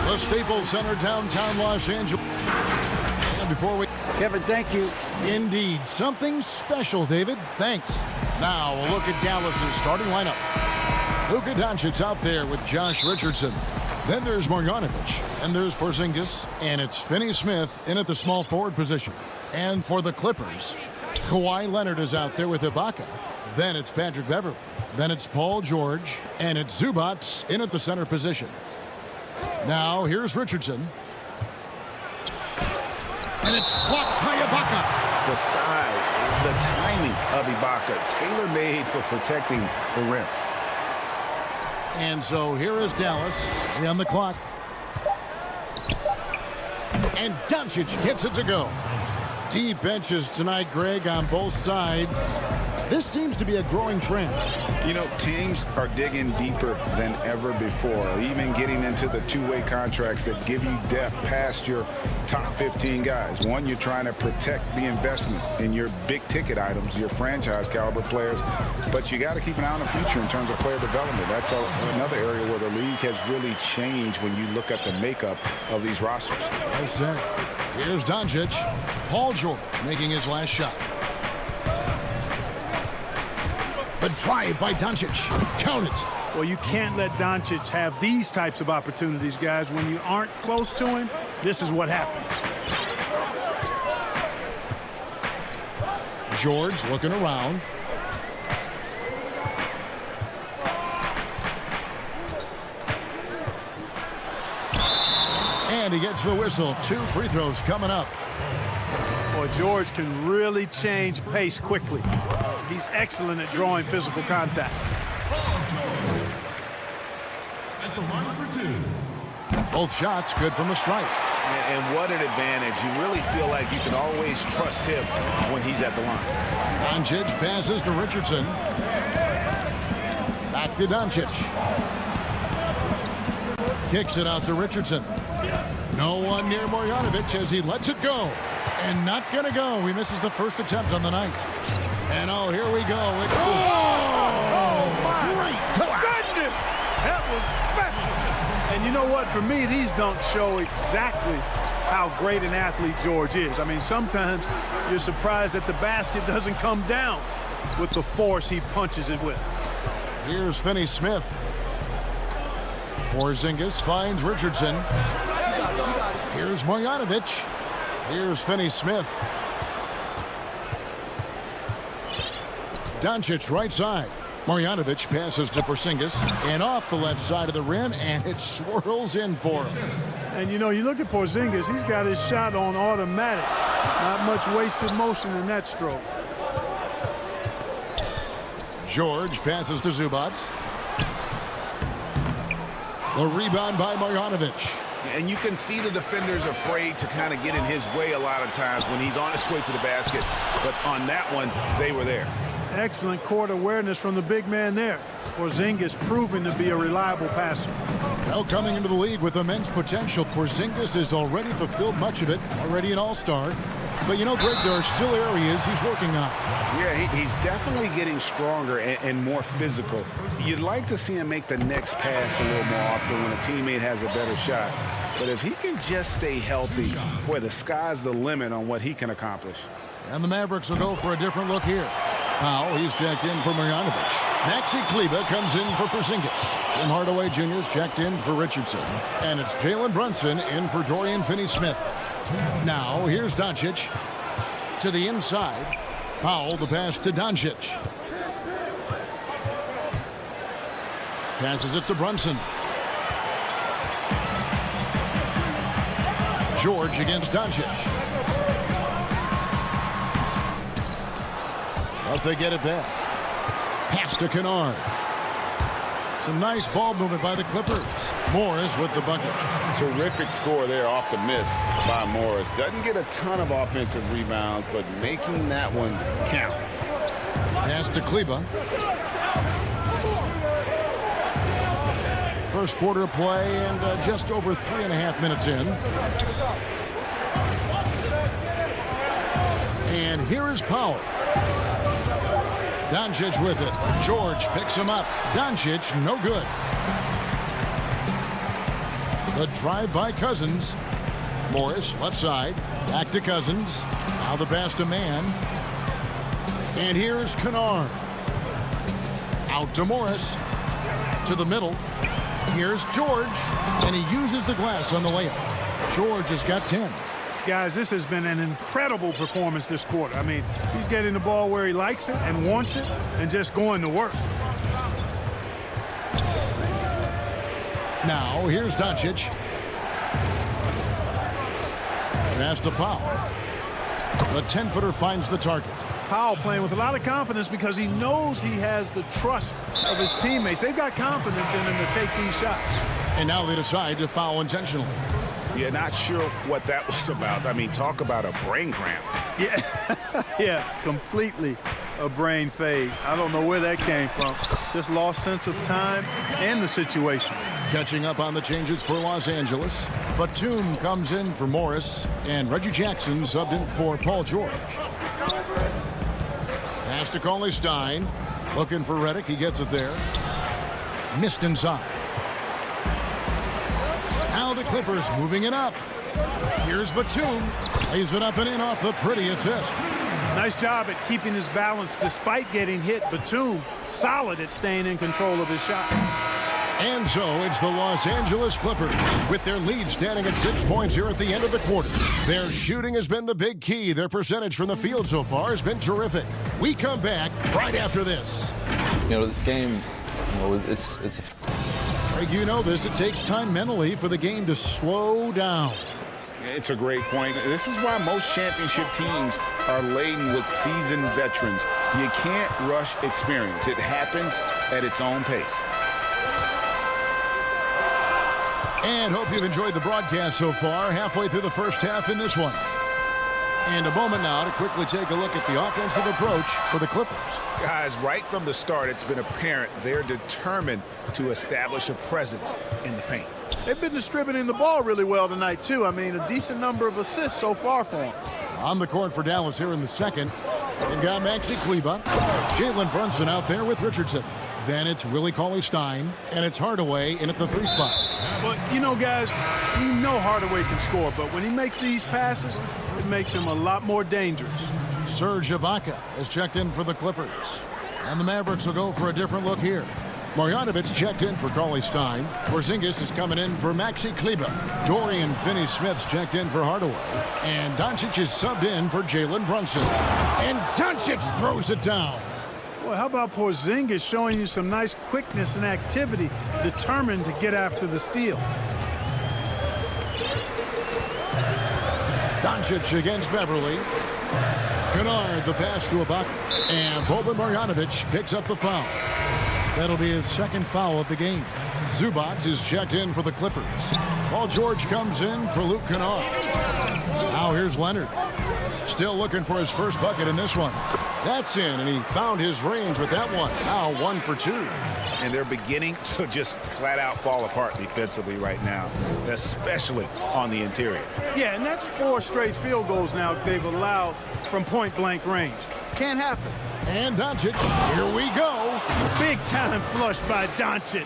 the Staples Center, downtown Los Angeles. And before we... Kevin, thank you. Indeed. Something special, David. Thanks. Now, a look at Dallas's starting lineup. Luka Doncic out there with Josh Richardson. Then there's Marjanovic. And there's Porzingis. And it's Finney-Smith in at the small forward position. And for the Clippers, Kawhi Leonard is out there with Ibaka. Then it's Patrick Beverley. Then it's Paul George. And it's Zubac in at the center position. Now, here's Richardson. And it's blocked by Ibaka. The size, the timing of Ibaka, tailor-made for protecting the rim. And so here is Dallas on the clock. And Doncic gets it to go. Deep benches tonight, Greg, on both sides. This seems to be a growing trend. You know, teams are digging deeper than ever before, even getting into the two-way contracts that give you depth past your top 15 guys. One, you're trying to protect the investment in your big-ticket items, your franchise-caliber players, but you got to keep an eye on the future in terms of player development. That's another area where the league has really changed when you look at the makeup of these rosters. Well said. Here's Doncic. Paul George making his last shot. The drive by Doncic. Count it. Well, you can't let Doncic have these types of opportunities, guys. When you aren't close to him, this is what happens. George looking around. And he gets the whistle. 2 free throws coming up. Boy, George can really change pace quickly. He's excellent at drawing physical contact. At the line for 2. Both shots good from the stripe. And what an advantage. You really feel like you can always trust him when he's at the line. Doncic passes to Richardson. Back to Doncic. Kicks it out to Richardson. No one near Marjanovic as he lets it go. And not going to go. He misses the first attempt on the night. And oh, here we go. My goodness! That was fast. And you know what? For me, these don't show exactly how great an athlete George is. I mean, sometimes you're surprised that the basket doesn't come down with the force he punches it with. Here's Finney-Smith. Porzingis finds Richardson. Here's Marjanovic. Here's Finney-Smith. Doncic right side. Marjanovic passes to Porzingis and off the left side of the rim, and it swirls in for him. And, you know, you look at Porzingis, he's got his shot on automatic. Not much wasted motion in that stroke. George passes to Zubac. The rebound by Marjanovic. And you can see the defenders afraid to kind of get in his way a lot of times when he's on his way to the basket. But on that one, they were there. Excellent court awareness from the big man there. Porzingis proving to be a reliable passer. Now coming into the league with immense potential, Porzingis has already fulfilled much of it, already an all-star. But, you know, Greg, there are still areas he's working on. Yeah, he's definitely getting stronger and more physical. You'd like to see him make the next pass a little more often when a teammate has a better shot. But if he can just stay healthy, boy, the sky's the limit on what he can accomplish. And the Mavericks will go for a different look here. Powell, he's checked in for Marjanovic. Maxi Kleber comes in for Porzingis. Tim Hardaway Jr. is checked in for Richardson. And it's Jalen Brunson in for Dorian Finney-Smith. Now, here's Doncic to the inside. Powell, the pass to Doncic. Passes it to Brunson. George against Doncic. But they get it back. Pass to Kennard. Some nice ball movement by the Clippers. Morris with the bucket. Terrific score there off the miss by Morris. Doesn't get a ton of offensive rebounds, but making that one count. Pass to Kleber. First quarter of play and just over 3.5 minutes in. And here is Powell. Doncic with it. George picks him up. Doncic, no good. The drive by Cousins. Morris, left side. Back to Cousins. Now the pass to Mann. And here's Kennard. Out to Morris. To the middle. Here's George. And he uses the glass on the layup. George has got 10. Guys, this has been an incredible performance this quarter. I mean, he's getting the ball where he likes it and wants it and just going to work. Now, here's Doncic. Pass to Powell. The 10-footer finds the target. Powell playing with a lot of confidence because he knows he has the trust of his teammates. They've got confidence in him to take these shots. And now they decide to foul intentionally. Yeah, not sure what that was about. I mean, talk about a brain cramp. Yeah, yeah, completely a brain fade. I don't know where that came from. Just lost sense of time and the situation. Catching up on the changes for Los Angeles. Batum comes in for Morris, and Reggie Jackson subbed in for Paul George. Pass to CLA Stein. Looking for Redick. He gets it there. Missed inside. Now the Clippers moving it up. Here's Batum. Lays it up and in off the pretty assist. Nice job at keeping his balance despite getting hit. Batum solid at staying in control of his shot. And so it's the Los Angeles Clippers with their lead standing at 6 points here at the end of the quarter. Their shooting has been the big key. Their percentage from the field so far has been terrific. We come back right after this. You know, this game, you know, it's Greg, you know this. It takes time mentally for the game to slow down. It's a great point. This is why most championship teams are laden with seasoned veterans. You can't rush experience. It happens at its own pace. And hope you've enjoyed the broadcast so far. Halfway through the first half in this one. And a moment now to quickly take a look at the offensive approach for the Clippers. Guys, right from the start, it's been apparent they're determined to establish a presence in the paint. They've been distributing the ball really well tonight, too. I mean, a decent number of assists so far for them. On the court for Dallas here in the second. They've got Maxi Kleber. Jalen Brunson out there with Richardson. Then it's Willie Cauley-Stein, and it's Hardaway in at the 3 spot. But, you know, guys, we know Hardaway can score, but when he makes these passes, it makes him a lot more dangerous. Serge Ibaka has checked in for the Clippers. And the Mavericks will go for a different look here. Marjanovic checked in for Cauley-Stein. Porzingis is coming in for Maxi Kleber. Dorian Finney-Smith's checked in for Hardaway. And Doncic is subbed in for Jalen Brunson. And Doncic throws it down. Well, how about Porzingis showing you some nice quickness and activity, determined to get after the steal. Doncic against Beverly. Kennard, the pass to Ibaka. And Boban Marjanovic picks up the foul. That'll be his second foul of the game. Zubac is checked in for the Clippers. Paul George comes in for Luke Kennard. Now here's Leonard. Still looking for his first bucket in this one. That's in, and he found his range with that one. Now 1 for 2. And they're beginning to just flat out fall apart defensively right now, especially on the interior. Yeah, and that's 4 straight field goals now they've allowed from point-blank range. Can't happen. And Doncic, here we go. Big-time flush by Doncic.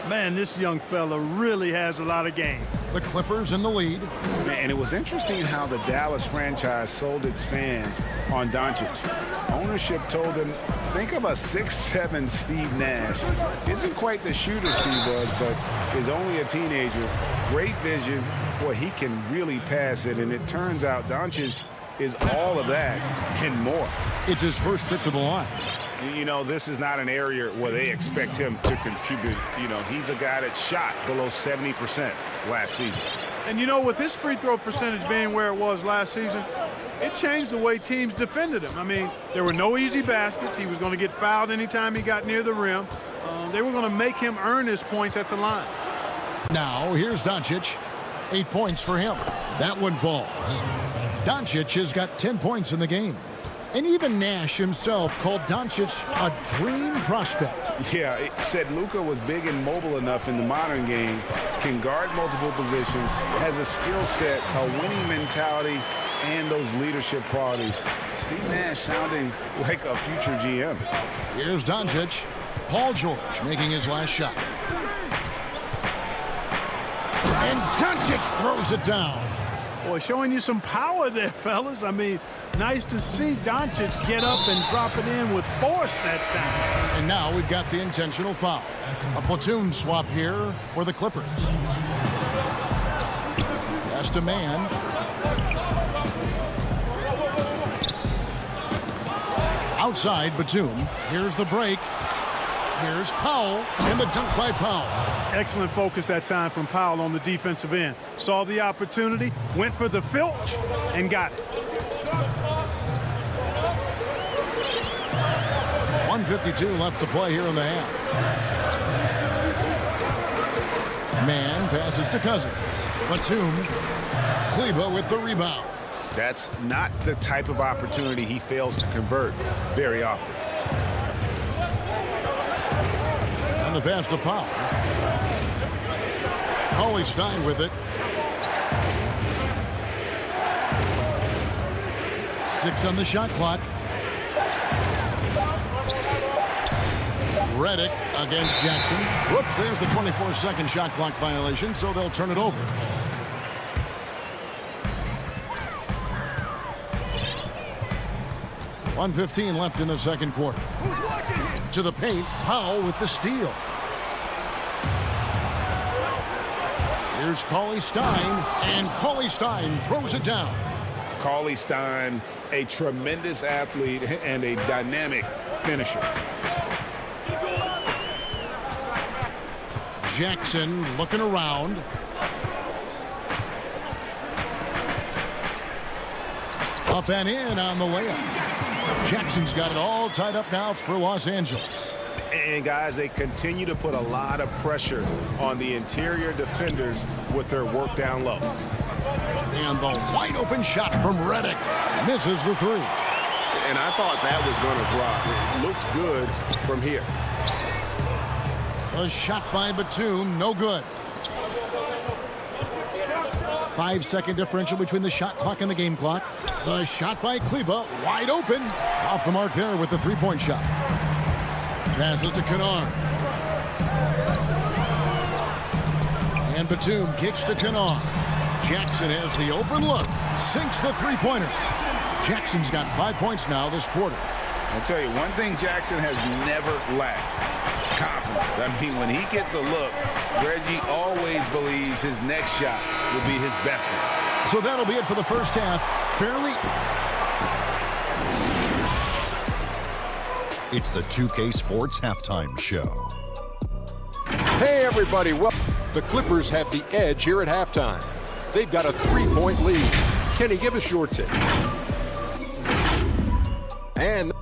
Man, this young fella really has a lot of game. The Clippers in the lead. And it was interesting how the Dallas franchise sold its fans on Doncic. Ownership told them, think of a 6'7" Steve Nash. Isn't quite the shooter Steve was, but is only a teenager. Great vision. Boy, he can really pass it. And it turns out Doncic is all of that and more. It's his first trip to the line. You know, this is not an area where they expect him to contribute. You know, he's a guy that shot below 70% last season. And, you know, with his free throw percentage being where it was last season, it changed the way teams defended him. I mean, there were no easy baskets. He was going to get fouled anytime he got near the rim. They were going to make him earn his points at the line. Now, here's Doncic. 8 points for him. That one falls. Doncic has got 10 points in the game. And even Nash himself called Doncic a dream prospect. Yeah, it said Luka was big and mobile enough in the modern game, can guard multiple positions, has a skill set, a winning mentality, and those leadership qualities. Steve Nash sounding like a future GM. Here's Doncic. Paul George making his last shot. And Doncic throws it down. Boy, showing you some power there, fellas. I mean, nice to see Doncic get up and drop it in with force that time. And now we've got the intentional foul. A platoon swap here for the Clippers. Just a man. Outside, Batum. Here's the break. Here's Powell, and the dunk by Powell. Excellent focus that time from Powell on the defensive end. Saw the opportunity, went for the filch, and got it. 1:52 left to play here in the half. Man passes to Cousins. Batum. Kleba with the rebound. That's not the type of opportunity he fails to convert very often. On the pass to Powell. Cauley Stein with it. 6 on the shot clock. Redick against Jackson. Whoops, there's the 24-second shot clock violation, so they'll turn it over. .1:15 left in the second quarter. To the paint, Powell with the steal. Here's Cauley Stein, and Cauley Stein throws it down. Cauley Stein, a tremendous athlete and a dynamic finisher. Jackson looking around. Up and in on the layup. Jackson's got it all tied up now for Los Angeles. And guys, they continue to put a lot of pressure on the interior defenders with their work down low. And the wide open shot from Redick misses the three. And I thought that was going to drop. It looked good from here. A shot by Batum, no good. 5-second differential between the shot clock and the game clock. The shot by Kleba, wide open. Off the mark there with the three-point shot. Passes to Kennard. And Batum kicks to Kennard. Jackson has the open look. Sinks the three-pointer. Jackson's got 5 points now this quarter. I'll tell you, one thing Jackson has never lacked. Confidence. I mean, when he gets a look, Reggie always believes his next shot will be his best one. So that'll be it for the first half. Fairly. It's the 2K Sports Halftime Show. Hey, everybody. Well, the Clippers have the edge here at halftime. They've got a 3-point lead. Kenny, give us your take. And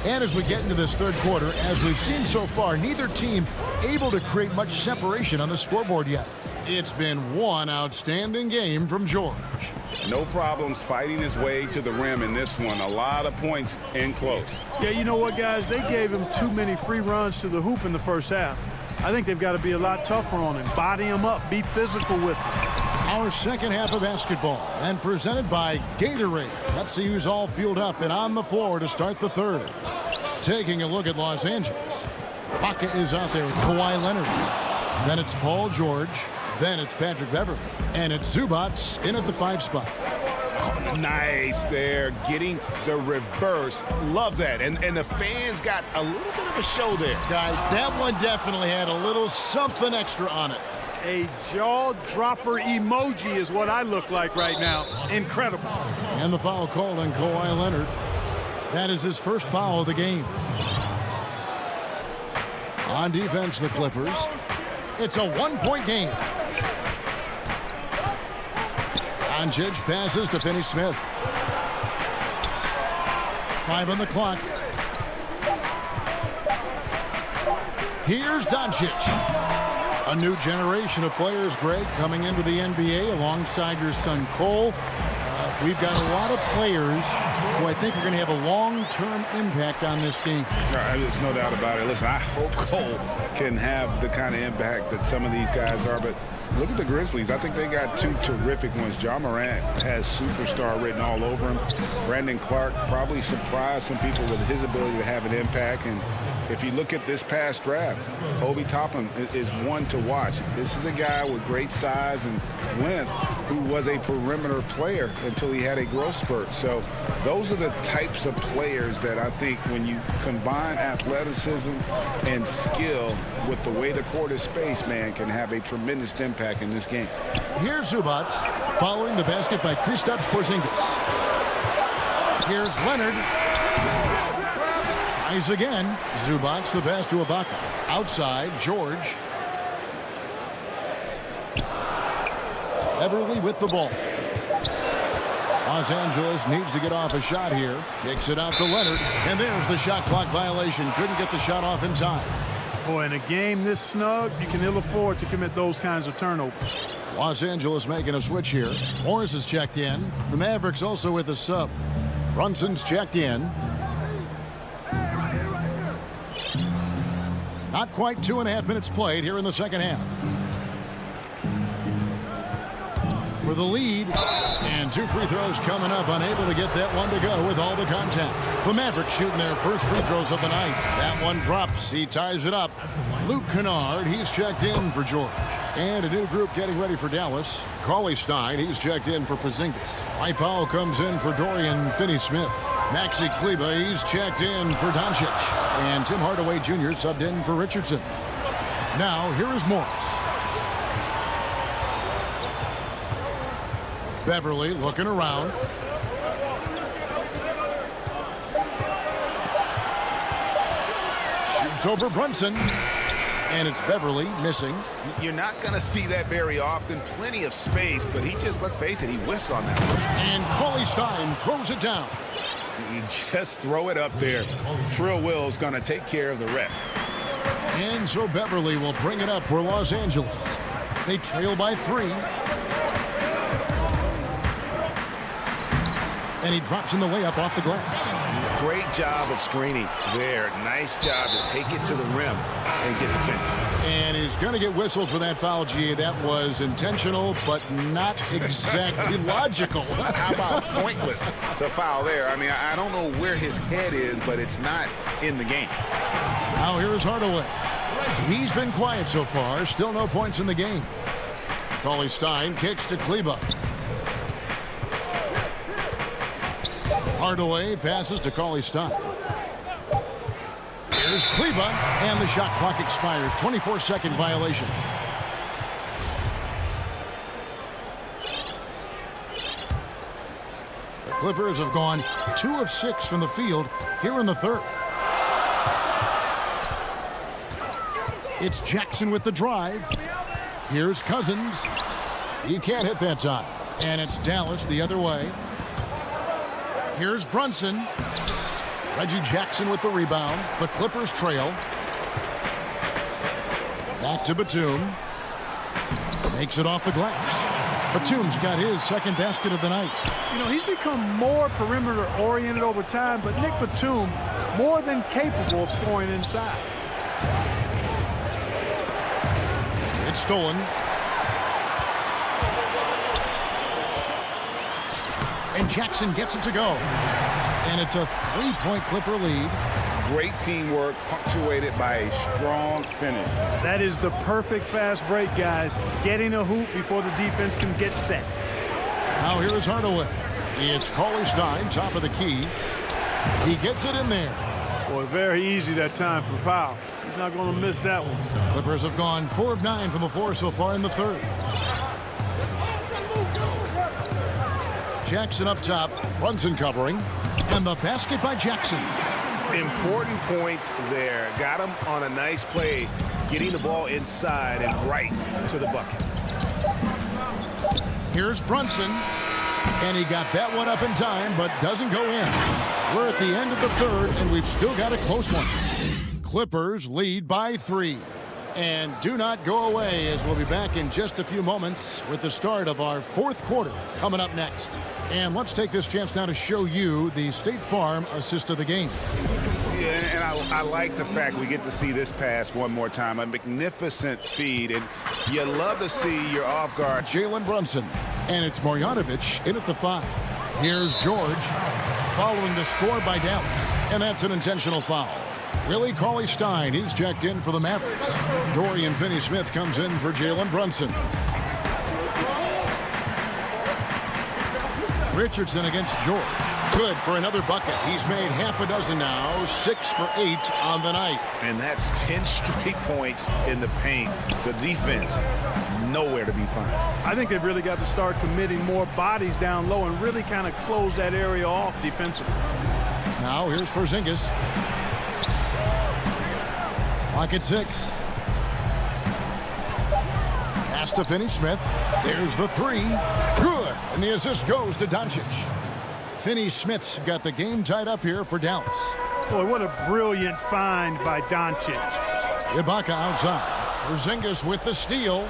as we get into this third quarter, as we've seen so far, neither team able to create much separation on the scoreboard yet. It's been one outstanding game from George. No problems fighting his way to the rim in this one. A lot of points in close. Yeah, you know what, guys? They gave him too many free runs to the hoop in the first half. I think they've got to be a lot tougher on him. Body him up. Be physical with him. Our second half of basketball, and presented by Gatorade. Let's see who's all fueled up and on the floor to start the third. Taking a look at Los Angeles. Baca is out there with Kawhi Leonard. Then it's Paul George. Then it's Patrick Beverley. And it's Zubats in at the 5 spot. Nice there, getting the reverse. Love that. And the fans got a little bit of a show there. Guys, that one definitely had a little something extra on it. A jaw-dropper emoji is what I look like right now. Incredible. And the foul called on Kawhi Leonard. That is his first foul of the game. On defense, the Clippers. It's a one-point game. Doncic passes to Finney Smith. 5 on the clock. Here's Doncic. A new generation of players, Greg, coming into the NBA alongside your son Cole. we've got a lot of players who I think are going to have a long-term impact on this game. There's no doubt about it. Listen, I hope Cole can have the kind of impact that some of these guys are, but look at the Grizzlies. I think they got two terrific ones. Ja Morant has superstar written all over him. Brandon Clark probably surprised some people with his ability to have an impact. And if you look at this past draft, Obi Toppin is one to watch. This is a guy with great size and length who was a perimeter player until he had a growth spurt. So those are the types of players that I think when you combine athleticism and skill with the way the court is spaced, man, can have a tremendous impact in this game. Here's Zubac following the basket by Kristaps Porzingis. Here's Leonard. Tries again. Zubac the pass to Ibaka. Outside, George. Beverly with the ball. Los Angeles needs to get off a shot here. Kicks it out to Leonard. And there's the shot clock violation. Couldn't get the shot off in time. Boy, in a game this snug, you can ill afford to commit those kinds of turnovers. Los Angeles making a switch here. Morris is checked in. The Mavericks also with a sub. Brunson's checked in. Not quite 2.5 minutes played here in the second half. For the lead, and 2 free throws coming up, unable to get that one to go with all the contact. The Mavericks shooting their first free throws of the night. That one drops. He ties it up. Luke Kennard, he's checked in for George. And a new group getting ready for Dallas. Cauley Stein, he's checked in for Porzingis. Mike Powell comes in for Dorian Finney-Smith. Maxi Kleber, he's checked in for Doncic. And Tim Hardaway Jr. subbed in for Richardson. Now, here is Morris. Beverly looking around. Shoots over Brunson. And it's Beverly missing. You're not going to see that very often. Plenty of space, but he just, let's face it, he whiffs on that. And Cauley Stein throws it down. You just throw it up there. Trill Will's going to take care of the rest. And so Beverly will bring it up for Los Angeles. They trail by 3. And he drops in the layup off the glass. Great job of screening there. Nice job to take it to the rim and get the finish. And he's going to get whistled for that foul, G. That was intentional, but not exactly logical. How about pointless to foul there? I mean, I don't know where his head is, but it's not in the game. Now here's Hardaway. He's been quiet so far. Still no points in the game. Cauley Stein kicks to Kleber. Hardaway passes to Cauley Stein. Here's Kleber, and the shot clock expires. 24-second violation. The Clippers have gone 2 of 6 from the field here in the third. It's Jackson with the drive. Here's Cousins. He can't hit that time. And it's Dallas the other way. Here's Brunson. Reggie Jackson with the rebound. The Clippers trail. Back to Batum. Makes it off the glass. Batum's got his second basket of the night. You know, he's become more perimeter-oriented over time, but Nick Batum more than capable of scoring inside. It's stolen. And Jackson gets it to go. And it's a 3-point Clipper lead. Great teamwork punctuated by a strong finish. That is the perfect fast break, guys. Getting a hoop before the defense can get set. Now here is Hardaway. It's Cauley Stein, top of the key. He gets it in there. Boy, very easy that time for Powell. He's not going to miss that one. Clippers have gone 4 of 9 from the floor so far in the third. Jackson up top, Brunson covering, and the basket by Jackson. Important points there. Got him on a nice play, getting the ball inside and right to the bucket. Here's Brunson, and he got that one up in time, but doesn't go in. We're at the end of the third, and we've still got a close one. Clippers lead by 3. And do not go away, as we'll be back in just a few moments with the start of our fourth quarter coming up next. And let's take this chance now to show you the State Farm assist of the game. Yeah, and I like the fact we get to see this pass one more time. A magnificent feed, and you love to see your off guard. Jalen Brunson, and it's Marjanovic in at the 5. Here's George following the score by Dallas, and that's an intentional foul. Willie Cauley-Stein, he's checked in for the Mavericks. Dorian Finney-Smith comes in for Jalen Brunson. Richardson against George. Good for another bucket. He's made half a dozen now, 6 for 8 on the night. And that's 10 straight points in the paint. The defense, nowhere to be found. I think they've really got to start committing more bodies down low and really kind of close that area off defensively. Now here's Porzingis. Clock at 6. Pass to Finney-Smith. There's the 3. Good. And the assist goes to Doncic. Finney-Smith's got the game tied up here for Dallas. Boy, what a brilliant find by Doncic. Ibaka outside. Porzingis with the steal.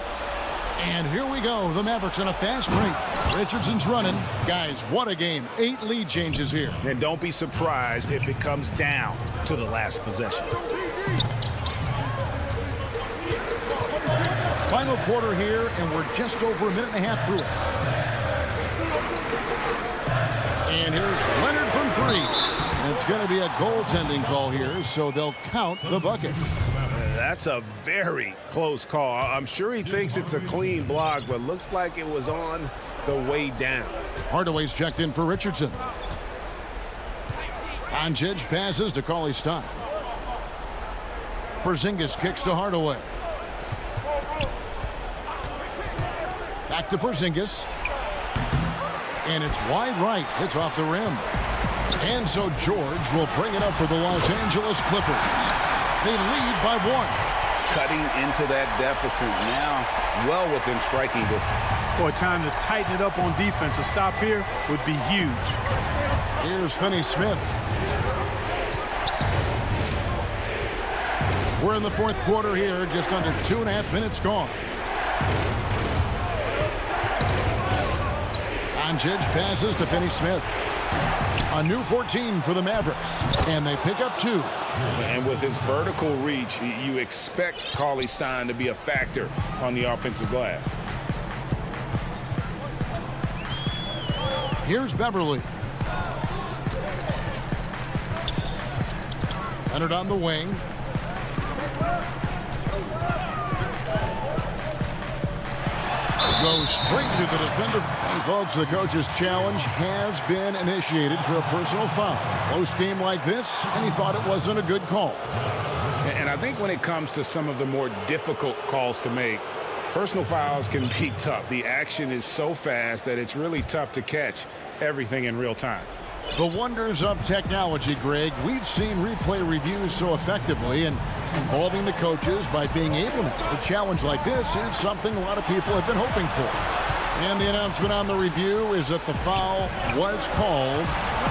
And here we go. The Mavericks on a fast break. Richardson's running. Guys, what a game. 8 lead changes here. And don't be surprised if it comes down to the last possession. Final quarter here, and we're just over a minute and a half through it. And here's Leonard from 3. And it's going to be a goaltending call here, so they'll count the bucket. That's a very close call. I'm sure he thinks it's a clean block, but looks like it was on the way down. Hardaway's checked in for Richardson. Doncic passes to Cauley-Stein. Porzingis kicks to Hardaway. Back to Porzingis. And it's wide right. It's off the rim. And so George will bring it up for the Los Angeles Clippers. They lead by 1. Cutting into that deficit now, well within striking distance. Boy, time to tighten it up on defense. A stop here would be huge. Here's Finney-Smith. We're in the fourth quarter here, just under 2.5 minutes gone. Doncic passes to Finney-Smith. A new 14 for the Mavericks, and they pick up 2. And with his vertical reach, you expect Cauley-Stein to be a factor on the offensive glass. Here's Beverly. Leonard on the wing. Goes straight to the defender. And folks, the coach's challenge has been initiated for a personal foul. Close game like this, and he thought it wasn't a good call. And I think when it comes to some of the more difficult calls to make, personal fouls can be tough. The action is so fast that it's really tough to catch everything in real time. The wonders of technology, Greg. We've seen replay reviews so effectively, and involving the coaches by being able to make a challenge like this is something a lot of people have been hoping for. And the announcement on the review is that the foul was called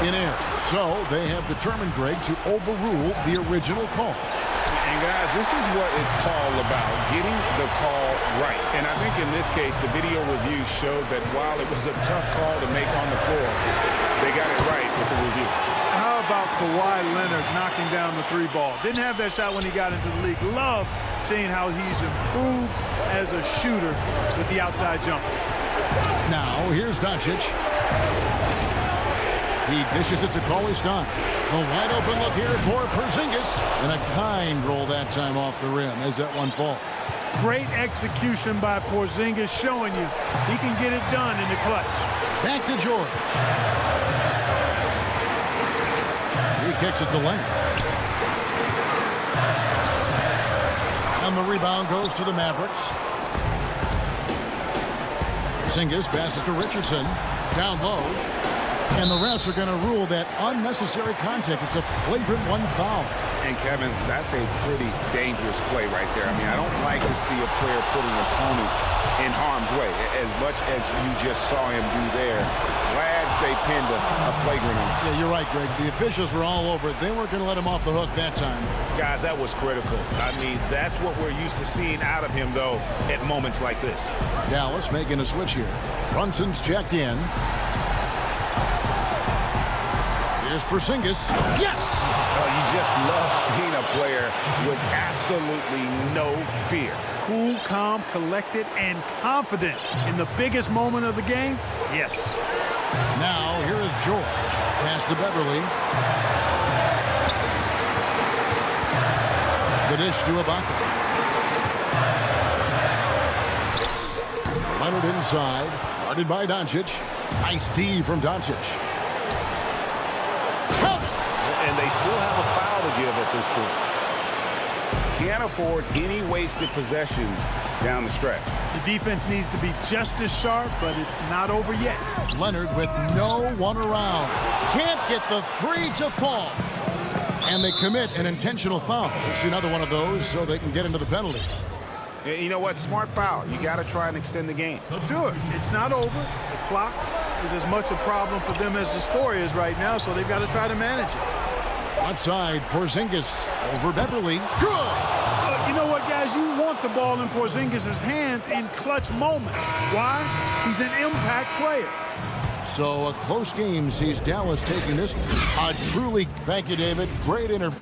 in error. So they have determined, Greg, to overrule the original call. And guys, this is what it's all about, getting the call right. And I think in this case, the video review showed that while it was a tough call to make on the floor, they got it right with the review. How about Kawhi Leonard knocking down the 3 ball? Didn't have that shot when he got into the league. Love seeing how he's improved as a shooter with the outside jumper. Now, here's Doncic. He dishes it to Cauley-Stein. A wide open look here for Porzingis. And a kind roll that time off the rim as that one falls. Great execution by Porzingis, showing you he can get it done in the clutch. Back to George. He kicks it to Leonard. And the rebound goes to the Mavericks. Porzingis passes to Richardson. Down low. And the refs are going to rule that unnecessary contact. It's a flagrant 1 foul. And Kevin, that's a pretty dangerous play right there. I mean, I don't like to see a player put an opponent in harm's way as much as you just saw him do there. Glad they pinned a flagrant on. Yeah, you're right, Greg. The officials were all over it. They weren't going to let him off the hook that time. Guys, that was critical. I mean, that's what we're used to seeing out of him, though, at moments like this. Dallas making a switch here. Brunson's checked in. Here's Porzingis. Yes! Oh, you just love seeing a player with absolutely no fear. Cool, calm, collected, and confident in the biggest moment of the game. Yes. Now, here is George. Pass to Beverly. The dish to Ibaka. Leonard inside. Guarded by Doncic. Nice D from Doncic. And they still have a foul to give at this point. Can't afford any wasted possessions down the stretch. The defense needs to be just as sharp, but it's not over yet. Leonard with no one around. Can't get the three to fall. And they commit an intentional foul. It's another one of those so they can get into the penalty. You know what? Smart foul. You got to try and extend the game. So do it. It's not over. The clock is as much a problem for them as the score is right now, so they've got to try to manage it. Left side, Porzingis over Beverly. Good! You know what, guys? You want the ball in Porzingis' hands in clutch moments. Why? He's an impact player. So a close game sees Dallas taking this one. Truly, thank you, David. Great interview.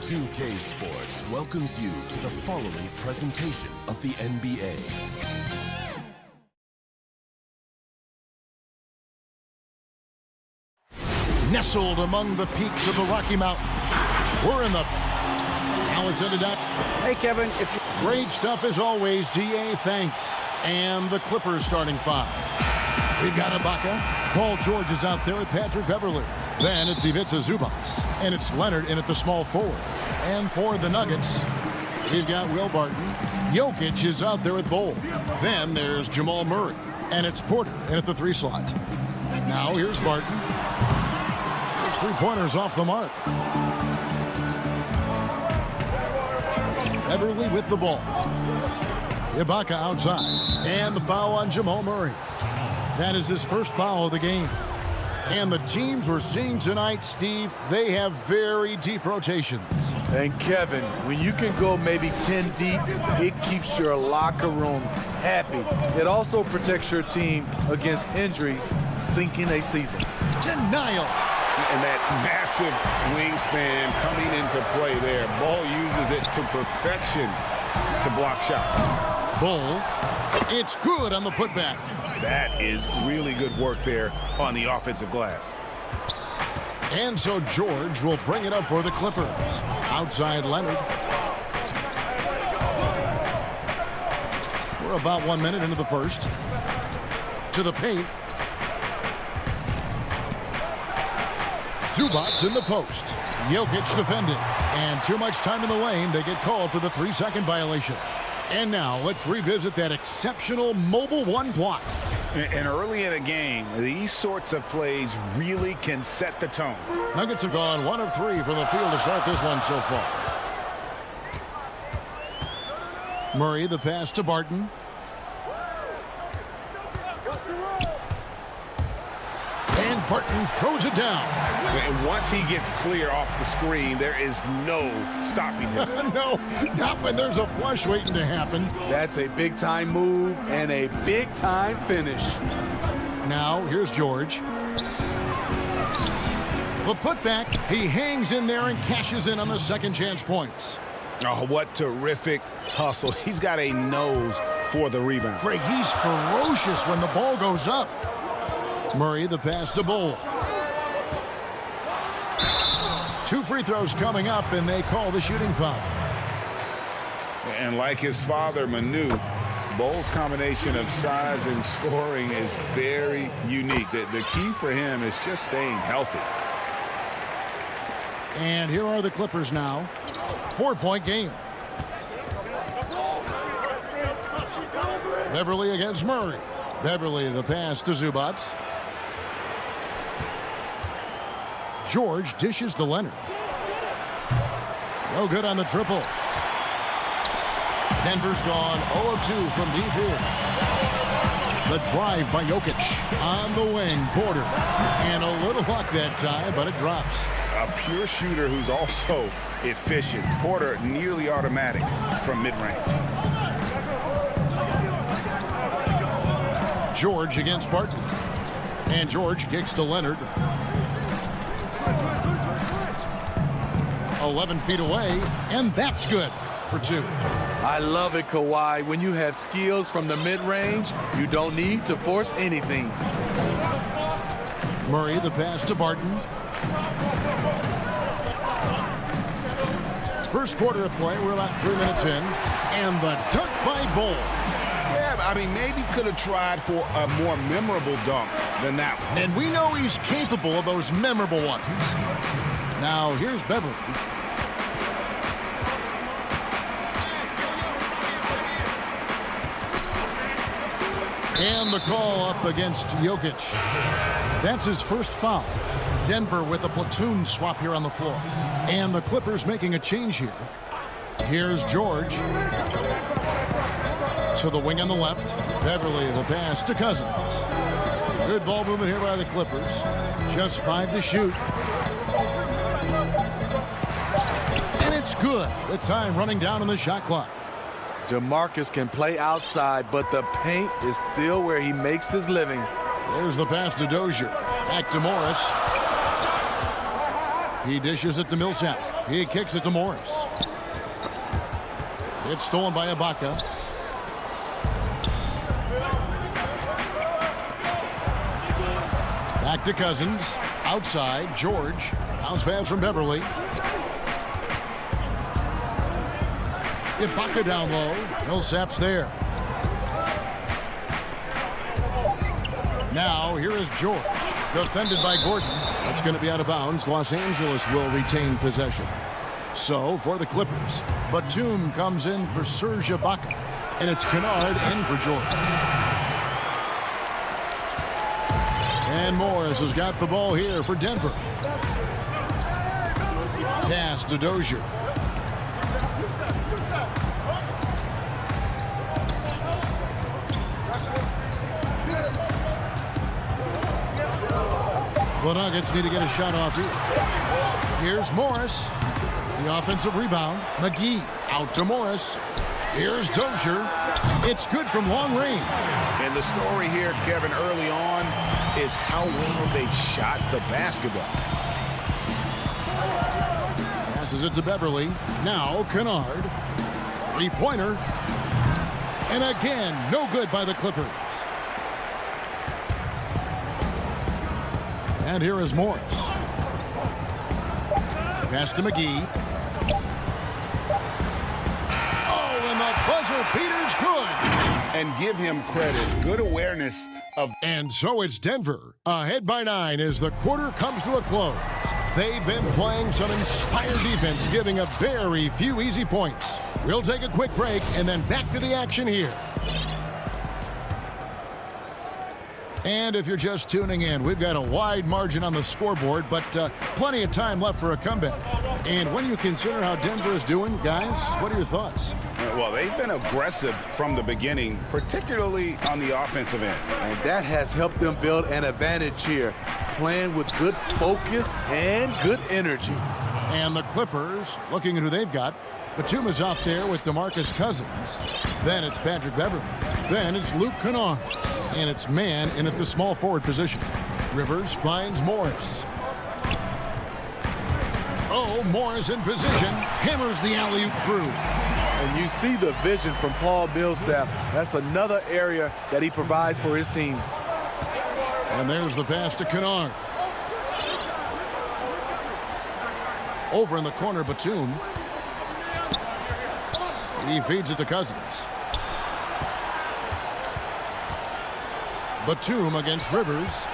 2K Sports welcomes you to the following presentation of the NBA. Nestled among the peaks of the Rocky Mountains, we're in the Alexander Dot. Hey, Kevin. Great stuff as always, GA. Thanks. And the Clippers starting five. We've got Ibaka. Paul George is out there with Patrick Beverley. Then it's Ivica Zubac. And it's Leonard in at the small forward. And for the Nuggets, we've got Will Barton. Jokic is out there with Bol. Then there's Jamal Murray. And it's Porter in at the 3 slot. Now here's Barton. His 3-pointers off the mark. Beverley with the ball. Ibaka outside. And the foul on Jamal Murray. That is his first foul of the game. And the teams we're seeing tonight, Steve, they have very deep rotations. And Kevin, when you can go maybe 10 deep, it keeps your locker room happy. It also protects your team against injuries sinking a season. Denial. And that massive wingspan coming into play there. Ball uses it to perfection to block shots. Bull. It's good on the putback. That is really good work there on the offensive glass. And so George will bring it up for the Clippers. Outside Leonard. We're about 1 minute into the first. To the paint. Zubac's in the post. Jokic defending. And too much time in the lane. They get called for the 3-second violation. And now let's revisit that exceptional mobile one block. And early in a game, these sorts of plays really can set the tone. Nuggets have gone 1 of 3 from the field to start this one so far. Murray, the pass to Barton. And Barton throws it down. And once he gets clear off the screen, there is no stopping him. No, not when there's a flush waiting to happen. That's a big-time move and a big-time finish. Now, here's George. The putback, he hangs in there and cashes in on the second chance points. Oh, what terrific hustle. He's got a nose for the rebound. Greg, he's ferocious when the ball goes up. Murray, the pass to Bull. 2 free throws coming up, and they call the shooting foul. And like his father, Manu, Bull's combination of size and scoring is very unique. The key for him is just staying healthy. And here are the Clippers now. 4-point game. Beverly against Murray. Beverly, the pass to Zubats. George dishes to Leonard. No good on the triple. Denver's gone 0 of 2 from deep here. The drive by Jokic on the wing. Porter. And a little luck that time, but it drops. A pure shooter who's also efficient. Porter nearly automatic from mid-range. George against Barton. And George kicks to Leonard. 11 feet away, and that's good for 2. I love it, Kawhi. When you have skills from the mid-range, you don't need to force anything. Murray, the pass to Barton. First quarter of play, we're about 3 minutes in, and the dunk by Bull. Yeah, I mean, maybe could have tried for a more memorable dunk than that one. And we know he's capable of those memorable ones. Now, here's Beverly. And the call up against Jokic. That's his first foul. Denver with a platoon swap here on the floor. And the Clippers making a change here. Here's George. To the wing on the left. Beverly, the pass to Cousins. Good ball movement here by the Clippers. Just 5 to shoot. And it's good with time running down on the shot clock. DeMarcus can play outside, but the paint is still where he makes his living. There's the pass to Dozier. Back to Morris. He dishes it to Millsap. He kicks it to Morris. It's stolen by Ibaka. Back to Cousins. Outside, George. Bounce pass from Beverly. Ibaka down low. Millsap's there. Now, here is George. Defended by Gordon. That's going to be out of bounds. Los Angeles will retain possession. So, for the Clippers, Batum comes in for Serge Ibaka. And it's Kennard in for George. And Morris has got the ball here for Denver. Pass to Dozier. The Nuggets need to get a shot off here. Here's Morris. The offensive rebound. McGee out to Morris. Here's Dozier. It's good from long range. And the story here, Kevin, early on is how well they shot the basketball. Passes it to Beverly. Now Kennard. 3-pointer. And again, no good by the Clippers. And here is Morris. Pass to McGee. Oh, and the buzzer beater's good. and give him credit. Good awareness of. And so it's Denver, ahead by 9 as the quarter comes to a close. They've been playing some inspired defense, giving up very few easy points. We'll take a quick break and then back to the action here. And if you're just tuning in, we've got a wide margin on the scoreboard, but plenty of time left for a comeback. And when you consider how Denver is doing, guys, what are your thoughts? Well, they've been aggressive from the beginning, particularly on the offensive end. And that has helped them build an advantage here, playing with good focus and good energy. And the Clippers, looking at who they've got. Batum is out there with DeMarcus Cousins. Then it's Patrick Beverley. Then it's Luke Kennard. And it's man in at the small forward position. Rivers finds Morris. Oh, Morris in position. Hammers the alley-oop through. And you see the vision from Paul Millsap. That's another area that he provides for his teams. And there's the pass to Kennard. Over in the corner, Batum. He feeds it to Cousins. Batum against Rivers.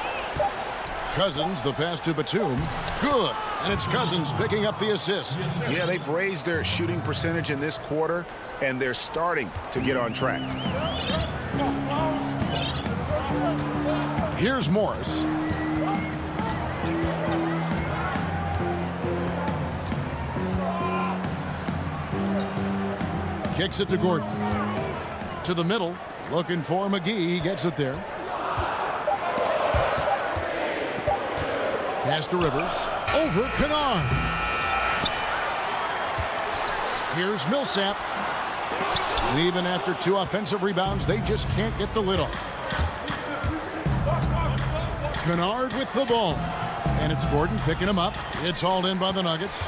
Cousins, the pass to Batum. Good. And it's Cousins picking up the assist. Yeah, they've raised their shooting percentage in this quarter, and they're starting to get on track. Here's Morris. Kicks it to Gordon. To the middle. Looking for McGee. He gets it there. Pass to Rivers. Over Kennard. Here's Millsap. And even after 2 offensive rebounds, they just can't get the lid off. Kennard with the ball. And it's Gordon picking him up. It's hauled in by the Nuggets.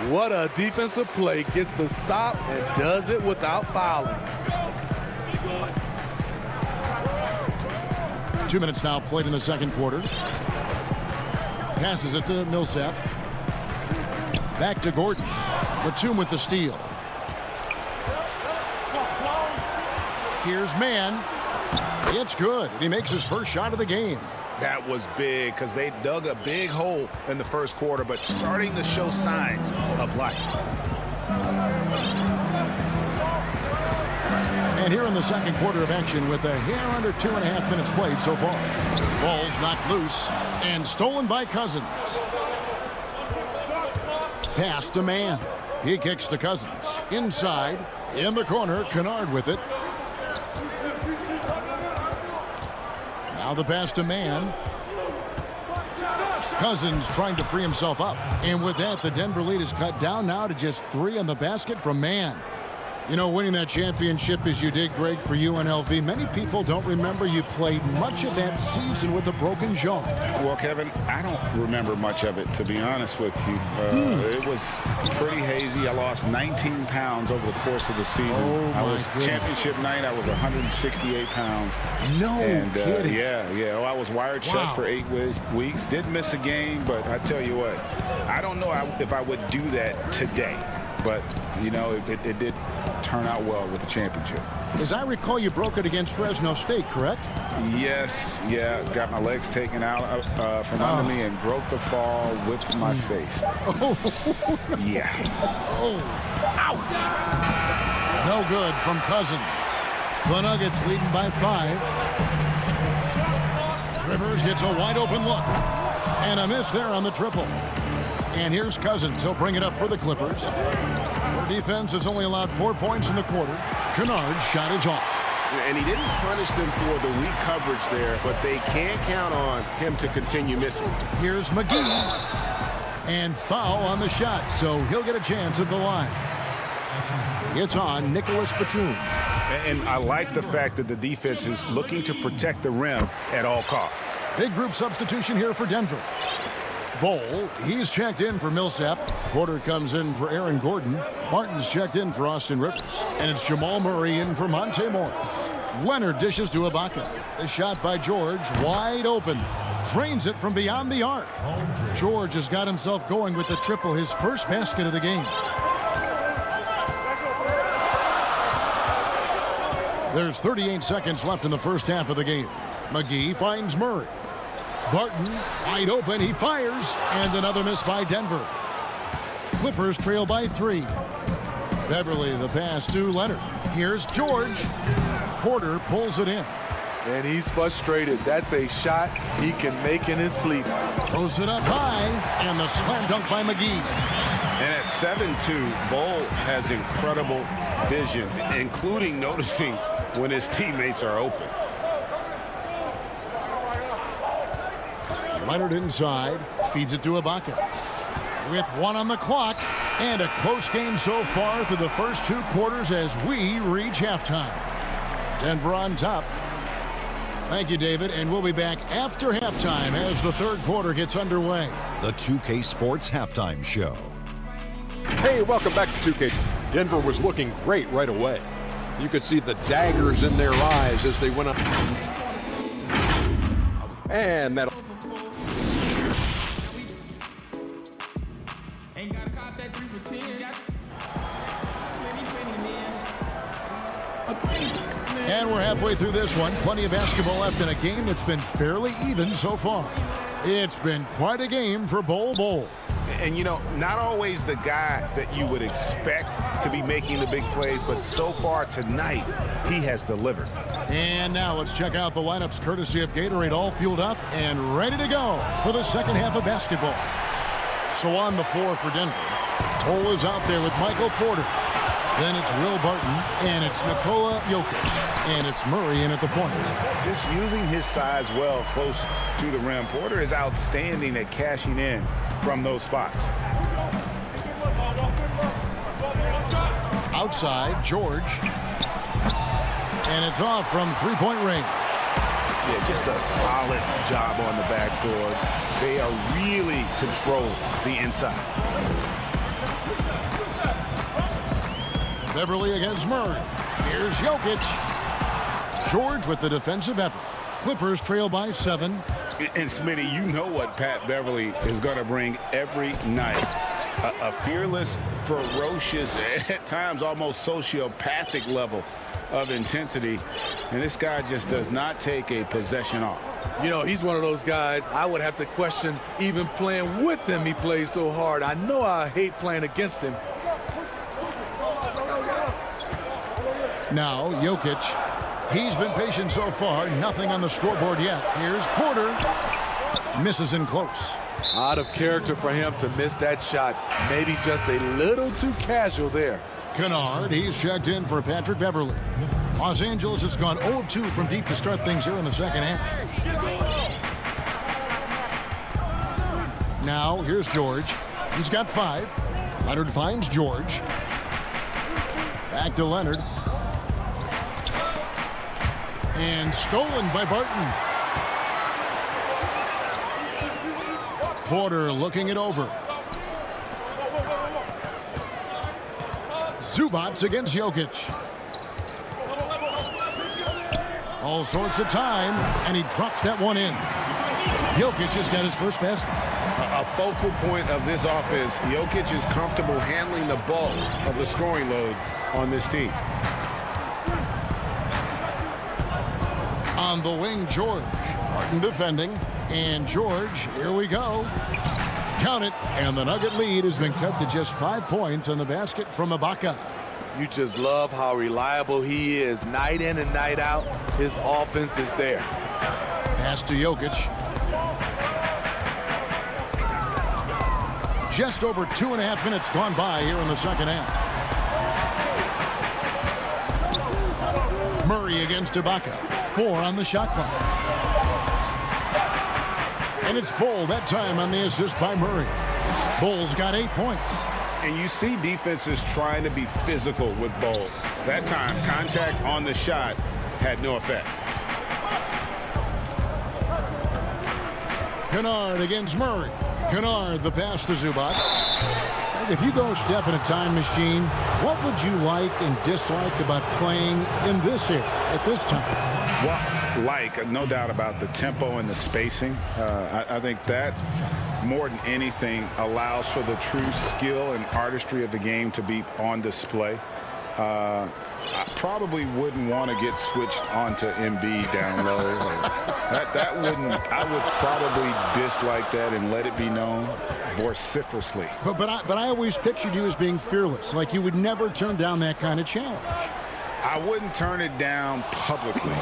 What a defensive play. Gets the stop and does it without fouling. 2 minutes now played in the second quarter. Passes it to Millsap. Back to Gordon. Batum with the steal. Here's Mann. It's good. He makes his first shot of the game. That was big because they dug a big hole in the first quarter, but starting to show signs of life. And here in the second quarter of action with a hair under 2.5 minutes played so far. Ball's knocked loose and stolen by Cousins. Pass to Mann. He kicks to Cousins. Inside, in the corner, Kennard with it. Now the pass to Mann. Cousins trying to free himself up. And with that, the Denver lead is cut down now to just 3 on the basket from Mann. You know, winning that championship as you did, Greg, for UNLV, many people don't remember you played much of that season with a broken jaw. Well, Kevin, I don't remember much of it, to be honest with you. It was pretty hazy. I lost 19 pounds over the course of the season. I was championship night. I was 168 pounds. No kidding. Yeah. Oh, I was wired shut for 8 weeks. Didn't miss a game, but I tell you what, I don't know if I would do that today. But, you know, it did turn out well with the championship. As I recall, you broke it against Fresno State, correct? Yes, yeah. Got my legs taken out from under me and broke the fall, whipped my face. Yeah. Oh, ouch. No good from Cousins. The Nuggets leading by 5. Rivers gets a wide open look. And a miss there on the triple. And here's Cousins. He'll bring it up for the Clippers. Their defense has only allowed 4 points in the quarter. Kennard's shot is off. And he didn't punish them for the weak coverage there, but they can't count on him to continue missing. Here's McGee. And foul on the shot, so he'll get a chance at the line. It's on Nicholas Batum. And I like the fact that the defense is looking to protect the rim at all costs. Big group substitution here for Denver. Bowl, he's checked in for Millsap. Porter comes in for Aaron Gordon. Martin's checked in for Austin Rivers. And it's Jamal Murray in for Monte Morris. Leonard dishes to Ibaka. The shot by George, wide open. Drains it from beyond the arc. George has got himself going with the triple, his first basket of the game. There's 38 seconds left in the first half of the game. McGee finds Murray. Barton wide open. He fires. And another miss by Denver. Clippers trail by 3. Beverly the pass to Leonard. Here's George. Porter pulls it in. And he's frustrated. That's a shot he can make in his sleep. Throws it up high. And the slam dunk by McGee. And at 7'2", Bol has incredible vision, including noticing when his teammates are open. Leonard inside. Feeds it to Ibaka. With 1 on the clock. And a close game so far through the first 2 quarters as we reach halftime. Denver on top. Thank you, David, and we'll be back after halftime as the third quarter gets underway. The 2K Sports Halftime Show. Hey, welcome back to 2K. Denver was looking great right away. You could see the daggers in their eyes as they went up. And that. And we're halfway through this one. Plenty of basketball left in a game that's been fairly even so far. It's been quite a game for Bol. And, you know, not always the guy that you would expect to be making the big plays, but so far tonight, he has delivered. And now let's check out the lineups courtesy of Gatorade, all fueled up and ready to go for the second half of basketball. So on the floor for Denver, Bol is out there with Michael Porter. Then it's Will Barton, and it's Nikola Jokic, and it's Murray in at the point. Just using his size well close to the rim. Porter is outstanding at cashing in from those spots. Outside, George. And it's off from three-point range. Yeah, just a solid job on the backboard. They are really controlling the inside. Beverly against Murray. Here's Jokic. George with the defensive effort. Clippers trail by 7. And Smitty, you know what Pat Beverly is going to bring every night. A fearless, ferocious, at times almost sociopathic level of intensity. And this guy just does not take a possession off. You know, he's one of those guys I would have to question even playing with him. He plays so hard. I know I hate playing against him. Now, Jokic. He's been patient so far. Nothing on the scoreboard yet. Here's Porter. Misses in close. Out of character for him to miss that shot. Maybe just a little too casual there. Kennard, he's checked in for Patrick Beverly. Los Angeles has gone 0 of 2 from deep to start things here in the second half. Now, here's George. He's got 5. Leonard finds George. Back to Leonard. And stolen by Barton. Porter looking it over. Zubats against Jokic. All sorts of time, and he drops that one in. Jokic has got his first basket. A focal point of this offense, Jokic is comfortable handling the bulk of the scoring load on this team. On the wing, George. Barton defending. And George, here we go. Count it. And the Nugget lead has been cut to just 5 points on the basket from Ibaka. You just love how reliable he is. Night in and night out, his offense is there. Pass to Jokic. Just over 2.5 minutes gone by here in the second half. Murray against Ibaka. 4 on the shot clock. And it's Bol that time on the assist by Murray. Bol's got 8 points. And you see defenses trying to be physical with Bol. That time, contact on the shot had no effect. Kennard against Murray. Kennard, the pass to Zubac. If you go step in a time machine, what would you like and dislike about playing in this era at this time? Well, no doubt about the tempo and the spacing. I think that, more than anything, allows for the true skill and artistry of the game to be on display. I probably wouldn't want to get switched onto Embiid down low. I would probably dislike that and let it be known vociferously. But I always pictured you as being fearless, like you would never turn down that kind of challenge. I wouldn't turn it down publicly.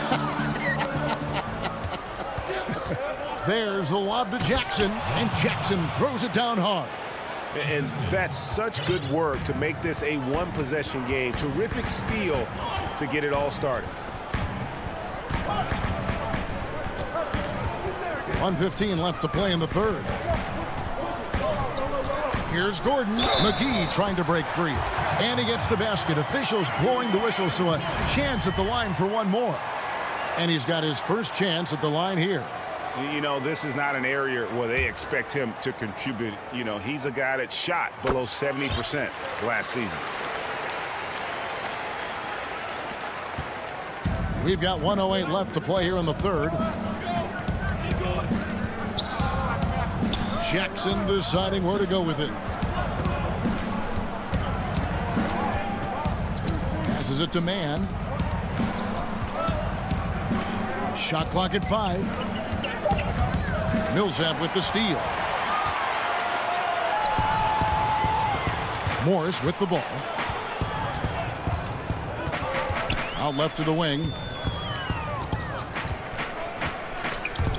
There's the lob to Jackson, and Jackson throws it down hard. And that's such good work to make this a one-possession game. Terrific steal to get it all started. 1:15 left to play in the third. Here's Gordon. McGee trying to break free. And he gets the basket. Officials blowing the whistle, so a chance at the line for one more. And he's got his first chance at the line here. You know, this is not an area where they expect him to contribute. You know, he's a guy that shot below 70% last season. We've got 1:08 left to play here in the third. Jackson deciding where to go with it. Passes it to Mann. Shot clock at 5. Millsap with the steal. Morris with the ball. Out left to the wing.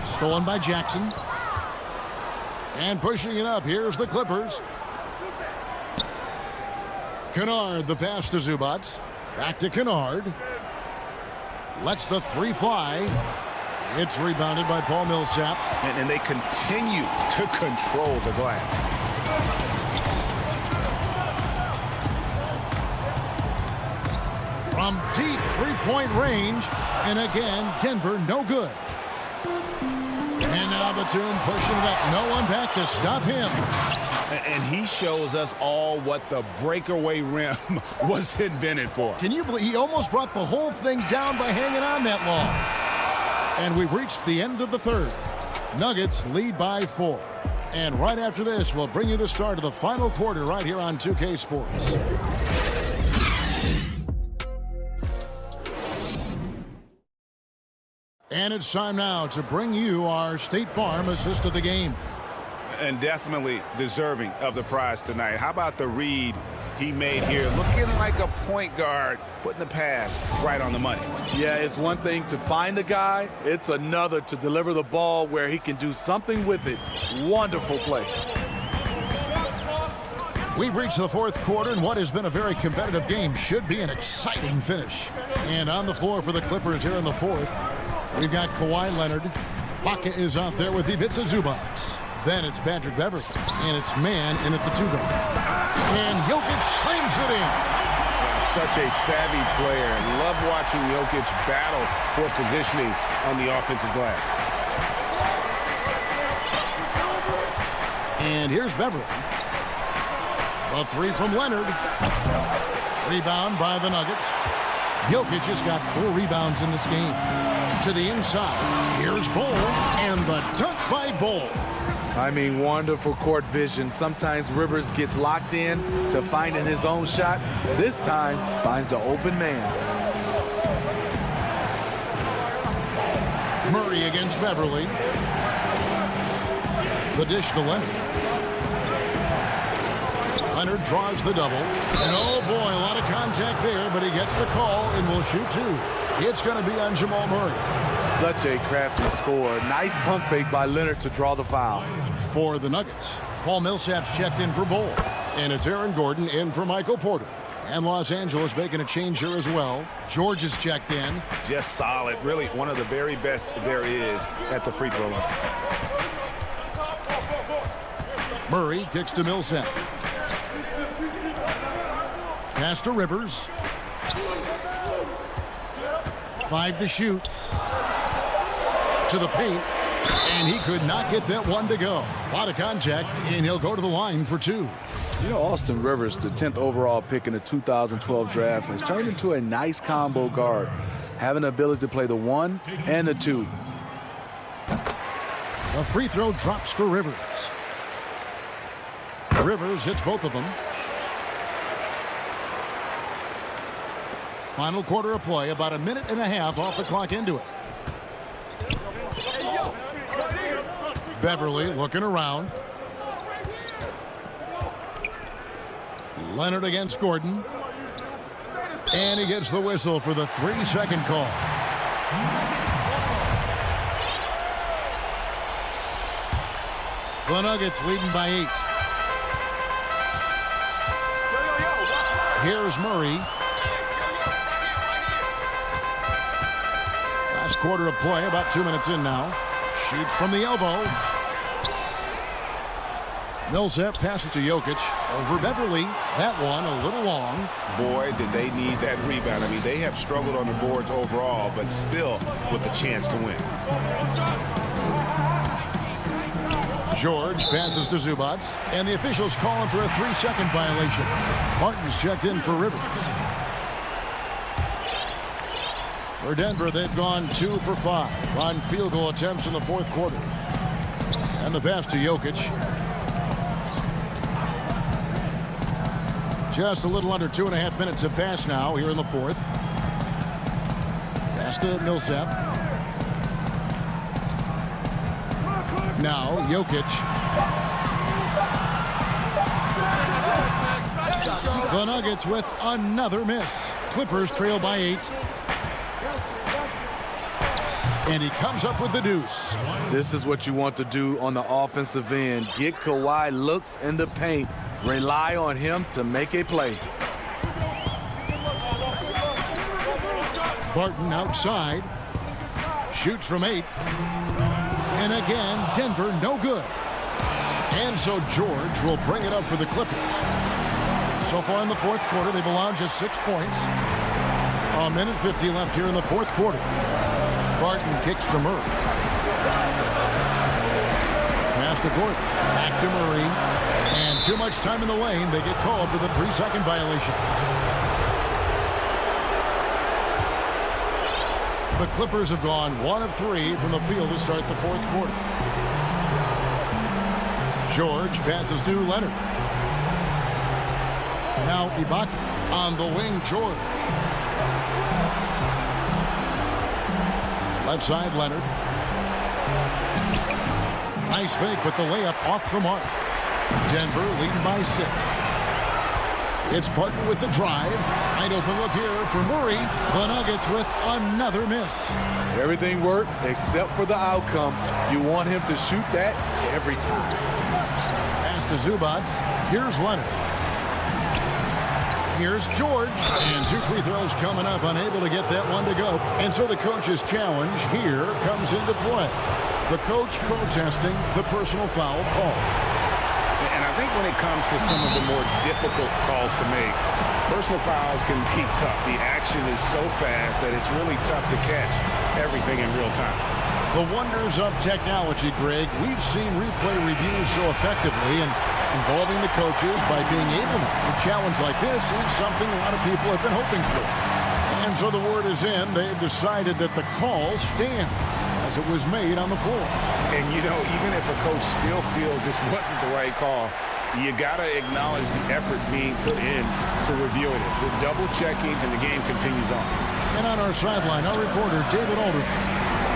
Stolen by Jackson. And pushing it up. Here's the Clippers. Kennard, the pass to Zubac. Back to Kennard. Lets the three fly. It's rebounded by Paul Millsap. And they continue to control the glass. From deep three-point range. And again, Denver no good. And now Batum pushing it up. No one back to stop him. And he shows us all what the breakaway rim was invented for. Can you believe he almost brought the whole thing down by hanging on that long? And we've reached the end of the third. Nuggets lead by 4. And right after this, we'll bring you the start of the final quarter right here on 2K Sports. And it's time now to bring you our State Farm assist of the game. And definitely deserving of the prize tonight. How about the read he made here? Looking like a point guard, putting the pass right on the money. Yeah, it's one thing to find the guy. It's another to deliver the ball where he can do something with it. Wonderful play. We've reached the fourth quarter, and what has been a very competitive game should be an exciting finish. And on the floor for the Clippers here in the fourth, we've got Kawhi Leonard. Baca is out there with Ivica Zubac. Then it's Patrick Beverley, and it's Mann in at the 2-guard. And Jokic slams it in. Such a savvy player. Love watching Jokic battle for positioning on the offensive glass. And here's Beverley. The three from Leonard. Rebound by the Nuggets. Jokic has got 4 rebounds in this game. To the inside. Here's Bol. And the dunk by Bol. I mean, wonderful court vision. Sometimes Rivers gets locked in to finding his own shot. This time, finds the open man. Murray against Beverley. The dish to Leonard. Leonard draws the double. And oh boy, a lot of contact there, but he gets the call and will shoot 2. It's going to be on Jamal Murray. Such a crafty score. Nice pump fake by Leonard to draw the foul. For the Nuggets, Paul Millsap's checked in for Bol. And it's Aaron Gordon in for Michael Porter. And Los Angeles making a change here as well. George is checked in. Just solid. Really one of the very best there is at the free throw line. Murray kicks to Millsap. Pass to Rivers. 5 to shoot. To the paint. And he could not get that one to go. A lot of contact, and he'll go to the line for 2. You know, Austin Rivers, the 10th overall pick in the 2012 draft, has turned into a nice combo guard, having the ability to play the 1 and the 2. A free throw drops for Rivers. Rivers hits both of them. Final quarter of play, about a minute and a half off the clock into it. Beverly looking around. Leonard against Gordon. And he gets the whistle for the 3-second call. The Nuggets leading by 8. Here's Murray. Last quarter of play, about 2 minutes in now. Shoots from the elbow. Millsap passes to Jokic. Over Beverly. That one a little long. Boy, did they need that rebound. I mean, they have struggled on the boards overall, but still with a chance to win. George passes to Zubac, and the officials call him for a 3-second violation. Martin's checked in for Rivers. For Denver, they've gone 2 for 5 on field goal attempts in the fourth quarter. And the pass to Jokic. Just a little under 2.5 minutes have passed now here in the fourth. Pass to Millsap. Now Jokic. The Nuggets with another miss. Clippers trail by 8. And he comes up with the deuce. This is what you want to do on the offensive end. Get Kawhi looks in the paint. Rely on him to make a play. Barton outside. Shoots from 8. And again, Denver no good. And so George will bring it up for the Clippers. So far in the fourth quarter, they've allowed just 6 points. A minute 50 left here in the fourth quarter. Barton kicks to Murray. Pass to Gordon. Back to Murray. And too much time in the lane. They get called for the 3-second violation. The Clippers have gone 1 of 3 from the field to start the fourth quarter. George passes to Leonard. Now Ibaka on the wing. George. Left side, Leonard. Nice fake with the layup off the mark. Denver leading by 6. It's Barton with the drive. Wide open look here for Murray. The Nuggets with another miss. Everything worked except for the outcome. You want him to shoot that every time. Pass to Zubac. Here's Leonard. Here's George. And 2 free throws coming up. Unable to get that one to go. And so the coach's challenge here comes into play. The coach protesting the personal foul call. And I think when it comes to some of the more difficult calls to make, personal fouls can be tough. The action is so fast that it's really tough to catch everything in real time. The wonders of technology, Greg. We've seen replay reviews so effectively, and involving the coaches by being able to challenge like this is something a lot of people have been hoping for. And so the word is in. They've decided that the call stands as it was made on the floor. And, you know, even if a coach still feels this wasn't the right call, you got to acknowledge the effort being put in to reviewing it. They're double-checking, and the game continues on. And on our sideline, our reporter, David Alder.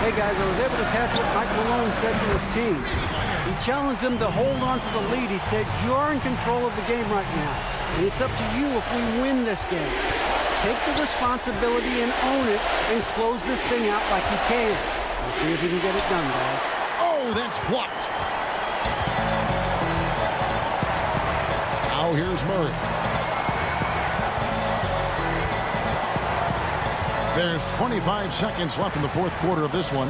Hey, guys, I was able to catch what Mike Malone said to his team. He challenged them to hold on to the lead. He said, you're in control of the game right now, and it's up to you if we win this game. Take the responsibility and own it and close this thing out like you can. Let's see if we can get it done, guys. Oh, that's blocked. Now here's Murray. There's 25 seconds left in the fourth quarter of this one.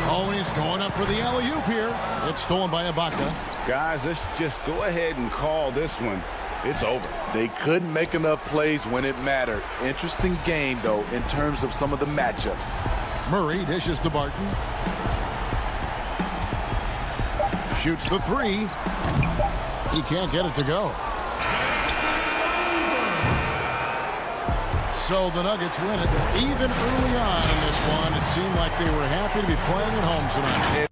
Oh, he's going up for the alley-oop here. It's stolen by Ibaka. Guys, let's just go ahead and call this one. It's over. They couldn't make enough plays when it mattered. Interesting game, though, in terms of some of the matchups. Murray dishes to Barton. Shoots the 3. He can't get it to go. So the Nuggets win it. Even early on in this one, it seemed like they were happy to be playing at home tonight.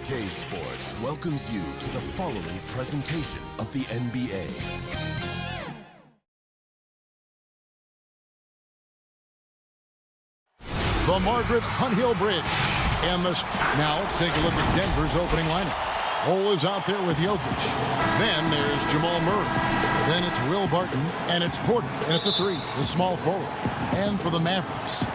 2K Sports welcomes you to the following presentation of the NBA. The Margaret Hunt Hill Bridge. And now let's take a look at Denver's opening lineup. Cole is out there with Jokic. Then there's Jamal Murray. Then it's Will Barton. And it's Porter. And at the 3, the small forward. And for the Mavericks,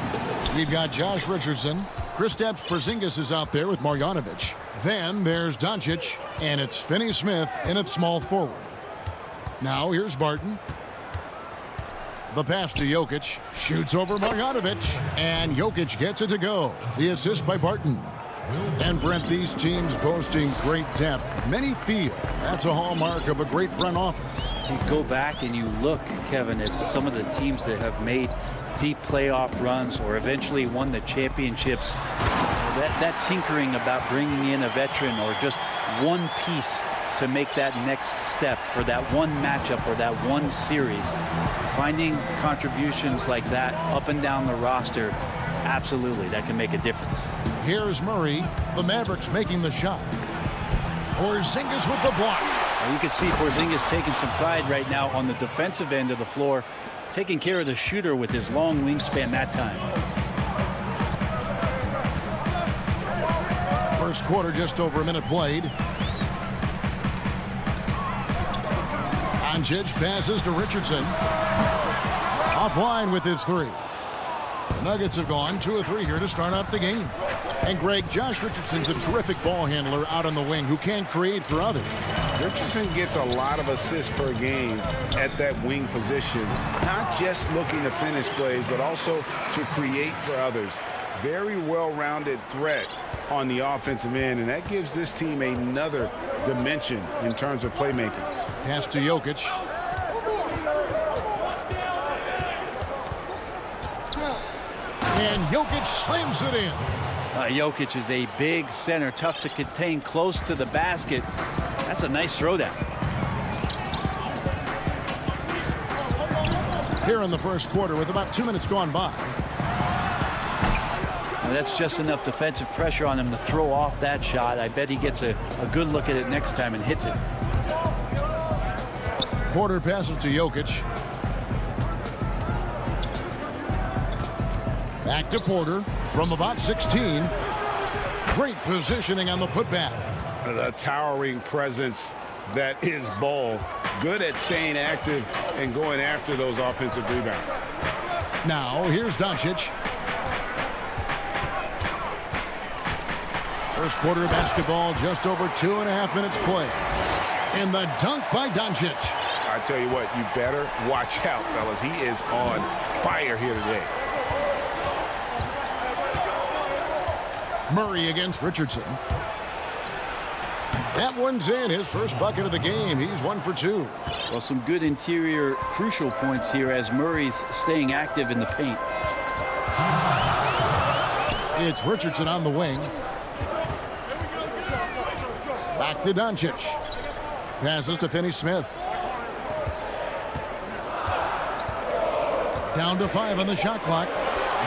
we've got Josh Richardson. Kristaps Porzingis is out there with Marjanovic. Then there's Doncic. And it's Finney Smith in at small forward. Now here's Barton. The pass to Jokic. Shoots over Marjanovic. And Jokic gets it to go. The assist by Barton. And Brent, these teams boasting great depth. Many feel that's a hallmark of a great front office. You go back and you look, Kevin, at some of the teams that have made deep playoff runs or eventually won the championships. That tinkering about bringing in a veteran or just one piece to make that next step for that one matchup or that one series. Finding contributions like that up and down the roster, absolutely, that can make a difference. Here's Murray, the Mavericks making the shot. Porzingis with the block. Well, you can see Porzingis taking some pride right now on the defensive end of the floor, taking care of the shooter with his long wingspan that time. First quarter, just over a minute played. Doncic passes to Richardson. Offline with his 3. The Nuggets have gone 2 of 3 here to start out the game. And Greg, Josh Richardson's a terrific ball handler out on the wing who can create for others. Richardson gets a lot of assists per game at that wing position. Not just looking to finish plays, but also to create for others. Very well-rounded threat on the offensive end, and that gives this team another dimension in terms of playmaking. Pass to Jokic. And Jokic slams it in. Jokic is a big center, tough to contain close to the basket. That's a nice throwdown. Here in the first quarter with about 2 minutes gone by. Well, that's just enough defensive pressure on him to throw off that shot. I bet he gets a good look at it next time and hits it. Porter passes to Jokic. Back to Porter from about 16. Great positioning on the putback. The towering presence that is Ball. Good at staying active and going after those offensive rebounds. Now here's Doncic. First quarter of basketball, just over 2.5 minutes play. And the dunk by Doncic. I tell you what, you better watch out, fellas. He is on fire here today. Murray against Richardson. That one's in, his first bucket of the game. He's 1 for 2. Well, some good interior crucial points here as Murray's staying active in the paint. It's Richardson on the wing. Back to Doncic. Passes to Finney Smith. Down to 5 on the shot clock.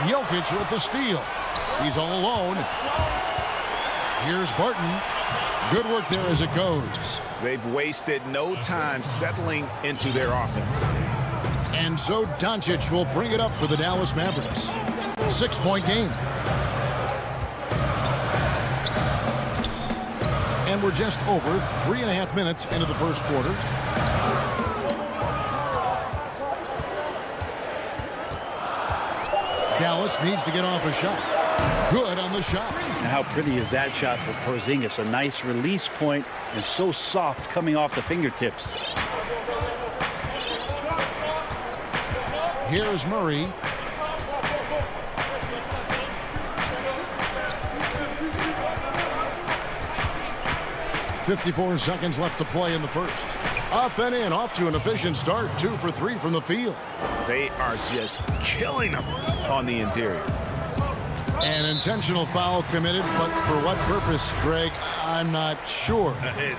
Jokic with the steal. He's all alone. Here's Barton. Good work there as it goes. They've wasted no time settling into their offense. And so Doncic will bring it up for the Dallas Mavericks. 6-point game. And we're just over 3.5 minutes into the first quarter. Dallas needs to get off a shot. Good on the shot. And how pretty is that shot for Porzingis? A nice release point and so soft coming off the fingertips. Here's Murray. .54 seconds left to play in the first. Up and in, off to an efficient start. 2 for 3 from the field. They are just killing them on the interior. An intentional foul committed, but for what purpose, Greg? I'm not sure.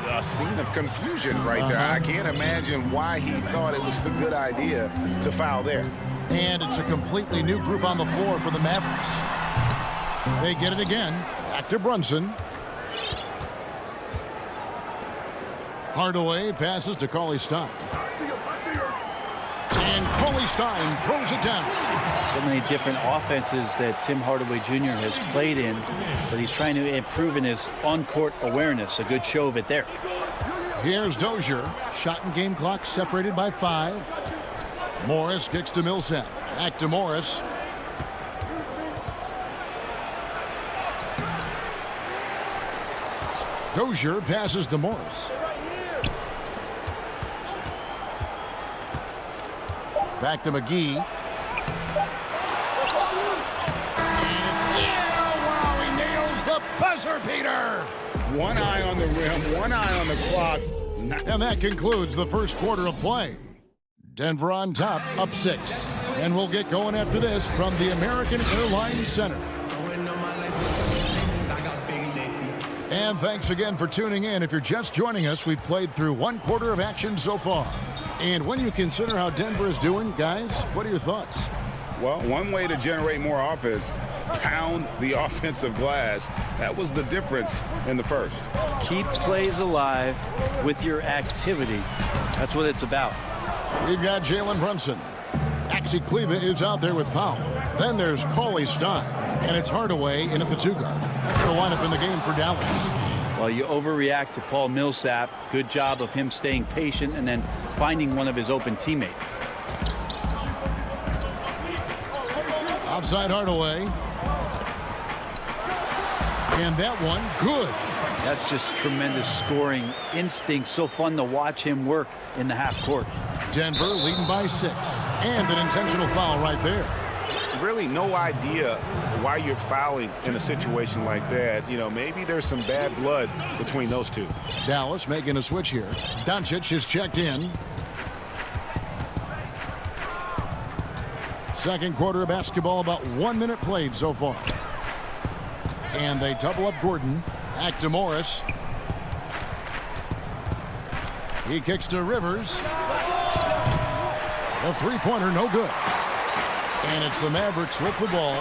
A scene of confusion right there. I can't imagine why he thought it was a good idea to foul there. And it's a completely new group on the floor for the Mavericks. They get it again. Back to Brunson. Hardaway passes to Cauley Stein. And Cauley Stein throws it down. So many different offenses that Tim Hardaway Jr. has played in, but he's trying to improve in his on-court awareness. A good show of it there. Here's Dozier. Shot and game clock separated by 5. Morris kicks to Millsap. Back to Morris. Dozier passes to Morris. Back to McGee. Wow, he nails the buzzer beater. One eye on the rim, one eye on the clock. And that concludes the first quarter of play. Denver on top, up 6. And we'll get going after this from the American Airlines Center. And thanks again for tuning in. If you're just joining us, we've played through one quarter of action so far. And when you consider how Denver is doing, guys, what are your thoughts? Well, one way to generate more offense, pound the offensive glass. That was the difference in the first. Keep plays alive with your activity. That's what it's about. We've got Jalen Brunson. Maxi Kleber is out there with Powell. Then there's Cauley Stein. And it's Hardaway in at the 2 guard. That's the lineup in the game for Dallas. Well, you overreact to Paul Millsap. Good job of him staying patient and then finding one of his open teammates. Outside Hardaway. And that one, good. That's just tremendous scoring instinct. So fun to watch him work in the half court. Denver leading by 6. And an intentional foul right there. Really no idea why you're fouling in a situation like that. You know, maybe there's some bad blood between those two. Dallas making a switch here. Doncic is checked in. Second quarter of basketball, about 1 minute played so far. And they double up Gordon. Back to Morris. He kicks to Rivers. The three-pointer, no good. And it's the Mavericks with the ball.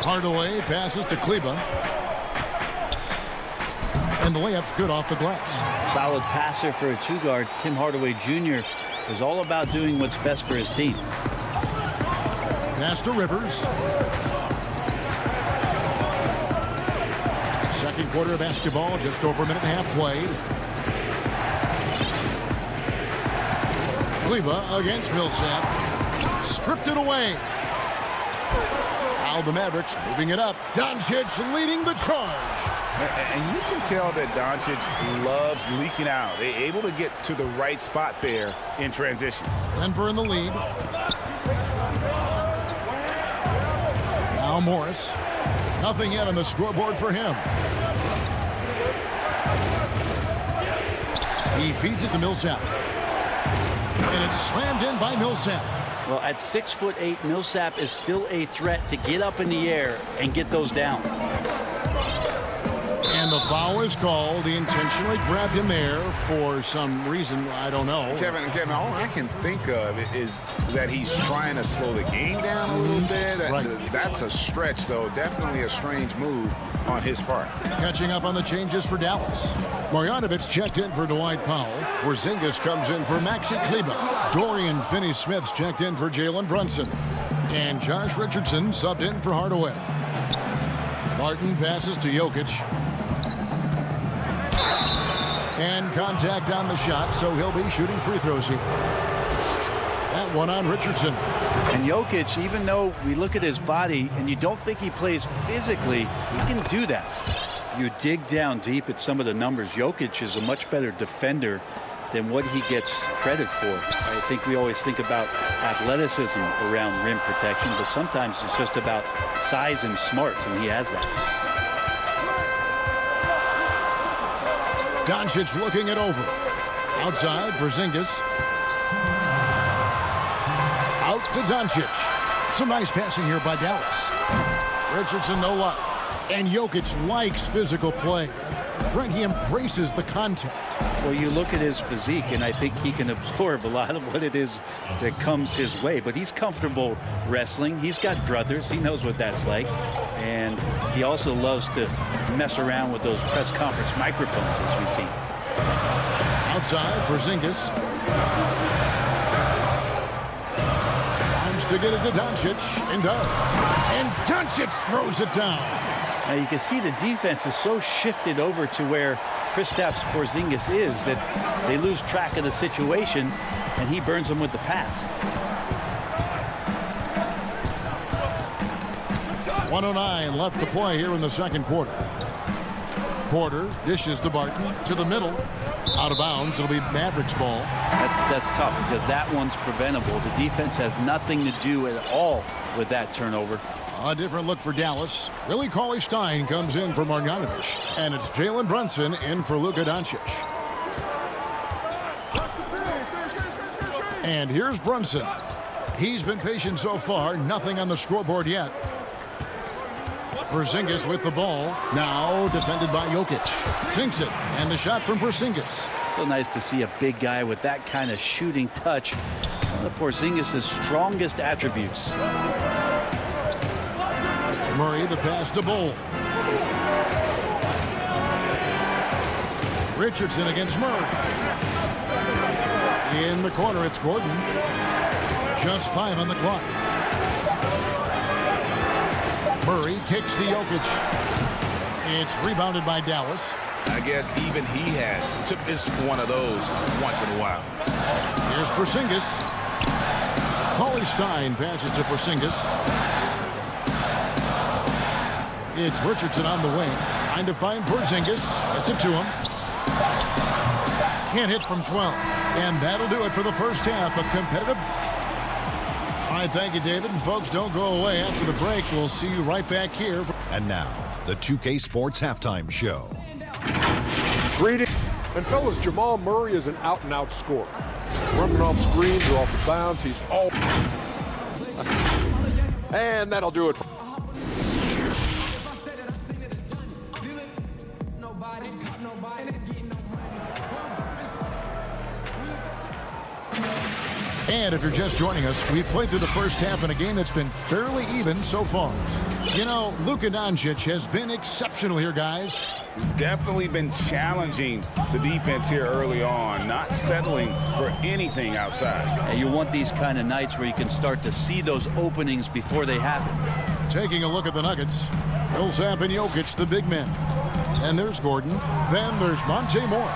Hardaway passes to Kleber. And the layup's good off the glass. Solid passer for a 2 guard. Tim Hardaway Jr. is all about doing what's best for his team. Pass to Rivers. Second quarter of basketball, just over a minute and a half played. Kleber against Millsap. Stripped it away. Now the Mavericks moving it up. Doncic leading the charge. And you can tell that Doncic loves leaking out. They're able to get to the right spot there in transition. Denver in the lead. Now Morris. Nothing yet on the scoreboard for him. He feeds it to Millsap. And it's slammed in by Millsap. Well, at 6'8", Millsap is still a threat to get up in the air and get those down. And the foul is called. He intentionally grabbed him there for some reason. I don't know. Kevin, all I can think of is that he's trying to slow the game down a little bit. Right. That's a stretch, though. Definitely a strange move on his part. Catching up on the changes for Dallas. Marjanovic checked in for Dwight Powell. Porzingis comes in for Maxi Kleber. Dorian Finney-Smith's checked in for Jalen Brunson. And Josh Richardson subbed in for Hardaway. Martin passes to Jokic. And contact on the shot, so he'll be shooting free throws here. That one on Richardson. And Jokic, even though we look at his body and you don't think he plays physically, he can do that. If you dig down deep at some of the numbers, Jokic is a much better defender than what he gets credit for. I think we always think about athleticism around rim protection, but sometimes it's just about size and smarts, and he has that. Doncic looking it over. Outside, Porzingis. Out to Doncic. Some nice passing here by Dallas. Richardson, no luck. And Jokic likes physical play. Brent, he embraces the contact. Well, you look at his physique, and I think he can absorb a lot of what it is that comes his way. But he's comfortable wrestling. He's got brothers. He knows what that's like. And he also loves to mess around with those press conference microphones, as we see. Outside, Porzingis. Arms to get it to Doncic, and does. And Doncic throws it down. Now you can see the defense is so shifted over to where Kristaps Porzingis is that they lose track of the situation, and he burns them with the pass. 1:09 left to play here in the second quarter. Porter dishes to Barton to the middle. Out of bounds. It'll be Mavericks ball. That's tough because that one's preventable. The defense has nothing to do at all with that turnover. A different look for Dallas. Willie Cauley-Stein comes in for Marjanovic. And it's Jalen Brunson in for Luka Doncic. And here's Brunson. He's been patient so far. Nothing on the scoreboard yet. Porzingis with the ball. Now defended by Jokic. Sinks it. And the shot from Porzingis. So nice to see a big guy with that kind of shooting touch. One of Porzingis' strongest attributes. Murray the pass to Bull. Richardson against Murray. In the corner, it's Gordon. Just 5 on the clock. Murray kicks to Jokic. It's rebounded by Dallas. I guess even he has to miss one of those once in a while. Here's Porzingis. Cauley-Stein passes to Porzingis. It's Richardson on the wing. Trying to find Porzingis. Gets it to him. Can't hit from 12. And that'll do it for the first half of competitive. All right, thank you, David. And folks, don't go away. After the break, we'll see you right back here. And now, the 2K Sports Halftime Show. Greetings. And fellas, Jamal Murray is an out-and-out scorer. Running off screens or off the bounce, he's all... And that'll do it. And if you're just joining us, we've played through the first half in a game that's been fairly even so far. You know, Luka Doncic has been exceptional here, guys. Definitely been challenging the defense here early on, not settling for anything outside. And you want these kind of nights where you can start to see those openings before they happen. Taking a look at the Nuggets. Millsap and Jokic, the big men. And there's Gordon. Then there's Monte Morris.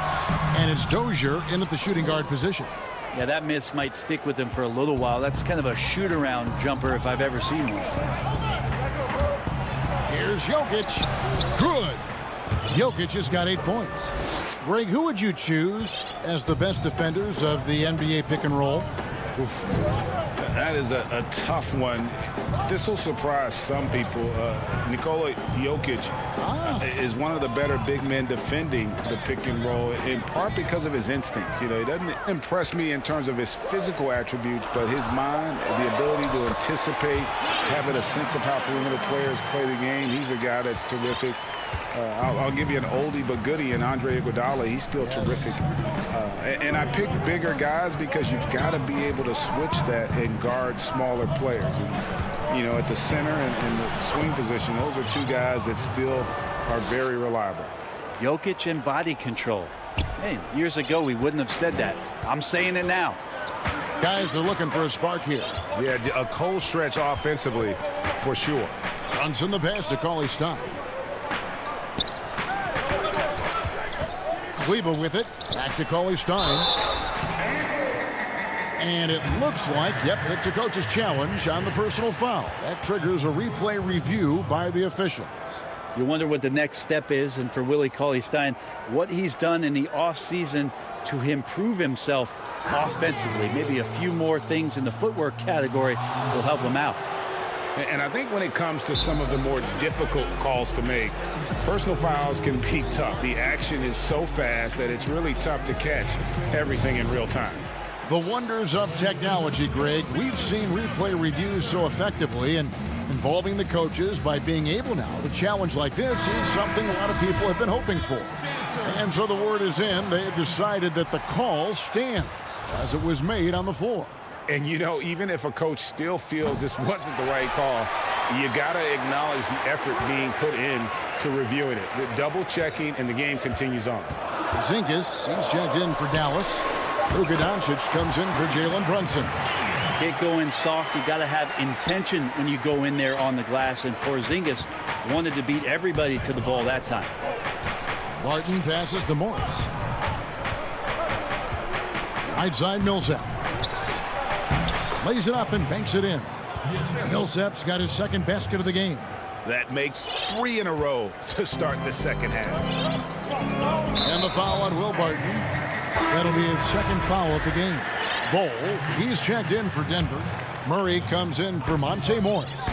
And it's Dozier in at the shooting guard position. Yeah, that miss might stick with him for a little while. That's kind of a shoot-around jumper if I've ever seen one. Here's Jokic. Good. Jokic has got 8 points. Greg, who would you choose as the best defenders of the NBA pick and roll? Oof. That is a tough one. This will surprise some people. Nikola Jokic is one of the better big men defending the pick and roll, in part because of his instincts. You know, he doesn't impress me in terms of his physical attributes, but his mind, the ability to anticipate, having a sense of how perimeter players play the game. He's a guy that's terrific. I'll give you an oldie but goodie in Andre Iguodala. He's still terrific. And I pick bigger guys because you've got to be able to switch that and guard smaller players. And, you know, at the center and the swing position, those are two guys that still are very reliable. Jokic and body control. Hey, years ago we wouldn't have said that. I'm saying it now. Guys are looking for a spark here. Yeah, a cold stretch offensively for sure. Brunson the pass to Cauley-Stein. Kleba with it. Back to Cauley-Stein. And it looks like, yep, it's a coach's challenge on the personal foul. That triggers a replay review by the officials. You wonder what the next step is, and for Willie Cauley-Stein, what he's done in the offseason to improve himself offensively. Maybe a few more things in the footwork category will help him out. And I think when it comes to some of the more difficult calls to make, personal fouls can be tough. The action is so fast that it's really tough to catch everything in real time. The wonders of technology, Greg. We've seen replay reviews so effectively, and Involving the coaches by being able now to challenge like this is something a lot of people have been hoping for. And so the word is in. They have decided that the call stands as it was made on the floor. And, you know, even if a coach still feels this wasn't the right call, you got to acknowledge the effort being put in to reviewing it. The double checking, and the game continues on. Porzingis, he's checked in for Dallas. Luka Doncic comes in for Jalen Brunson. Can't go in soft. You got to have intention when you go in there on the glass. And Porzingis wanted to beat everybody to the ball that time. Barton passes to Morris. Right side, Millsap. Lays it up and banks it in. Millsap's got his second basket of the game. That makes 3 in a row to start the second half. And the foul on Will Barton. That'll be his second foul of the game. Bol, he's checked in for Denver. Murray comes in for Monte Morris.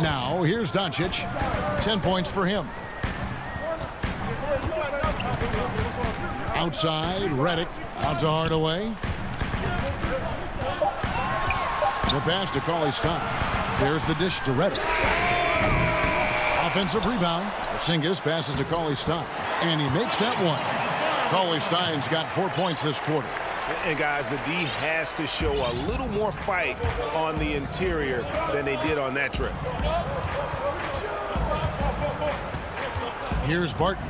Now, here's Doncic. 10 points for him. Outside, Redick. Out to Hardaway. The pass to Cauley-Stein. There's the dish to Redick. Offensive rebound. Porzingis passes to Cauley-Stein. And he makes that one. Cauley-Stein's got 4 points this quarter. And, guys, the D has to show a little more fight on the interior than they did on that trip. Here's Barton.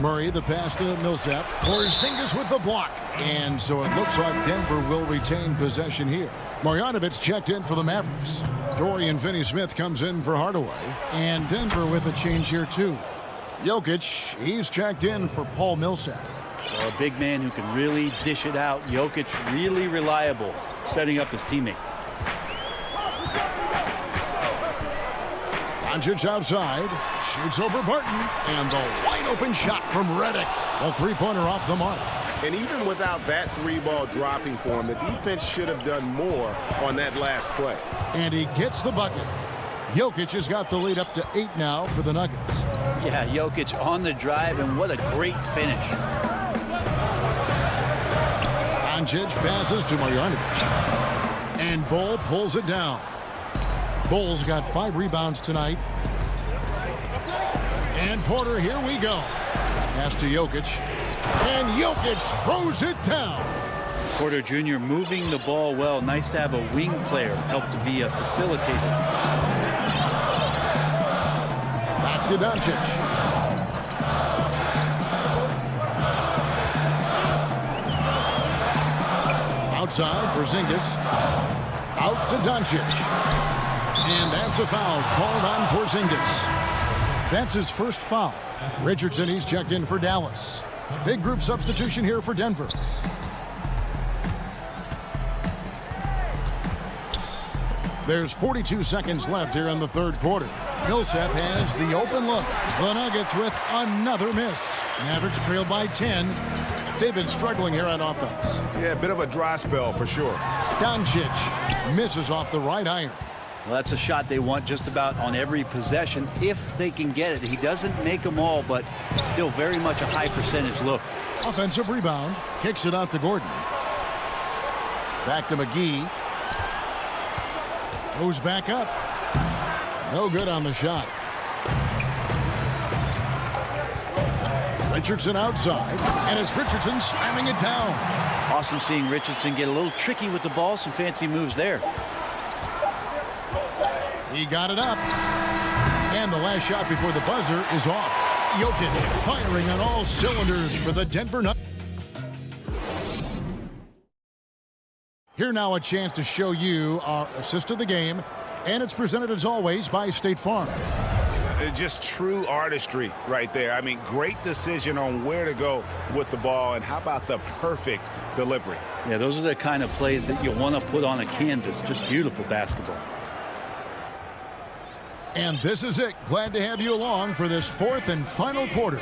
Murray, the pass to Millsap. Porzingis with the block. And so it looks like Denver will retain possession here. Marjanovic checked in for the Mavericks. Dorian Finney-Smith comes in for Hardaway. And Denver with a change here, too. Jokic, he's checked in for Paul Millsap. Well, a big man who can really dish it out. Jokic really reliable, setting up his teammates. Doncic outside, shoots over Barton, and the wide-open shot from Redick. A three-pointer off the mark. And even without that 3-ball dropping for him, the defense should have done more on that last play. And he gets the bucket. Jokic has got the lead up to 8 now for the Nuggets. Yeah, Jokic on the drive, and what a great finish. Doncic passes to Marjanovic. And Bol pulls it down. Bol's got 5 rebounds tonight. And Porter, here we go. Pass to Jokic. And Jokic throws it down. Porter Jr. moving the ball well. Nice to have a wing player help to be a facilitator. Back to Doncic. Outside, Porzingis. Out to Doncic. And that's a foul called on Porzingis. That's his first foul. Richardson, he's checked in for Dallas. Big group substitution here for Denver. There's 42 seconds left here in the third quarter. Millsap has the open look. The Nuggets with another miss. Mavericks trail by 10. They've been struggling here on offense. Yeah, a bit of a dry spell for sure. Doncic misses off the right iron. Well, that's a shot they want just about on every possession if they can get it. He doesn't make them all, but still very much a high percentage look. Offensive rebound. Kicks it out to Gordon. Back to McGee. Goes back up. No good on the shot. Richardson outside. And it's Richardson slamming it down. Awesome seeing Richardson get a little tricky with the ball. Some fancy moves there. He got it up. And the last shot before the buzzer is off. Jokic firing on all cylinders for the Denver Nuggets. Here now a chance to show you our assist of the game. And it's presented as always by State Farm. Just true artistry right there. I mean, great decision on where to go with the ball. And how about the perfect delivery? Yeah, those are the kind of plays that you want to put on a canvas. Just beautiful basketball. And this is it. Glad to have you along for this fourth and final quarter.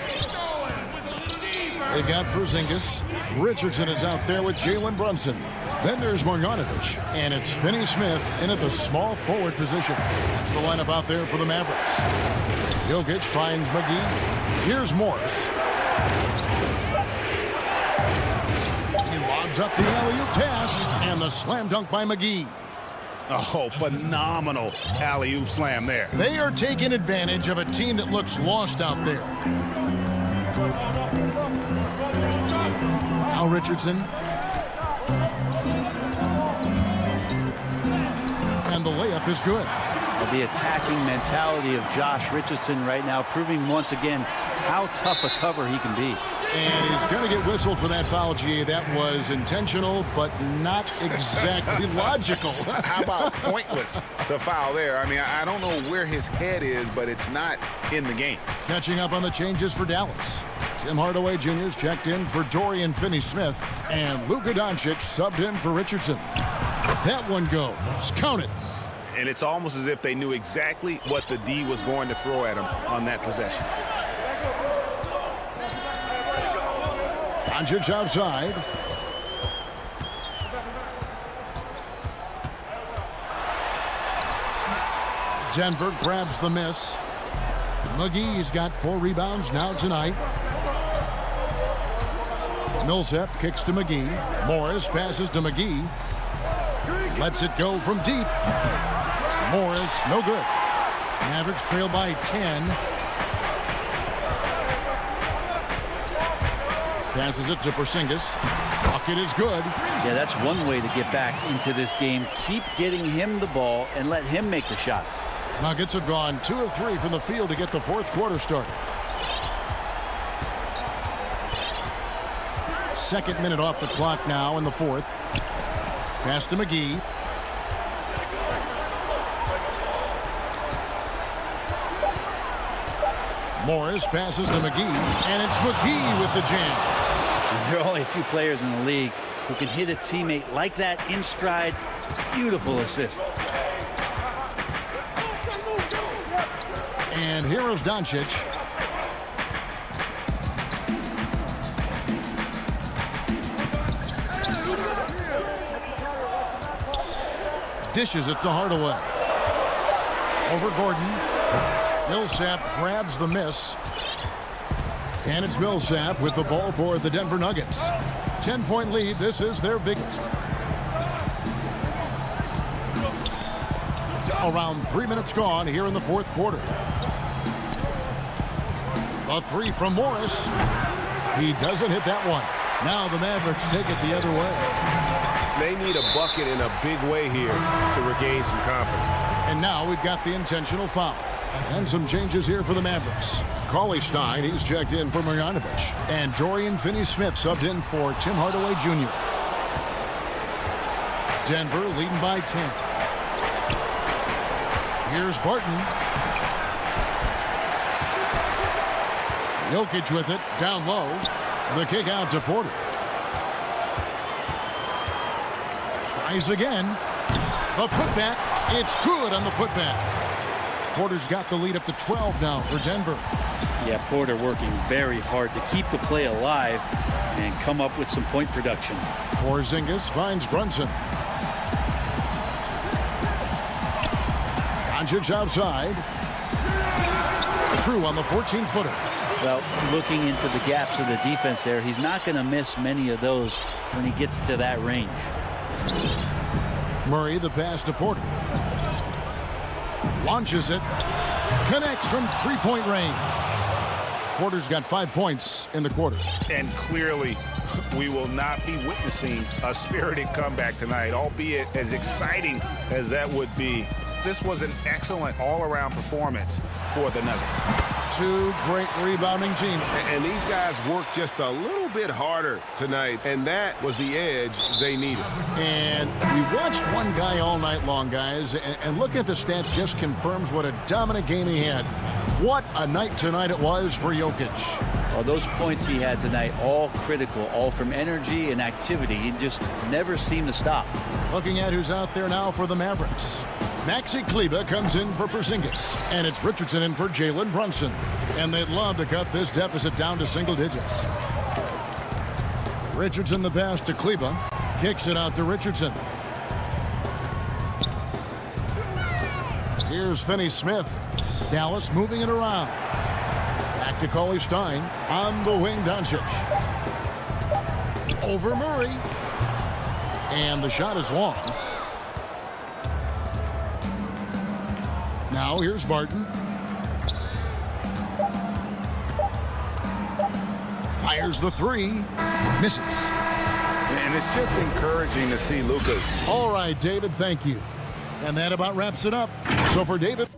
They've got Porzingis. Richardson is out there with Jalen Brunson. Then there's Marjanovic. And it's Finney-Smith in at the small forward position. That's the lineup out there for the Mavericks. Jokic finds McGee. Here's Morris. He lobs Gives up the alley-oop pass and the slam dunk by McGee. Oh, phenomenal alley-oop slam there. They are taking advantage of a team that looks lost out there. Al Richardson. And the layup is good. The attacking mentality of Josh Richardson right now, proving once again how tough a cover he can be. And he's going to get whistled for that foul, GA. That was intentional, but not exactly logical. How about pointless to foul there? I mean, I don't know where his head is, but it's not in the game. Catching up on the changes for Dallas. Tim Hardaway Jr.'s checked in for Dorian Finney-Smith, and Luka Doncic subbed in for Richardson. That one goes. Count it. And it's almost as if they knew exactly what the D was going to throw at him on that possession. Doncic outside. Denver grabs the miss. McGee's got 4 rebounds now tonight. Millsap kicks to McGee. Morris passes to McGee. Lets it go from deep. Morris, no good. Mavericks trail by 10. Passes it to Porzingis. Bucket is good. Yeah, that's one way to get back into this game. Keep getting him the ball and let him make the shots. Nuggets have gone 2 of 3 from the field to get the 4th quarter started. 2nd minute off the clock now in the 4th. Pass to McGee. Morris passes to McGee, and it's McGee with the jam. There are only a few players in the league who can hit a teammate like that in stride. Beautiful assist. And here is Doncic. Dishes it to Hardaway. Over Gordon. Millsap grabs the miss. And it's Millsap with the ball for the Denver Nuggets. 10-point lead. This is their biggest. Around 3 minutes gone here in the 4th quarter. A 3 from Morris. He doesn't hit that one. Now the Mavericks take it the other way. They need a bucket in a big way here to regain some confidence. And now we've got the intentional foul. And some changes here for the Mavericks. Cauley Stein, he's checked in for Marjanovic. And Dorian Finney-Smith subbed in for Tim Hardaway Jr. Denver leading by 10. Here's Barton. Jokic with it, down low. The kick out to Porter. Tries again. The putback. It's good on the putback. Porter's got the lead up to 12 now for Denver. Yeah, Porter working very hard to keep the play alive and come up with some point production. Porzingis finds Brunson. Doncic outside. True on the 14-footer. Well, looking into the gaps of the defense there, he's not going to miss many of those when he gets to that range. Murray, the pass to Porter. Launches it. Connects from 3-point range. Porter's got 5 points in the quarter. And clearly, we will not be witnessing a spirited comeback tonight, albeit as exciting as that would be. This was an excellent all-around performance for the Nuggets. 2 great rebounding teams. And these guys worked just a little bit harder tonight, and that was the edge they needed. And we watched one guy all night long, guys, and looking at the stats just confirms what a dominant game he had. What a night tonight it was for Jokic. Well, those points he had tonight, all critical, all from energy and activity. He just never seemed to stop. Looking at who's out there now for the Mavericks. Maxi Kleber comes in for Porzingis, and it's Richardson in for Jalen Brunson. And they'd love to cut this deficit down to single digits. Richardson the pass to Kleber, kicks it out to Richardson. Here's Finney-Smith. Dallas moving it around. Back to Cauley Stein on the wing, Doncic. over Murray. And the shot is long. Now here's Barton. Fires the three. Misses. And it's just encouraging to see Lucas. All right, David, thank you. And that about wraps it up. So for David.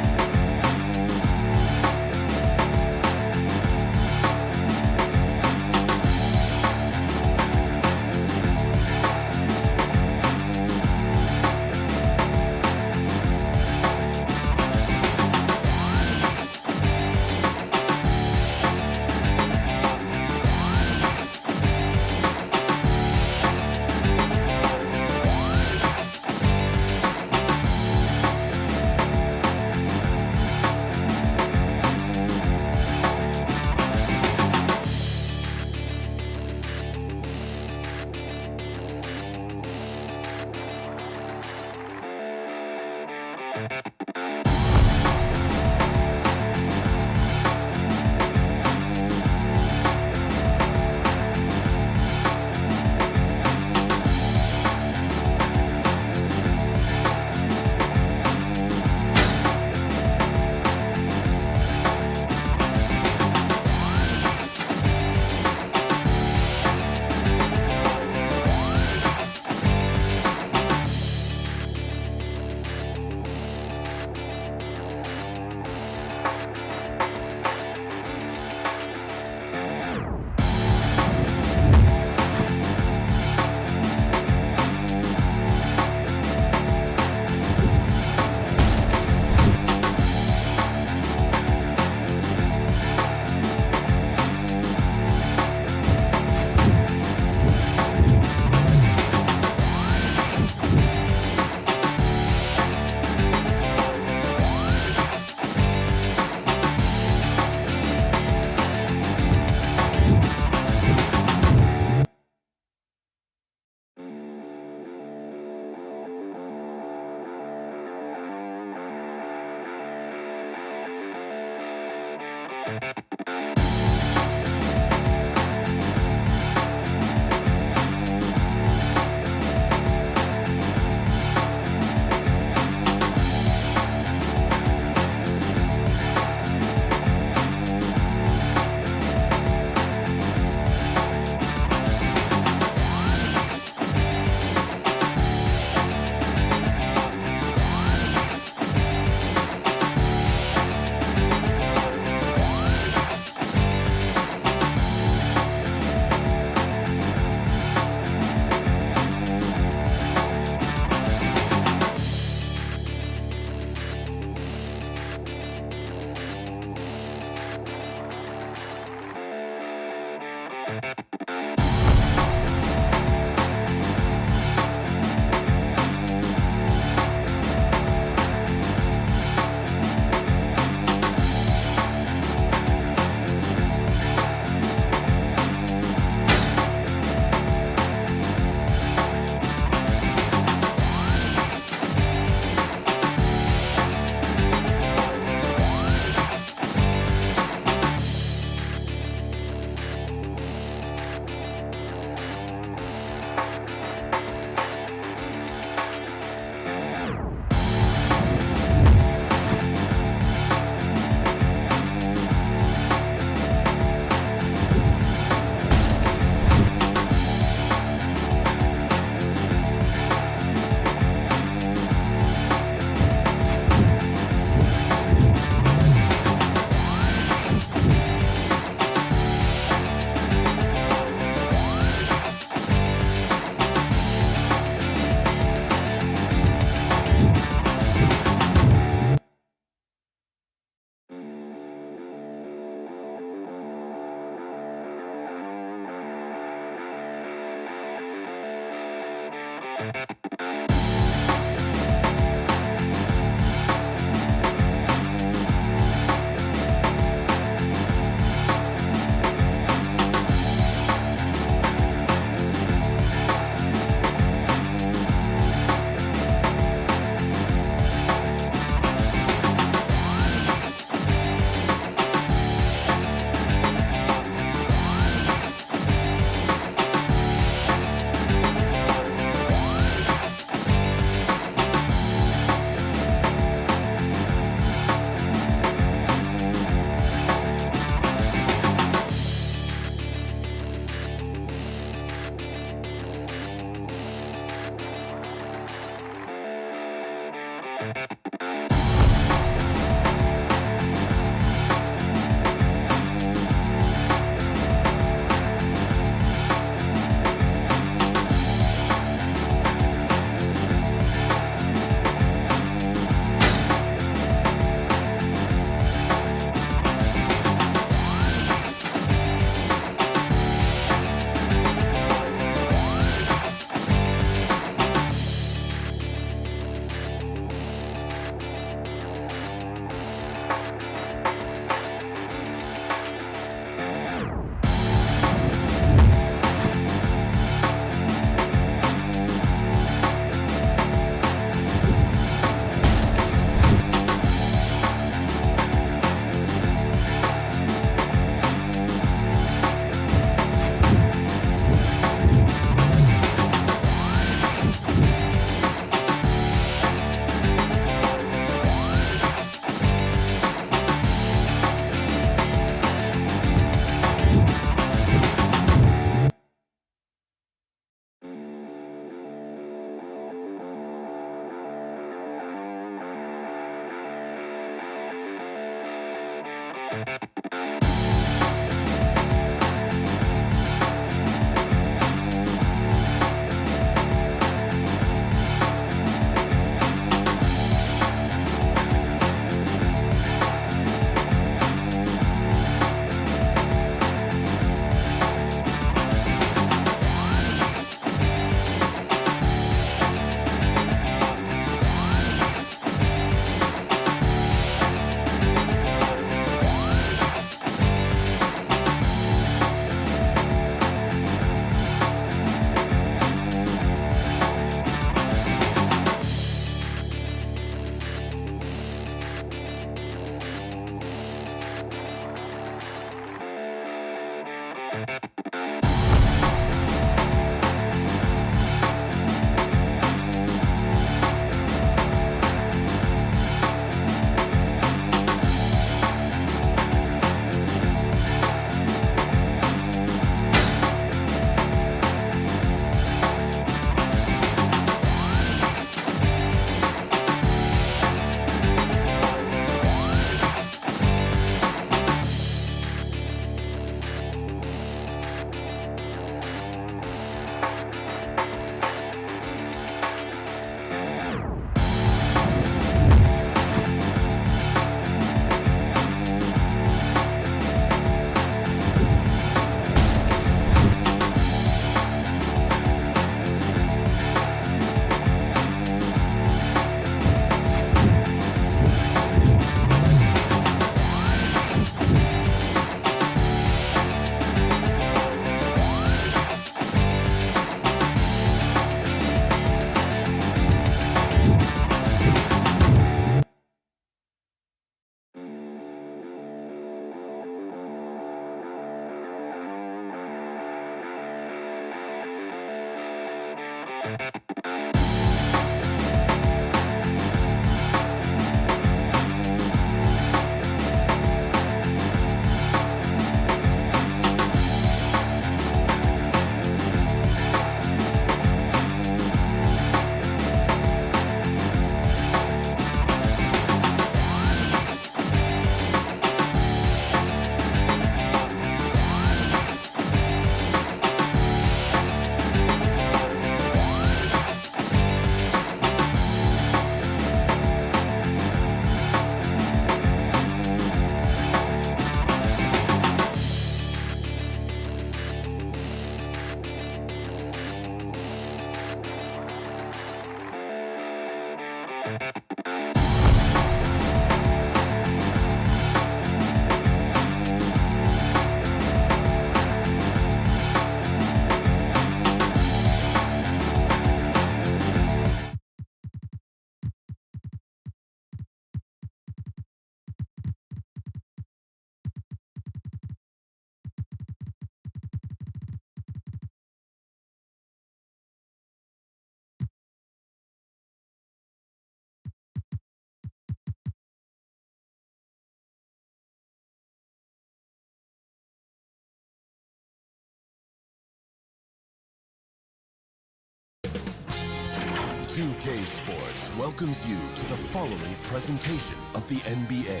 2K Sports welcomes you to the following presentation of the NBA.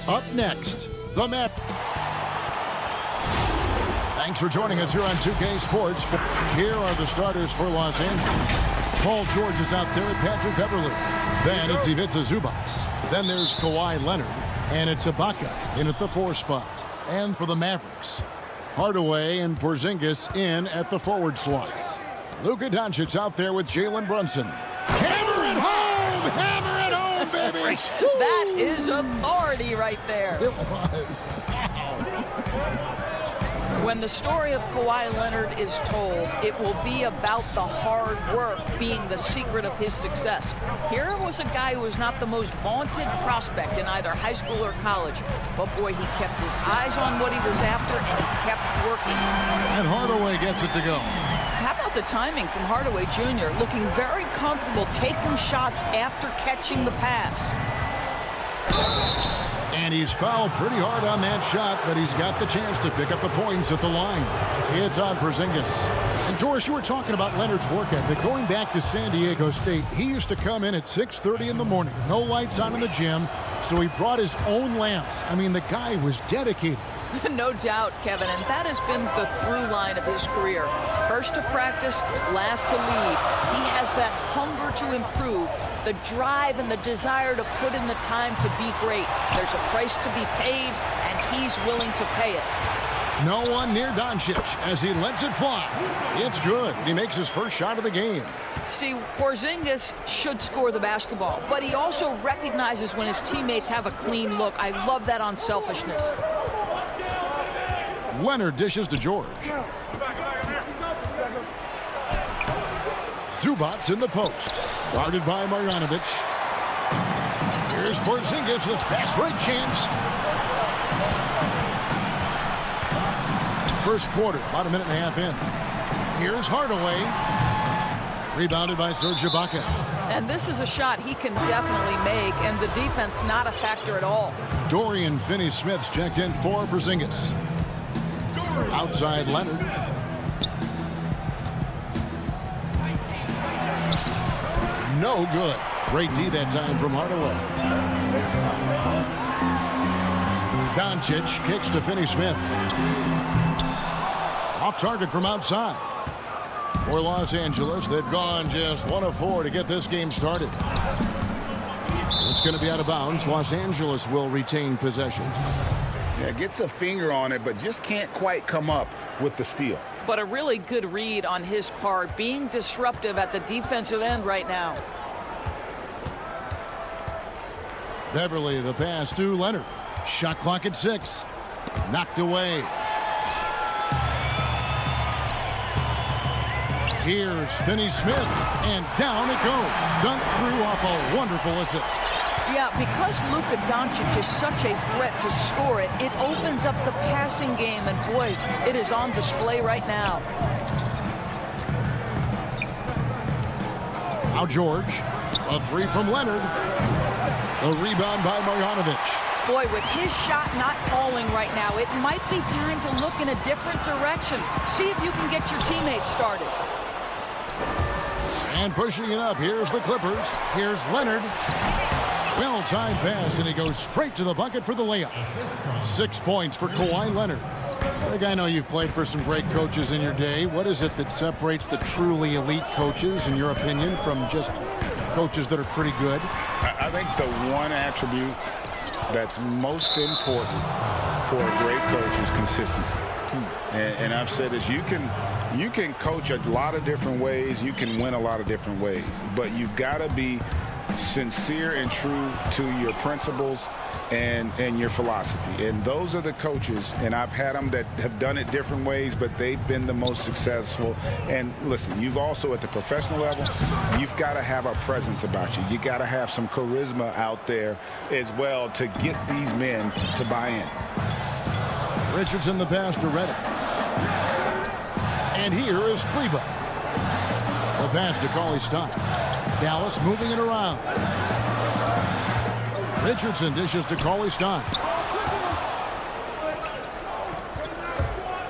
Up next, the Met. Thanks for joining us here on 2K Sports. Here are the starters for Los Angeles. Paul George is out there with Patrick Beverley. Then it's Ivica Zubac. Then there's Kawhi Leonard. And it's Ibaka in at the 4 spot. And for the Mavericks, Hardaway and Porzingis in at the forward slots. Luka Doncic out there with Jalen Brunson. Hammer it home! Hammer it home, baby! That is authority right there. It was. When the story of Kawhi Leonard is told, it will be about the hard work being the secret of his success. Here was a guy who was not the most vaunted prospect in either high school or college, but boy, he kept his eyes on what he was after, and he kept working. And Hardaway gets it to go. How about the timing from Hardaway Jr., looking very comfortable taking shots after catching the pass. And he's fouled pretty hard on that shot, but he's got the chance to pick up the points at the line. It's on Porzingis. And Doris, you were talking about Leonard's work ethic. Going back to San Diego State, he used to come in at 6:30 in the morning. No lights on in the gym, so he brought his own lamps. I mean, the guy was dedicated. No doubt, Kevin, and that has been the through line of his career. First to practice, last to leave. He has that hunger to improve, the drive and the desire to put in the time to be great. There's a price to be paid, and he's willing to pay it. No one near Doncic as he lets it fly. It's good. He makes his first shot of the game. See, Porzingis should score the basketball, but he also recognizes when his teammates have a clean look. I love that unselfishness. Leonard dishes to George. Zubac's in the post. Guarded by Marjanovic. Here's Porzingis with fast break chance. First quarter, about a minute and a half in. Here's Hardaway. Rebounded by Serge Ibaka. And this is a shot he can definitely make, and the defense not a factor at all. Dorian Finney-Smith's checked in for Porzingis. Outside Leonard. No good. Great D that time from Hardaway. Doncic kicks to Finney-Smith. Off target from outside. For Los Angeles, they've gone just 1 of 4 to get this game started. It's going to be out of bounds. Los Angeles will retain possession. Yeah, gets a finger on it, but just can't quite come up with the steal. But a really good read on his part, being disruptive at the defensive end right now. Beverly, the pass to Leonard. Shot clock at 6. Knocked away. Here's Finney-Smith, and down it goes. Dunked through off a wonderful assist. Yeah, because Luka Doncic is such a threat to score it, it opens up the passing game, and boy, it is on display right now. Now George, a 3 from Leonard. A rebound by Marjanovic. Boy, with his shot not falling right now, it might be time to look in a different direction. See if you can get your teammates started. And pushing it up, here's the Clippers. Here's Leonard. Well-timed pass, and he goes straight to the bucket for the layup. 6 points for Kawhi Leonard. Greg, I know you've played for some great coaches in your day. What is it that separates the truly elite coaches, in your opinion, from just coaches that are pretty good? I think the one attribute that's most important for a great coach is consistency. And I've said this, you can coach a lot of different ways, you can win a lot of different ways, but you've got to be sincere and true to your principles and your philosophy. And those are the coaches, and I've had them that have done it different ways, but they've been the most successful. And listen, you've also at the professional level, you've got to have a presence about you. You got to have some charisma out there as well to get these men to buy in. Richardson the pass to Redick. And here is Kleba. The pass to Cauley-Stein. Dallas moving it around. Richardson dishes to Cauley-Stein.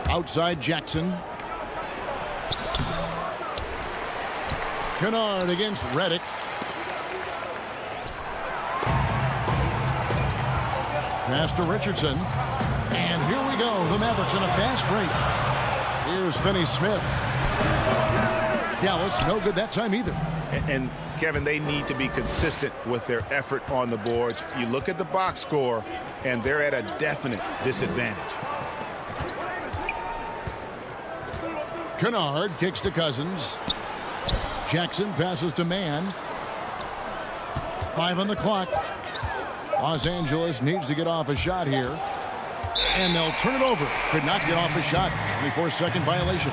Outside Jackson. Kennard against Redick. Pass to Richardson. And here we go. The Mavericks in a fast break. Here's Finney-Smith. Dallas, no good that time either. And Kevin, they need to be consistent with their effort on the boards. You look at the box score, and they're at a definite disadvantage. Kennard kicks to Cousins. Jackson passes to Mann. 5 on the clock. Los Angeles needs to get off a shot here. And they'll turn it over. Could not get off a shot. 24-second violation.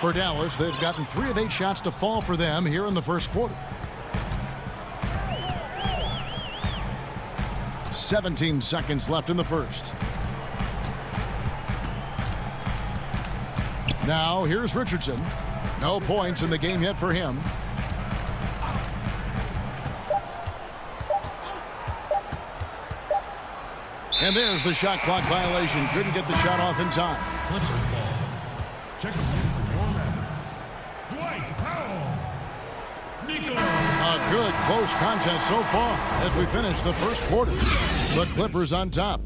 For Dallas, they've gotten 3 of 8 shots to fall for them here in the first quarter. 17 seconds left in the first. Now, here's Richardson. No points in the game yet for him. And there's the shot clock violation. Couldn't get the shot off in time. A good close contest so far as we finish the first quarter. The Clippers on top.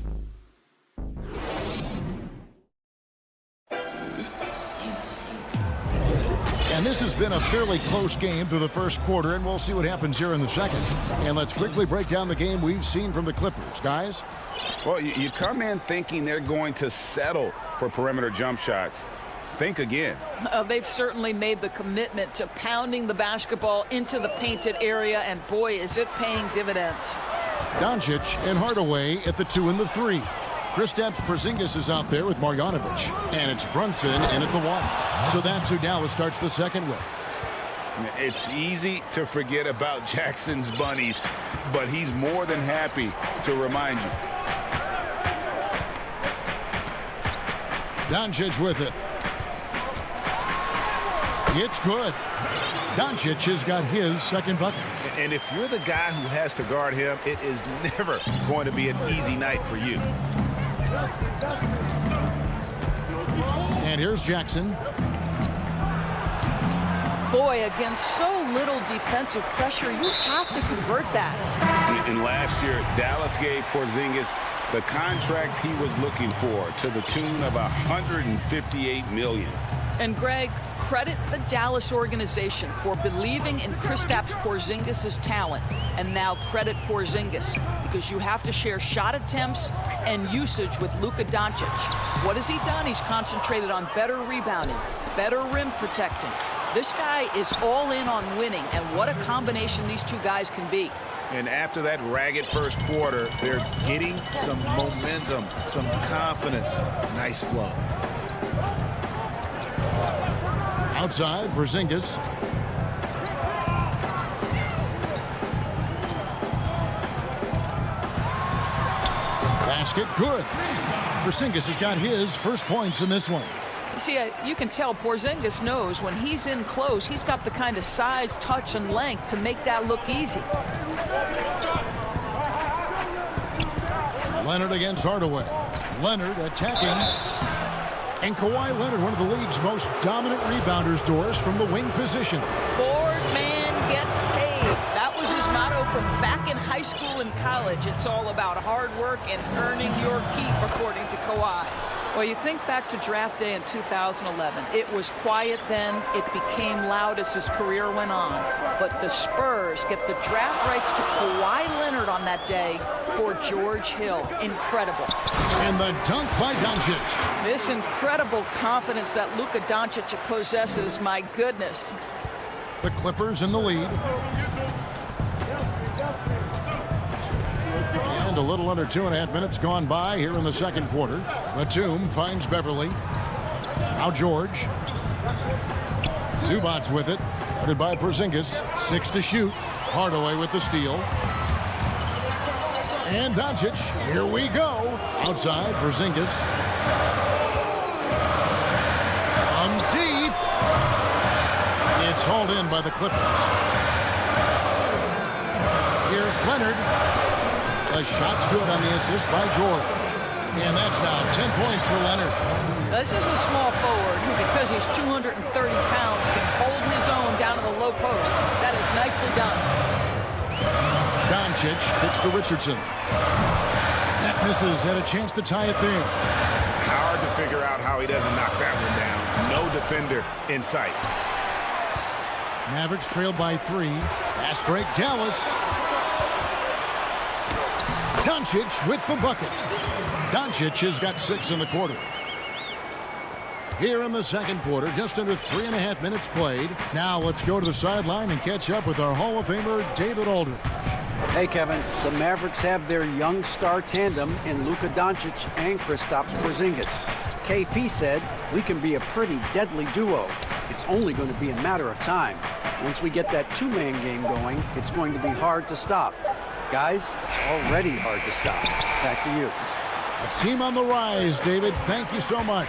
And this has been a fairly close game through the first quarter, and we'll see what happens here in the second. And let's quickly break down the game we've seen from the Clippers. Guys? Well, you come in thinking they're going to settle for perimeter jump shots. Think again. They've certainly made the commitment to pounding the basketball into the painted area, and boy, is it paying dividends. Doncic and Hardaway at the 2 and the 3. Kristaps Porzingis is out there with Marjanovic, and it's Brunson in at the 1. So that's who Dallas starts the second with. It's easy to forget about Jackson's bunnies, but he's more than happy to remind you. Doncic with it. It's good. Doncic has got his second bucket. And if you're the guy who has to guard him, it is never going to be an easy night for you. And here's Jackson. Boy, against so little defensive pressure, you have to convert that. And last year, Dallas gave Porzingis the contract he was looking for to the tune of $158 million. And Greg, credit the Dallas organization for believing in Kristaps Porzingis' talent. And now credit Porzingis, because you have to share shot attempts and usage with Luka Doncic. What has he done? He's concentrated on better rebounding, better rim protecting. This guy is all in on winning, and what a combination these two guys can be. And after that ragged first quarter, they're getting some momentum, some confidence. Nice flow. Outside, Porzingis. Basket, good. Porzingis has got his first points in this one. See, you can tell Porzingis knows when he's in close, he's got the kind of size, touch, and length to make that look easy. Leonard against Hardaway. Leonard attacking. And Kawhi Leonard, one of the league's most dominant rebounders, Doris, from the wing position. Board man gets paid. That was his motto from back in high school and college. It's all about hard work and earning your keep, according to Kawhi. Well, you think back to draft day in 2011. It was quiet then. It became loud as his career went on. But the Spurs get the draft rights to Kawhi Leonard on that day for George Hill. Incredible. And the dunk by Doncic. This incredible confidence that Luka Doncic possesses, my goodness. The Clippers in the lead. And a little under 2.5 minutes gone by here in the second quarter. Batum finds Beverly. Now George. Zubac's with it. Guarded by Porzingis. 6 to shoot. Hardaway with the steal. And Doncic. Here we go. Outside, Porzingis. Deep. It's hauled in by the Clippers. Here's Leonard. The shot's good on the assist by George. And that's now 10 points for Leonard. This is a small forward who, because he's 230 pounds, can hold his own down in the low post. That is nicely done. Doncic kicks to Richardson. That misses. Had a chance to tie it there. Hard to figure out how he doesn't knock that one down. No defender in sight. Mavericks trailed by 3. Fast break, Dallas. Doncic with the bucket. Doncic has got 6 in the quarter. Here in the second quarter, just under 3.5 minutes played. Now let's go to the sideline and catch up with our Hall of Famer, David Aldridge. Hey, Kevin. The Mavericks have their young star tandem in Luka Doncic and Kristaps Porzingis. KP said, we can be a pretty deadly duo. It's only going to be a matter of time. Once we get that two-man game going, it's going to be hard to stop. Guys, it's already hard to stop. Back to you. A team on the rise, David. Thank you so much.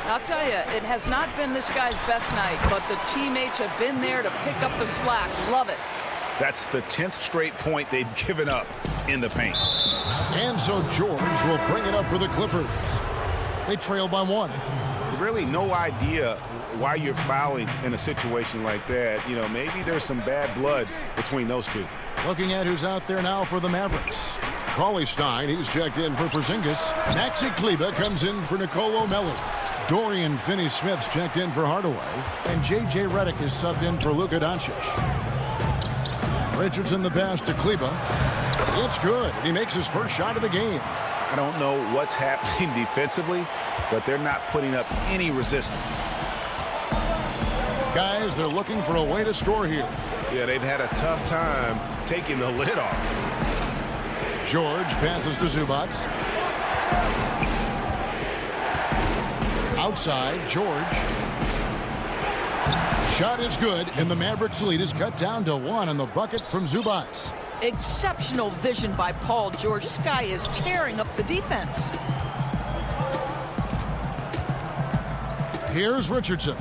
I'll tell you, it has not been this guy's best night, but the teammates have been there to pick up the slack. Love it. That's the 10th straight point they've given up in the paint. And so George will bring it up for the Clippers. They trail by 1. Really no idea why you're fouling in a situation like that. You know, maybe there's some bad blood between those two. Looking at who's out there now for the Mavericks. Cauley Stein, he's checked in for Porzingis. Maxi Kleber comes in for Nicolo Melli. Dorian Finney-Smith's checked in for Hardaway. And J.J. Redick is subbed in for Luka Doncic. Richardson the pass to Kleber. It's good. He makes his first shot of the game. I don't know what's happening defensively, but they're not putting up any resistance. Guys, they're looking for a way to score here. Yeah, they've had a tough time taking the lid off. George passes to Zubac. Outside, George. Shot is good, and the Mavericks lead is cut down to 1 on the bucket from Zubac. Exceptional vision by Paul George. This guy is tearing up the defense. Here's Richardson.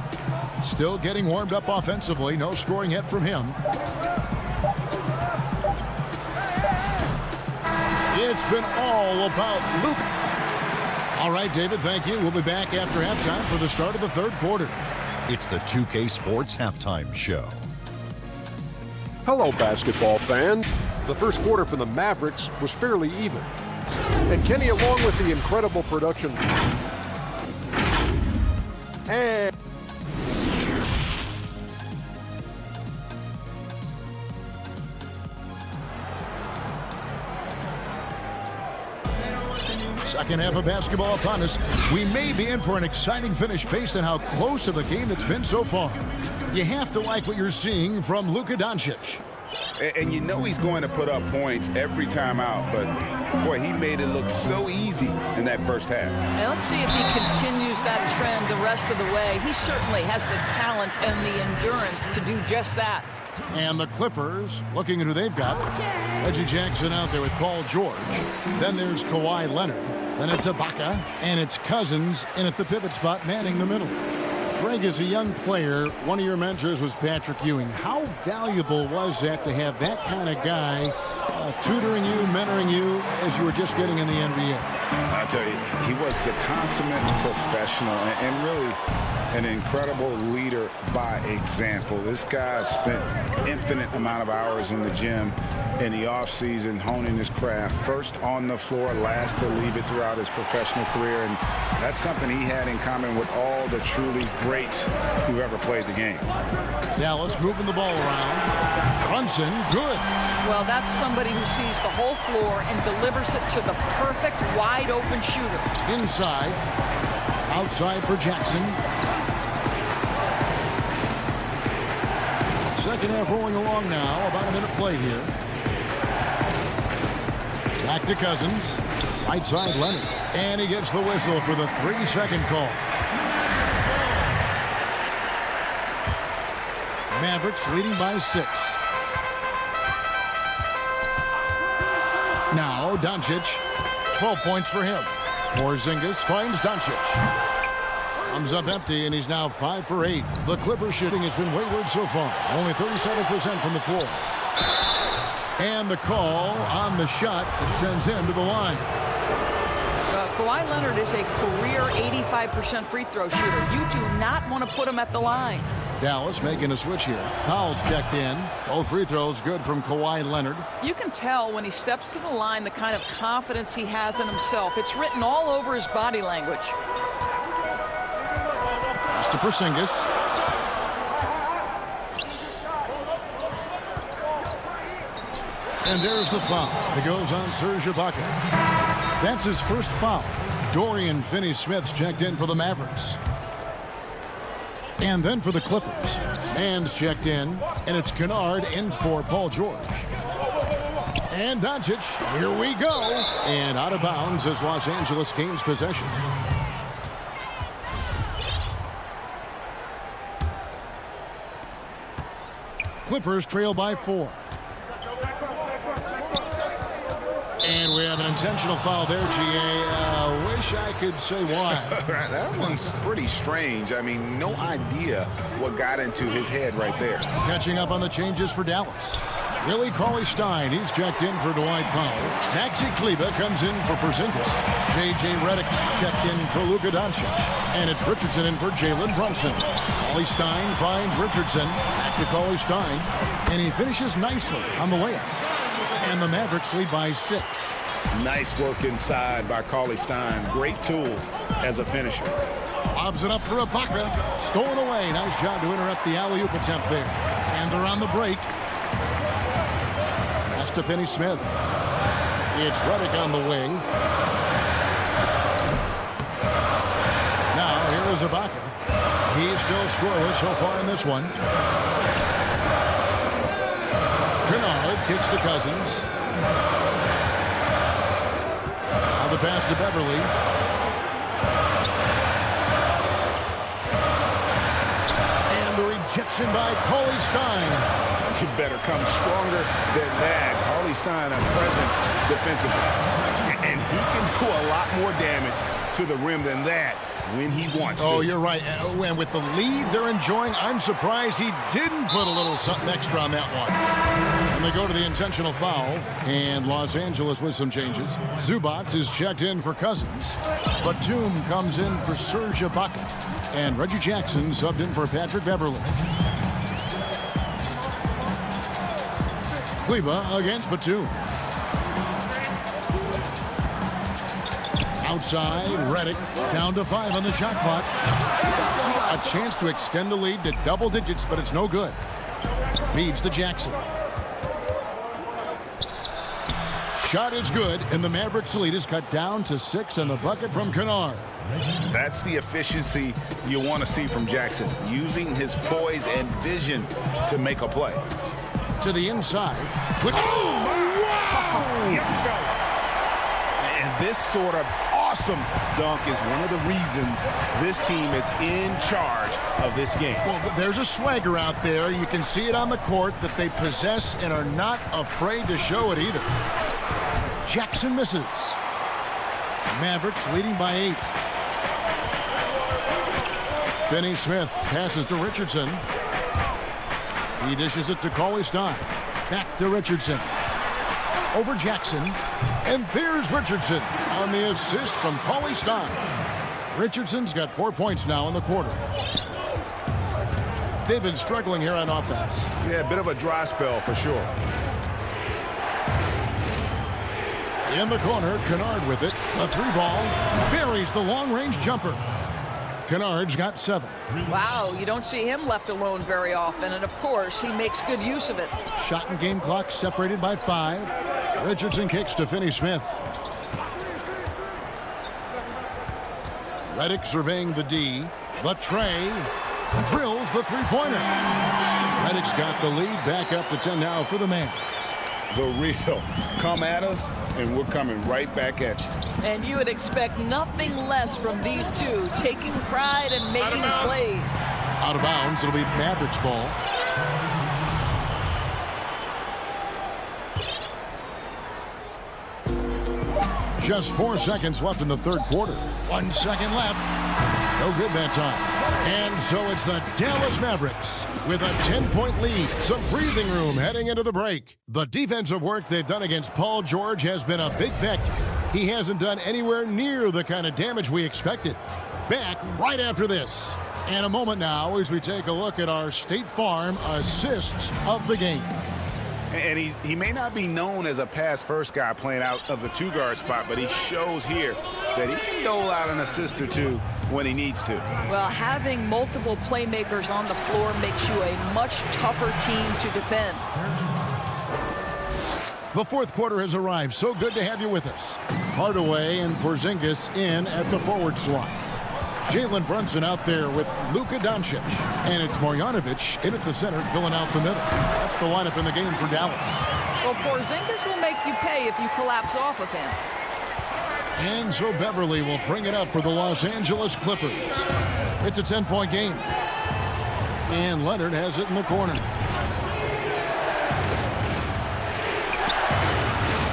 Still getting warmed up offensively. No scoring yet from him. It's been all about Luka. All right, David, thank you. We'll be back after halftime for the start of the third quarter. It's the 2K Sports Halftime Show. Hello, basketball fans. The first quarter for the Mavericks was fairly even. And Kenny, along with the incredible production and second half of basketball upon us. We may be in for an exciting finish based on how close of a game it's been so far. You have to like what you're seeing from Luka Doncic. And you know he's going to put up points every time out, but boy, he made it look so easy in that first half. And let's see if he continues that trend the rest of the way. He certainly has the talent and the endurance to do just that. And the Clippers, looking at who they've got. Reggie Jackson out there with Paul George. Then there's Kawhi Leonard. Then it's Ibaka, and it's Cousins in at the pivot spot, manning the middle. Greg, as a young player, one of your mentors was Patrick Ewing. How valuable was that to have that kind of guy tutoring you, mentoring you as you were just getting in the NBA? I tell you, he was the consummate professional and really an incredible leader by example. This guy spent infinite amount of hours in the gym in the offseason honing his craft. First on the floor, last to leave it throughout his professional career. And that's something he had in common with all the truly greats who ever played the game. Dallas moving the ball around. Brunson, good. Well, that's somebody who sees the whole floor and delivers it to the perfect wide open shooter. Inside. Outside for Jackson. Second half rolling along now. About a minute play here. Back to Cousins. Right side Leonard. And he gets the whistle for the 3-second call. Mavericks leading by 6. Now Doncic. 12 points for him. Porzingis finds Doncic. Comes up empty, and he's now 5 for 8. The Clippers shooting has been wayward so far. Only 37% from the floor. And the call on the shot that sends him to the line. Kawhi Leonard is a career 85% free throw shooter. You do not want to put him at the line. Dallas making a switch here. Powell's checked in. Both free throws good from Kawhi Leonard. You can tell when he steps to the line the kind of confidence he has in himself. It's written all over his body language. Pass to Porzingis. And there's the foul. It goes on Serge Ibaka. That's his first foul. Dorian Finney-Smith's checked in for the Mavericks. And then for the Clippers. Man's checked in, and it's Kennard in for Paul George. And Doncic, here we go. And out of bounds as Los Angeles gains possession. Clippers trail by 4. And we have an intentional foul there, G.A. Wish I could say why. That one's pretty strange. I mean, no idea what got into his head right there. Catching up on the changes for Dallas. Willie Cauley-Stein, he's checked in for Dwight Powell. Maxi Kleber comes in for Porzingis. J.J. Redick's checked in for Luka Doncic. And it's Richardson in for Jalen Brunson. Cauley-Stein finds Richardson. Back to Cauley-Stein. And he finishes nicely on the layup. And the Mavericks lead by 6. Nice work inside by Cauley-Stein. Great tools as a finisher. Lobs it up for Ibaka. Stolen away. Nice job to interrupt the alley-oop attempt there. And they're on the break. That's to Finney Smith. It's Redick on the wing. Now, here is Ibaka. He's still scoreless so far in this one. Kennard kicks to Cousins. Now the pass to Beverly. And the rejection by Cauley-Stein. You better come stronger than that. Cauley-Stein, a presence defensively. And he can do a lot more damage to the rim than that when he wants to. Oh, you're right. And with the lead they're enjoying, I'm surprised he didn't put a little something extra on that one. And they go to the intentional foul. And Los Angeles with some changes. Zubac is checked in for Cousins. Batum comes in for Serge Ibaka. And Reggie Jackson subbed in for Patrick Beverly. Kleber against Batum. Outside, Redick down to 5 on the shot clock. A chance to extend the lead to double digits, but it's no good. Feeds to Jackson. Shot is good, and the Mavericks lead is cut down to 6 on the bucket from Kennard. That's the efficiency you want to see from Jackson, using his poise and vision to make a play. To the inside. And this sort of awesome dunk is one of the reasons this team is in charge of this game. Well, there's a swagger out there. You can see it on the court that they possess and are not afraid to show it either. Jackson misses. Mavericks leading by 8. Finney Smith passes to Richardson. He dishes it to Cauley-Stein. Back to Richardson. Over Jackson. And there's Richardson on the assist from Cauley-Stein. Richardson's got 4 points now in the quarter. They've been struggling here on offense. Yeah, a bit of a dry spell for sure. In the corner, Kennard with it. A 3-ball. Buries the long-range jumper. Kennard's got 7. Wow, you don't see him left alone very often, and of course, he makes good use of it. Shot and game clock separated by 5. Richardson kicks to Finney Smith. Redick surveying the D. The tray. Drills the three-pointer. Redick's got the lead back up to 10 now for the Mavs. The real. Come at us, and we're coming right back at you. And you would expect nothing less from these two, taking pride and making plays. Out of bounds, it'll be Mavericks ball. Just 4 seconds left in the third quarter. 1 second left. No good that time. And so it's the Dallas Mavericks with a 10-point lead. Some breathing room heading into the break. The defensive work they've done against Paul George has been a big factor. He hasn't done anywhere near the kind of damage we expected. Back right after this. And a moment now as we take a look at our State Farm assists of the game. And he may not be known as a pass-first guy playing out of the 2-guard spot, but he shows here that he can dole out an assist or two when he needs to. Well, having multiple playmakers on the floor makes you a much tougher team to defend. The fourth quarter has arrived. So good to have you with us. Hardaway and Porzingis in at the forward slots. Jalen Brunson out there with Luka Doncic. And it's Marjanovic in at the center, filling out the middle. That's the lineup in the game for Dallas. Well, Porzingis will make you pay if you collapse off of him. And so Beverly will bring it up for the Los Angeles Clippers. It's a 10-point game. And Leonard has it in the corner.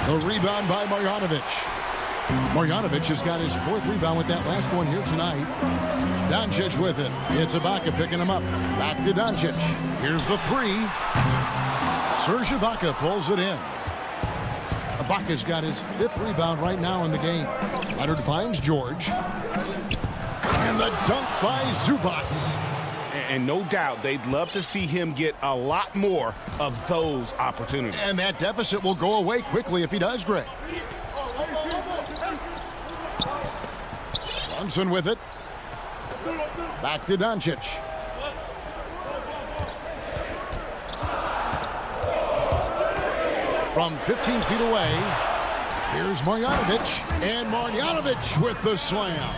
The rebound by Marjanovic. Marjanovic has got his 4th rebound with that last one here tonight. Doncic with it. It's Ibaka picking him up. Back to Doncic. Here's the 3. Serge Ibaka pulls it in. Ibaka's got his 5th rebound right now in the game. Leonard finds George. And the dunk by Zubac. And no doubt they'd love to see him get a lot more of those opportunities. And that deficit will go away quickly if he does, Greg. Brunson with it. Back to Doncic. From 15 feet away, here's Marjanovic. And Marjanovic with the slam.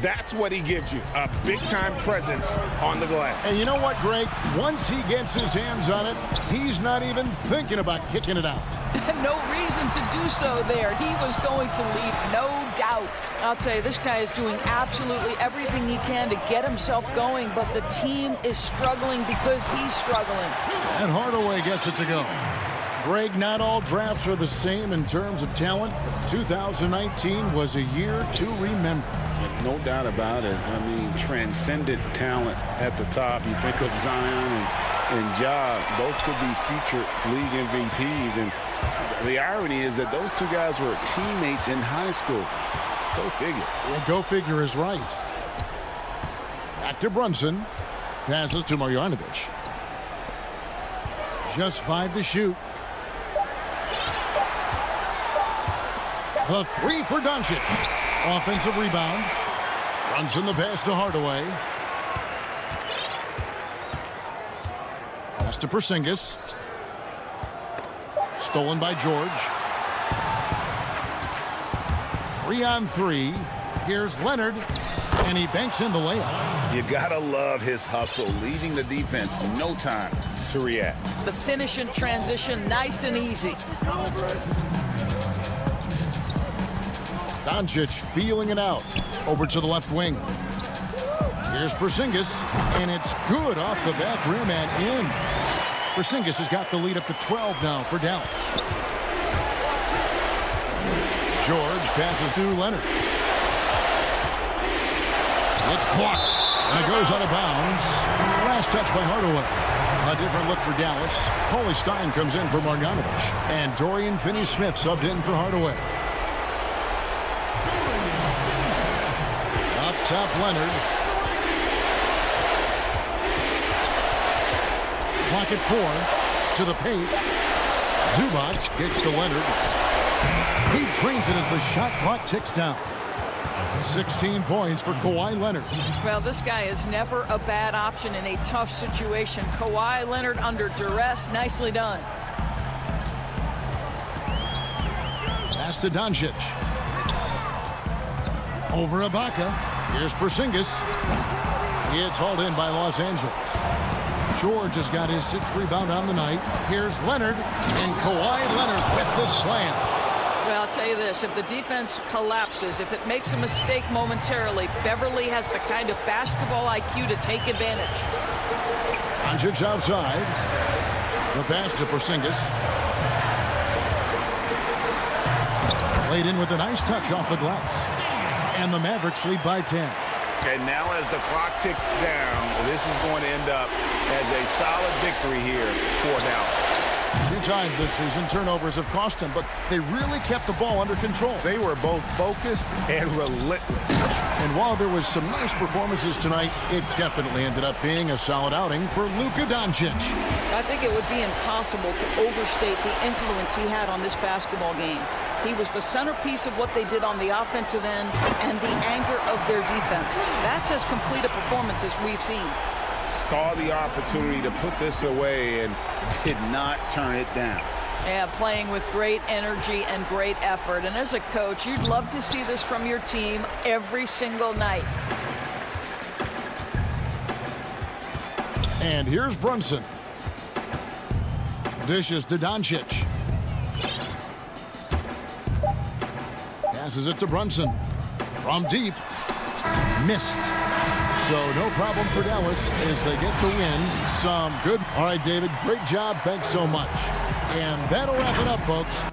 That's what he gives you, a big-time presence on the glass. And you know what, Greg? Once he gets his hands on it, he's not even thinking about kicking it out. No reason to do so there. He was going to leave, no doubt. I'll tell you, this guy is doing absolutely everything he can to get himself going, but the team is struggling because he's struggling. And Hardaway gets it to go. Greg, not all drafts are the same in terms of talent. 2019 was a year to remember. No doubt about it. I mean, transcendent talent at the top. You think of Zion and Ja, those could be future league MVPs. And the irony is that those two guys were teammates in high school. Go figure. Well, go figure is right. Back to Brunson. Passes to Marjanovic. Just 5 to shoot. The 3 for Doncic. Offensive rebound. Brunson the pass to Hardaway. Pass to Porzingis. Stolen by George. 3-on-3. Here's Leonard. And he banks in the layup. You gotta love his hustle, leaving the defense no time to react. The finish in transition, nice and easy. Doncic feeling it out. Over to the left wing. Here's Porzingis. And it's good off the back rim and in. Porzingis has got the lead up to 12 now for Dallas. George passes to Leonard. It's blocked. And it goes out of bounds. Last touch by Hardaway. A different look for Dallas. Cauley Stein comes in for Marjanovic. And Dorian Finney-Smith subbed in for Hardaway. Up top, Leonard. Clock at 4. To the paint. Zubac gets to Leonard. He drains it as the shot clock ticks down. 16 points for Kawhi Leonard. Well, this guy is never a bad option in a tough situation. Kawhi Leonard under duress. Nicely done. Pass to Doncic. Over Ibaka. Here's Porzingis. It's hauled in by Los Angeles. George has got his 6th rebound on the night. Here's Leonard. And Kawhi Leonard with the slam. Well, I'll tell you this, if the defense collapses, if it makes a mistake momentarily, Beverly has the kind of basketball IQ to take advantage. Doncic outside. The pass to Porzingis. Played in with a nice touch off the glass. And the Mavericks lead by 10. And now as the clock ticks down, this is going to end up as a solid victory here for Dallas. 2 times this season, turnovers have cost him, but they really kept the ball under control. They were both focused and relentless. And while there was some nice performances tonight, it definitely ended up being a solid outing for Luka Doncic. I think it would be impossible to overstate the influence he had on this basketball game. He was the centerpiece of what they did on the offensive end and the anchor of their defense. That's as complete a performance as we've seen. Saw the opportunity to put this away and did not turn it down. Yeah, playing with great energy and great effort. And as a coach, you'd love to see this from your team every single night. And here's Brunson. Dishes to Doncic. Passes it to Brunson. From deep. Missed. So no problem for Dallas as they get the win. Some good. All right, David, great job. Thanks so much. And that'll wrap it up, folks.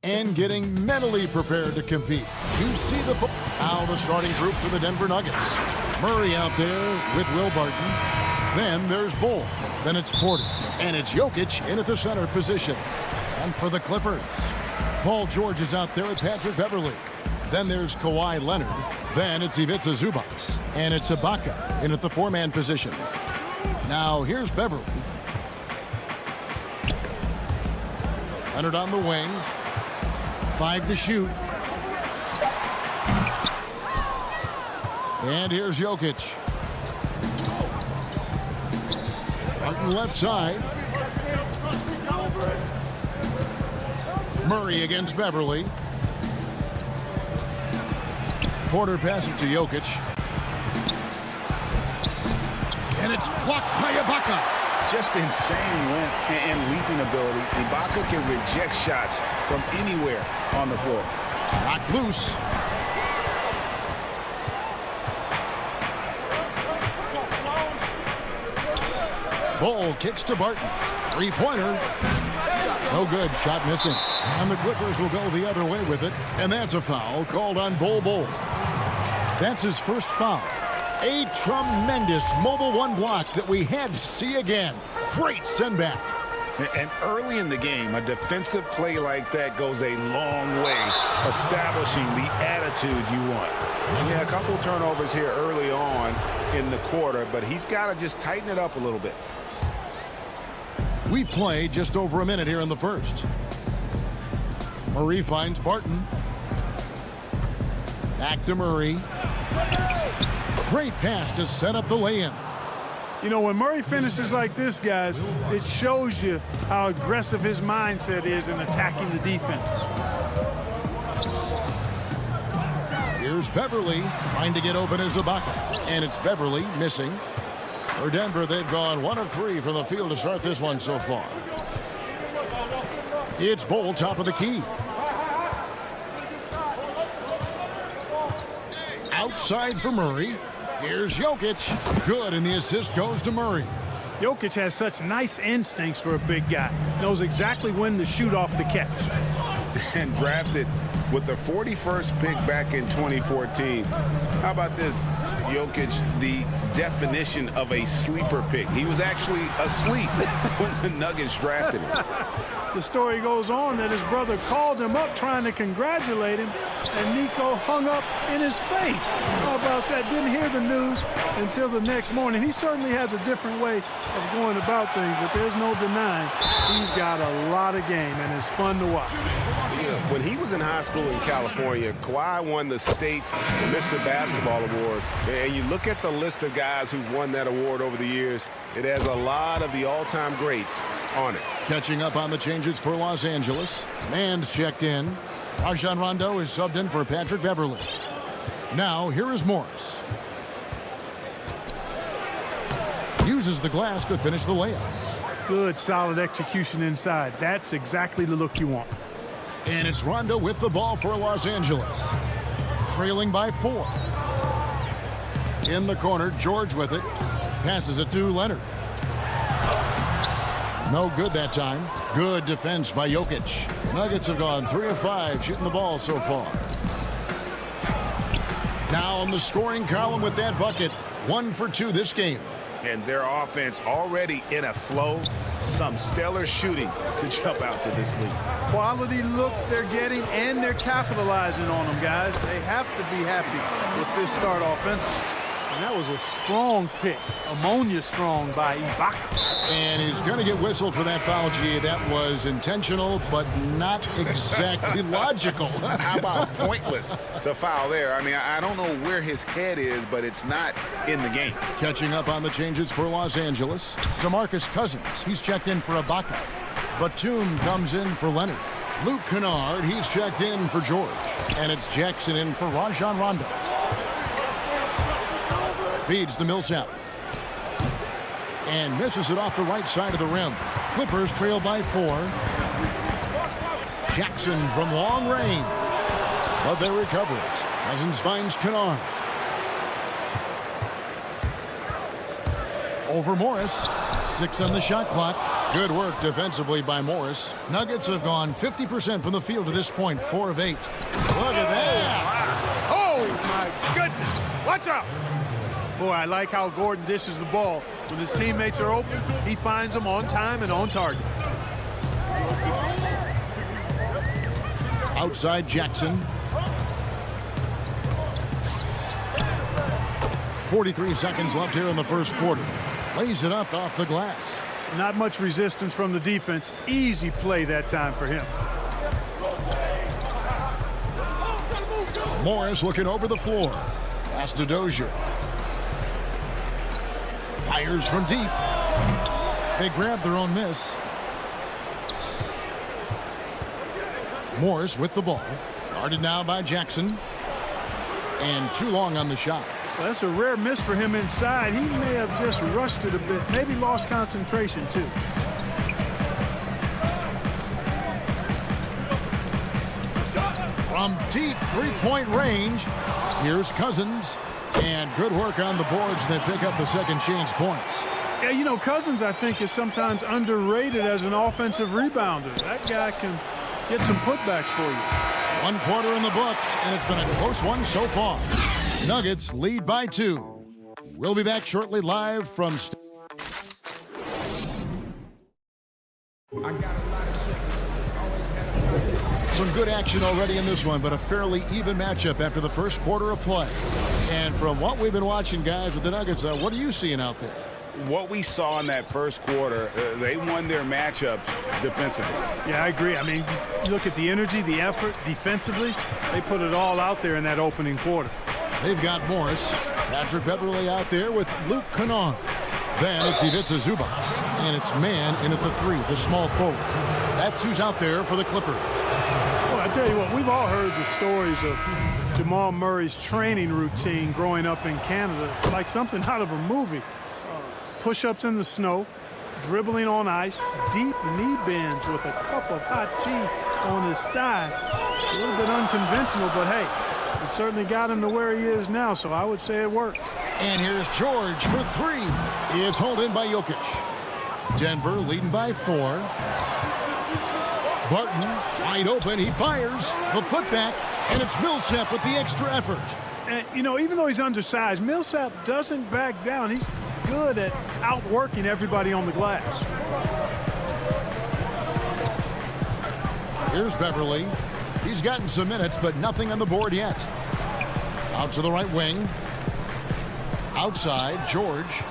And getting mentally prepared to compete. You see now the starting group for the Denver Nuggets. Murray out there with Will Barton. Then there's Bull. Then it's Porter. And it's Jokic in at the center position. And for the Clippers, Paul George is out there with Patrick Beverley. Then there's Kawhi Leonard. Then it's Ivica Zubac. And it's Ibaka in at the four-man position. Now here's Beverley. Leonard on the wing. 5 to shoot. And here's Jokic. Barton left side. Murray against Beverley. Porter passes to Jokic. And it's blocked by Ibaka. Just insane length and leaping ability. Ibaka can reject shots from anywhere on the floor. Knocked loose. Bull kicks to Barton. Three-pointer. No good. Shot missing. And the Clippers will go the other way with it. And that's a foul called on Bull. That's his first foul. A tremendous mobile one block that we had to see again. Great send back. And early in the game, a defensive play like that goes a long way, establishing the attitude you want. Yeah, a couple turnovers here early on in the quarter, but he's got to just tighten it up a little bit. We play just over a minute here in the first. Murray finds Barton. Back to Murray. Great pass to set up the lay-in. You know, when Murray finishes like this, guys, it shows you how aggressive his mindset is in attacking the defense. Here's Beverly trying to get open as Ibaka. And it's Beverly missing. For Denver, they've gone 1 of 3 from the field to start this one so far. It's Bol, top of the key. Outside for Murray. Here's Jokic. Good, and the assist goes to Murray. Jokic has such nice instincts for a big guy. Knows exactly when to shoot off the catch. And drafted with the 41st pick back in 2014. How about this? Jokic, the definition of a sleeper pick. He was actually asleep when the Nuggets drafted him. The story goes on that his brother called him up trying to congratulate him, and Nico hung up in his face. How about that? Didn't hear the news until the next morning. He certainly has a different way of going about things, but there's no denying he's got a lot of game, and it's fun to watch. Yeah, when he was in high school in California, Kawhi won the state's Mr. Basketball Award. And you look at the list of guys who won that award over the years, it has a lot of the all-time greats on it. Catching up on the changes for Los Angeles. Mand's checked in. Rajon Rondo is subbed in for Patrick Beverly. Now, here is Morris. Uses the glass to finish the layup. Good, solid execution inside. That's exactly the look you want. And it's Rondo with the ball for Los Angeles. Trailing by 4. In the corner, George with it. Passes it to Leonard. No good that time. Good defense by Jokic. Nuggets have gone 3 of 5 shooting the ball so far. Now on the scoring column with that bucket. 1 for 2 this game. And their offense already in a flow. Some stellar shooting to jump out to this league. Quality looks they're getting, and they're capitalizing on them, guys. They have to be happy with this start offensively. And that was a strong pick. Ammonia strong by Ibaka. And he's going to get whistled for that foul, G. That was intentional, but not exactly logical. How about pointless to foul there? I mean, I don't know where his head is, but it's not in the game. Catching up on the changes for Los Angeles. DeMarcus Cousins. He's checked in for Ibaka. Batum comes in for Leonard. Luke Kennard, he's checked in for George. And it's Jackson in for Rajon Rondo. Feeds to Millsap. And misses it off the right side of the rim. Clippers trail by 4. Jackson from long range. But they recover it. Cousins finds Kennard. Over Morris. 6 on the shot clock. Good work defensively by Morris. Nuggets have gone 50% from the field to this point. 4 of 8. Look at that. Oh, my goodness. Watch out. Boy, I like how Gordon dishes the ball. When his teammates are open, he finds them on time and on target. Outside Jackson. 43 seconds left here in the first quarter. Lays it up off the glass. Not much resistance from the defense. Easy play that time for him. Morris looking over the floor. Pass to Dozier. Fires from deep. They grab their own miss. Morris with the ball. Guarded now by Jackson. And too long on the shot. Well, that's a rare miss for him inside. He may have just rushed it a bit. Maybe lost concentration, too. From deep three-point range, here's Cousins. And good work on the boards that pick up the second chance points. Yeah, you know, Cousins, I think, is sometimes underrated as an offensive rebounder. That guy can get some putbacks for you. 1 quarter in the books, and it's been a close one so far. Nuggets lead by 2. We'll be back shortly live from... Some good action already in this one, but a fairly even matchup after the first quarter of play. And from what we've been watching, guys, with the Nuggets, what are you seeing out there? what we saw in that first quarter, they won their matchups defensively. Yeah, I agree. I mean, you look at the energy, the effort defensively, they put it all out there in that opening quarter. They've got Morris, Patrick Beverly out there with Luke Kennard. Then it's Ivica Zubas, and it's man in at the 3, the small forward. That's who's out there for the Clippers. Well, I tell you what, we've all heard the stories of Jamal Murray's training routine growing up in Canada, like something out of a movie. Push-ups in the snow, dribbling on ice, deep knee bends with a cup of hot tea on his thigh. A little bit unconventional, but hey, it certainly got him to where he is now, so I would say it worked. And here's George for 3. It's hauled in by Jokic. Denver leading by 4. Barton wide open. He fires. The putback, and it's Millsap with the extra effort. And, you know, even though he's undersized, Millsap doesn't back down. He's good at outworking everybody on the glass. Here's Beverly. He's gotten some minutes, but nothing on the board yet. Out to the right wing. Outside, George.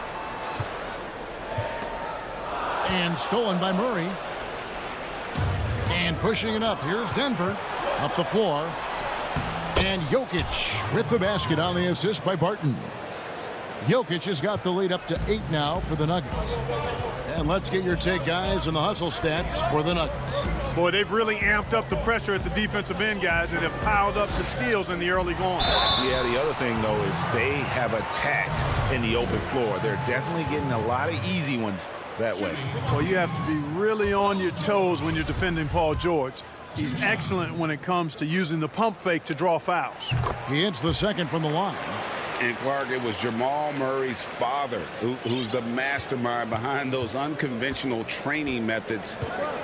And stolen by Murray. And pushing it up. Here's Denver. Up the floor. And Jokic with the basket on the assist by Barton. Jokic has got the lead up to 8 now for the Nuggets. And let's get your take, guys, on the hustle stats for the Nuggets. Boy, they've really amped up the pressure at the defensive end, guys, and have piled up the steals in the early going. Yeah, the other thing, though, is they have attacked in the open floor. They're definitely getting a lot of easy ones that way. Well, you have to be really on your toes when you're defending Paul George. He's excellent when it comes to using the pump fake to draw fouls. He hits the second from the line. And, Clark, it was Jamal Murray's father who's the mastermind behind those unconventional training methods.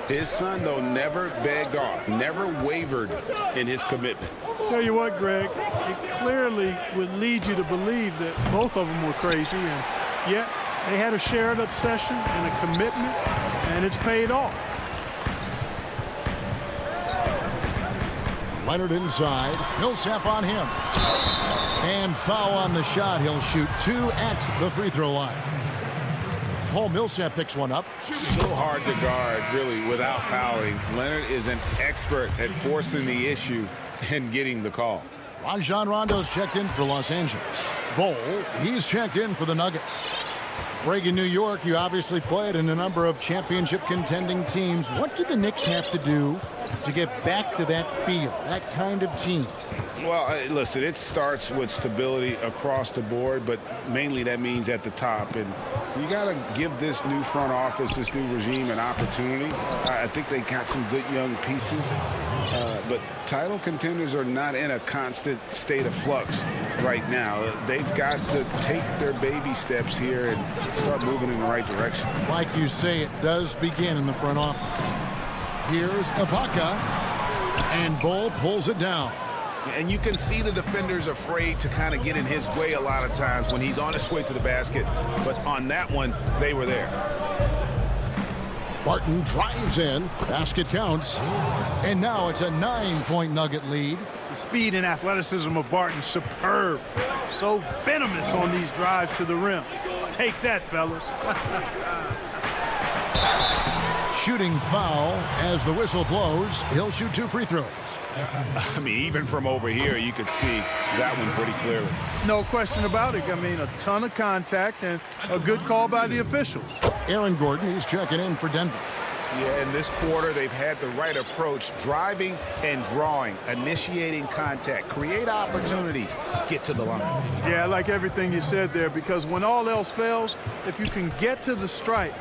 His son, though, never begged off, never wavered in his commitment. Tell you what, Greg, it clearly would lead you to believe that both of them were crazy, and yet they had a shared obsession and a commitment, and it's paid off. Leonard inside. Millsap on him. And foul on the shot. He'll shoot 2 at the free throw line. Paul Millsap picks one up. So hard to guard, really, without fouling. Leonard is an expert at forcing the issue and getting the call. Rajon Rondo's checked in for Los Angeles. Bol, he's checked in for the Nuggets. Greg, in New York, you obviously played in a number of championship contending teams. What do the Knicks have to do to get back to that feel, that kind of team? Well, listen, it starts with stability across the board, but mainly that means at the top. And you got to give this new front office, this new regime, an opportunity. I think they got some good young pieces, but title contenders are not in a constant state of flux right now. They've got to take their baby steps here and start moving in the right direction. Like you say, it does begin in the front office. Here's Ibaka, and Bol pulls it down. And you can see the defenders afraid to kind of get in his way a lot of times when he's on his way to the basket. But on that one, they were there. Barton drives in. Basket counts. And now it's a 9-point Nugget lead. The speed and athleticism of Barton, superb. So venomous on these drives to the rim. Take that, fellas. Shooting foul as the whistle blows. He'll shoot 2 free throws. I mean, even from over here, you could see that one pretty clearly. No question about it. I mean, a ton of contact and a good call by the officials. Aaron Gordon, he's checking in for Denver. Yeah, in this quarter, they've had the right approach, driving and drawing, initiating contact, create opportunities, get to the line. Yeah, I like everything you said there, because when all else fails, if you can get to the stripe,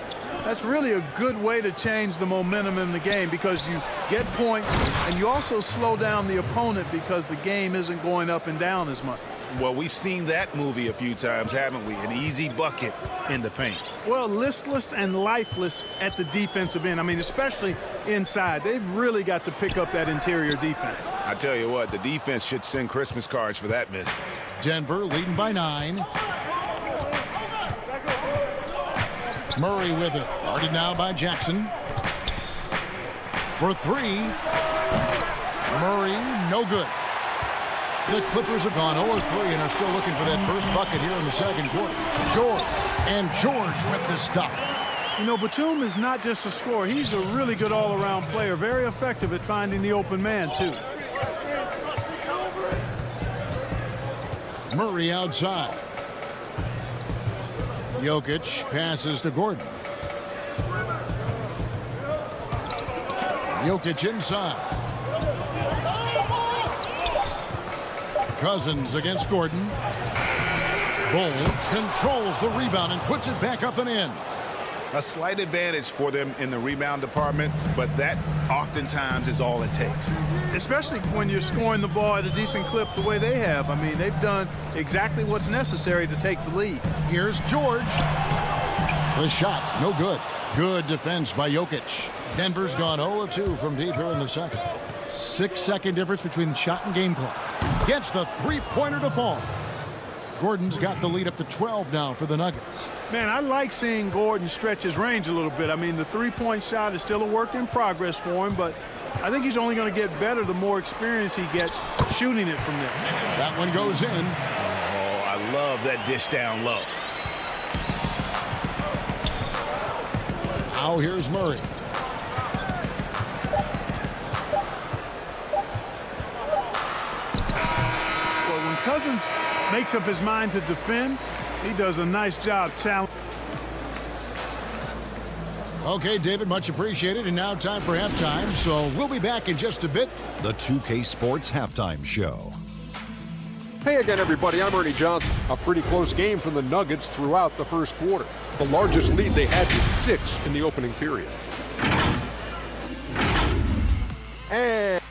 that's really a good way to change the momentum in the game, because you get points and you also slow down the opponent because the game isn't going up and down as much. Well, we've seen that movie a few times, haven't we? An easy bucket in the paint. Well, listless and lifeless at the defensive end. I mean, especially inside. They've really got to pick up that interior defense. I tell you what, the defense should send Christmas cards for that miss. Denver leading by 9. Murray with it. Guarded now by Jackson. For 3. Murray, no good. The Clippers have gone 0-3 and are still looking for that first bucket here in the second quarter. George with the stuff. You know, Batum is not just a scorer. He's a really good all-around player. Very effective at finding the open man, too. Murray outside. Jokic passes to Gordon. Jokic inside. Cousins against Gordon. Bull controls the rebound and puts it back up and in. A slight advantage for them in the rebound department, but that oftentimes is all it takes. Especially when you're scoring the ball at a decent clip the way they have. I mean, they've done exactly what's necessary to take the lead. Here's George. The shot, no good. Good defense by Jokic. Denver's gone 0-2 from deep here in the second. 6-second difference between the shot and game clock. Gets the three-pointer to fall. Gordon's got the lead up to 12 now for the Nuggets. Man, I like seeing Gordon stretch his range a little bit. I mean, the three-point shot is still a work in progress for him, but I think he's only going to get better the more experience he gets shooting it from there. That one goes in. Oh, I love that dish down low. Now here's Murray. Well, when Cousins makes up his mind to defend, he does a nice job challenging. Okay, David, much appreciated. And now time for halftime. So we'll be back in just a bit. The 2K Sports Halftime Show. Hey again, everybody. I'm Ernie Johnson. A pretty close game for the Nuggets throughout the first quarter. The largest lead they had was 6 in the opening period. And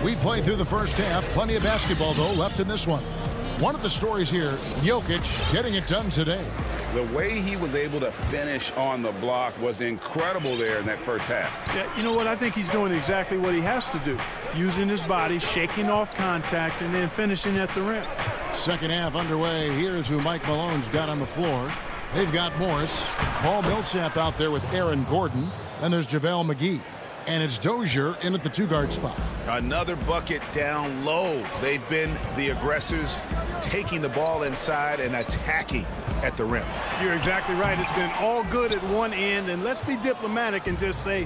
we played through the first half. Plenty of basketball, though, left in this one. One of the stories here, Jokic getting it done today. The way he was able to finish on the block was incredible there in that first half. Yeah, you know what? I think he's doing exactly what he has to do. Using his body, shaking off contact, and then finishing at the rim. Second half underway. Here's who Mike Malone's got on the floor. They've got Morris, Paul Millsap out there with Aaron Gordon. Then there's JaVale McGee. And it's Dozier in at the two-guard spot. Another bucket down low. They've been the aggressors, taking the ball inside and attacking at the rim. You're exactly right. It's been all good at one end, and let's be diplomatic and just say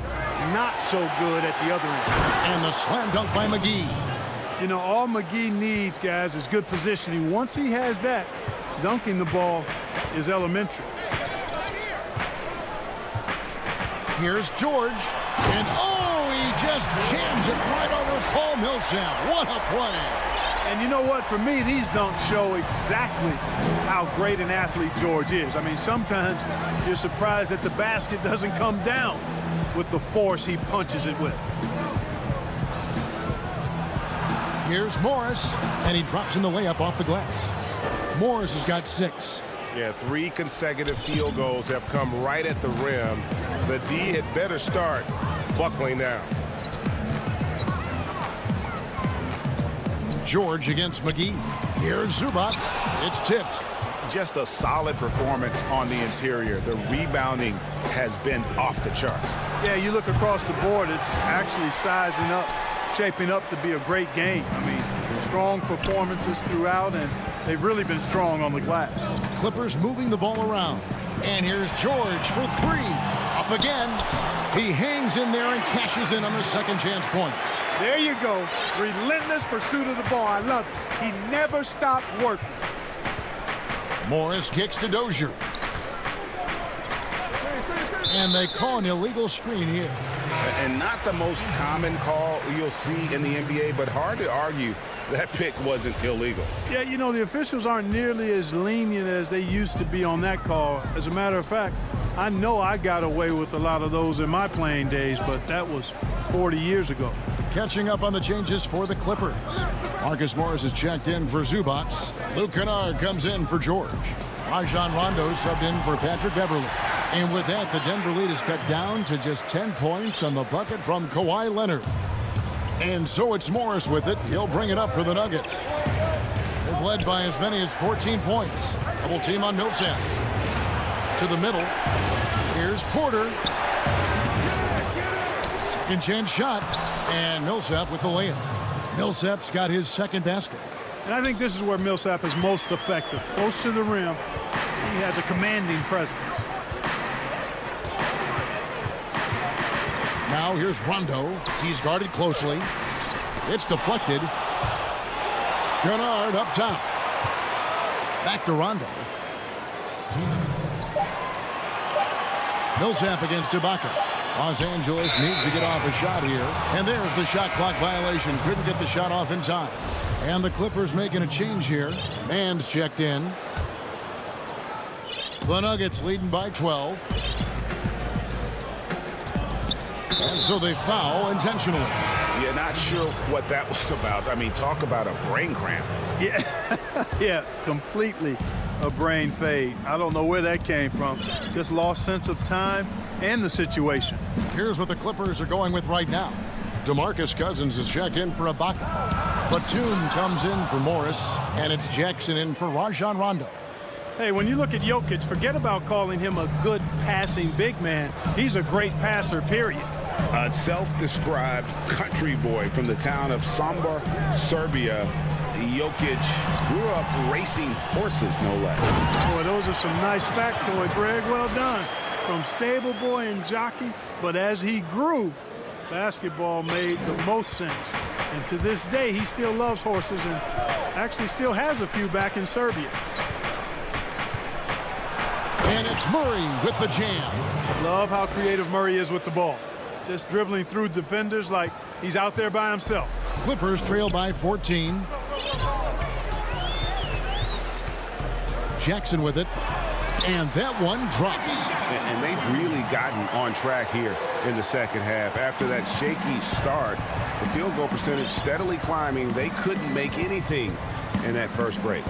not so good at the other end. And the slam dunk by McGee. You know, all McGee needs, guys, is good positioning. Once he has that, dunking the ball is elementary. Here's George. And, he just jams it right over Paul Millsap. What a play. And you know what? For me, these dunks show exactly how great an athlete George is. I mean, sometimes you're surprised that the basket doesn't come down with the force he punches it with. Here's Morris, and he drops in the layup off the glass. Morris has got 6. Yeah, 3 consecutive field goals have come right at the rim. The D had better start buckling down. George against McGee. Here's Zubac. It's tipped. Just a solid performance on the interior. The rebounding has been off the charts. Yeah, you look across the board, it's actually sizing up, shaping up to be a great game. I mean, strong performances throughout, and they've really been strong on the glass. Clippers moving the ball around. And here's George for 3. Up again. He hangs in there and cashes in on the second chance points. There you go. Relentless pursuit of the ball. I love it. He never stopped working. Morris kicks to Dozier. And they call an illegal screen here. And not the most common call you'll see in the NBA, but hard to argue that pick wasn't illegal. Yeah, you know, the officials aren't nearly as lenient as they used to be on that call. As a matter of fact, I know I got away with a lot of those in my playing days, but that was 40 years ago. Catching up on the changes for the Clippers. Marcus Morris is checked in for Zubac. Luke Kennard comes in for George. Rajon Rondo subbed in for Patrick Beverly. And with that, the Denver lead is cut down to just 10 points on the bucket from Kawhi Leonard. And so it's Morris with it. He'll bring it up for the Nuggets. They've led by as many as 14 points. Double team on Millsap. to the middle. Here's Porter. Second chance shot. And Millsap with the layup. Millsap's got his second basket. And I think this is where Millsap is most effective. Close to the rim. He has a commanding presence. Now here's Rondo. He's guarded closely. It's deflected. Kennard up top. Back to Rondo. Millsap against Ibaka. Los Angeles needs to get off a shot here. And there's the shot clock violation. Couldn't get the shot off in time. And the Clippers making a change here. Man's checked in. The Nuggets leading by 12. And so they foul intentionally. Yeah, not sure what that was about. I mean, talk about a brain cramp. Yeah, yeah, completely a brain fade. I don't know where that came from. Just lost sense of time and the situation. Here's what the Clippers are going with right now. DeMarcus Cousins is checked in for Ibaka. Batum comes in for Morris, and it's Jackson in for Rajon Rondo. Hey, when you look at Jokic, forget about calling him a good passing big man. He's a great passer, period. A self-described country boy from the town of Sombor, Serbia. Jokic grew up racing horses, no less. Boy, those are some nice factoids, Greg. Well done. From stable boy and jockey, but as he grew, basketball made the most sense. And to this day, he still loves horses and actually still has a few back in Serbia. And it's Murray with the jam. Love how creative Murray is with the ball. Just dribbling through defenders like he's out there by himself. Clippers trail by 14. Jackson with it. And that one drops. And they've really gotten on track here in the second half. After that shaky start, the field goal percentage steadily climbing. They couldn't make anything in that first break.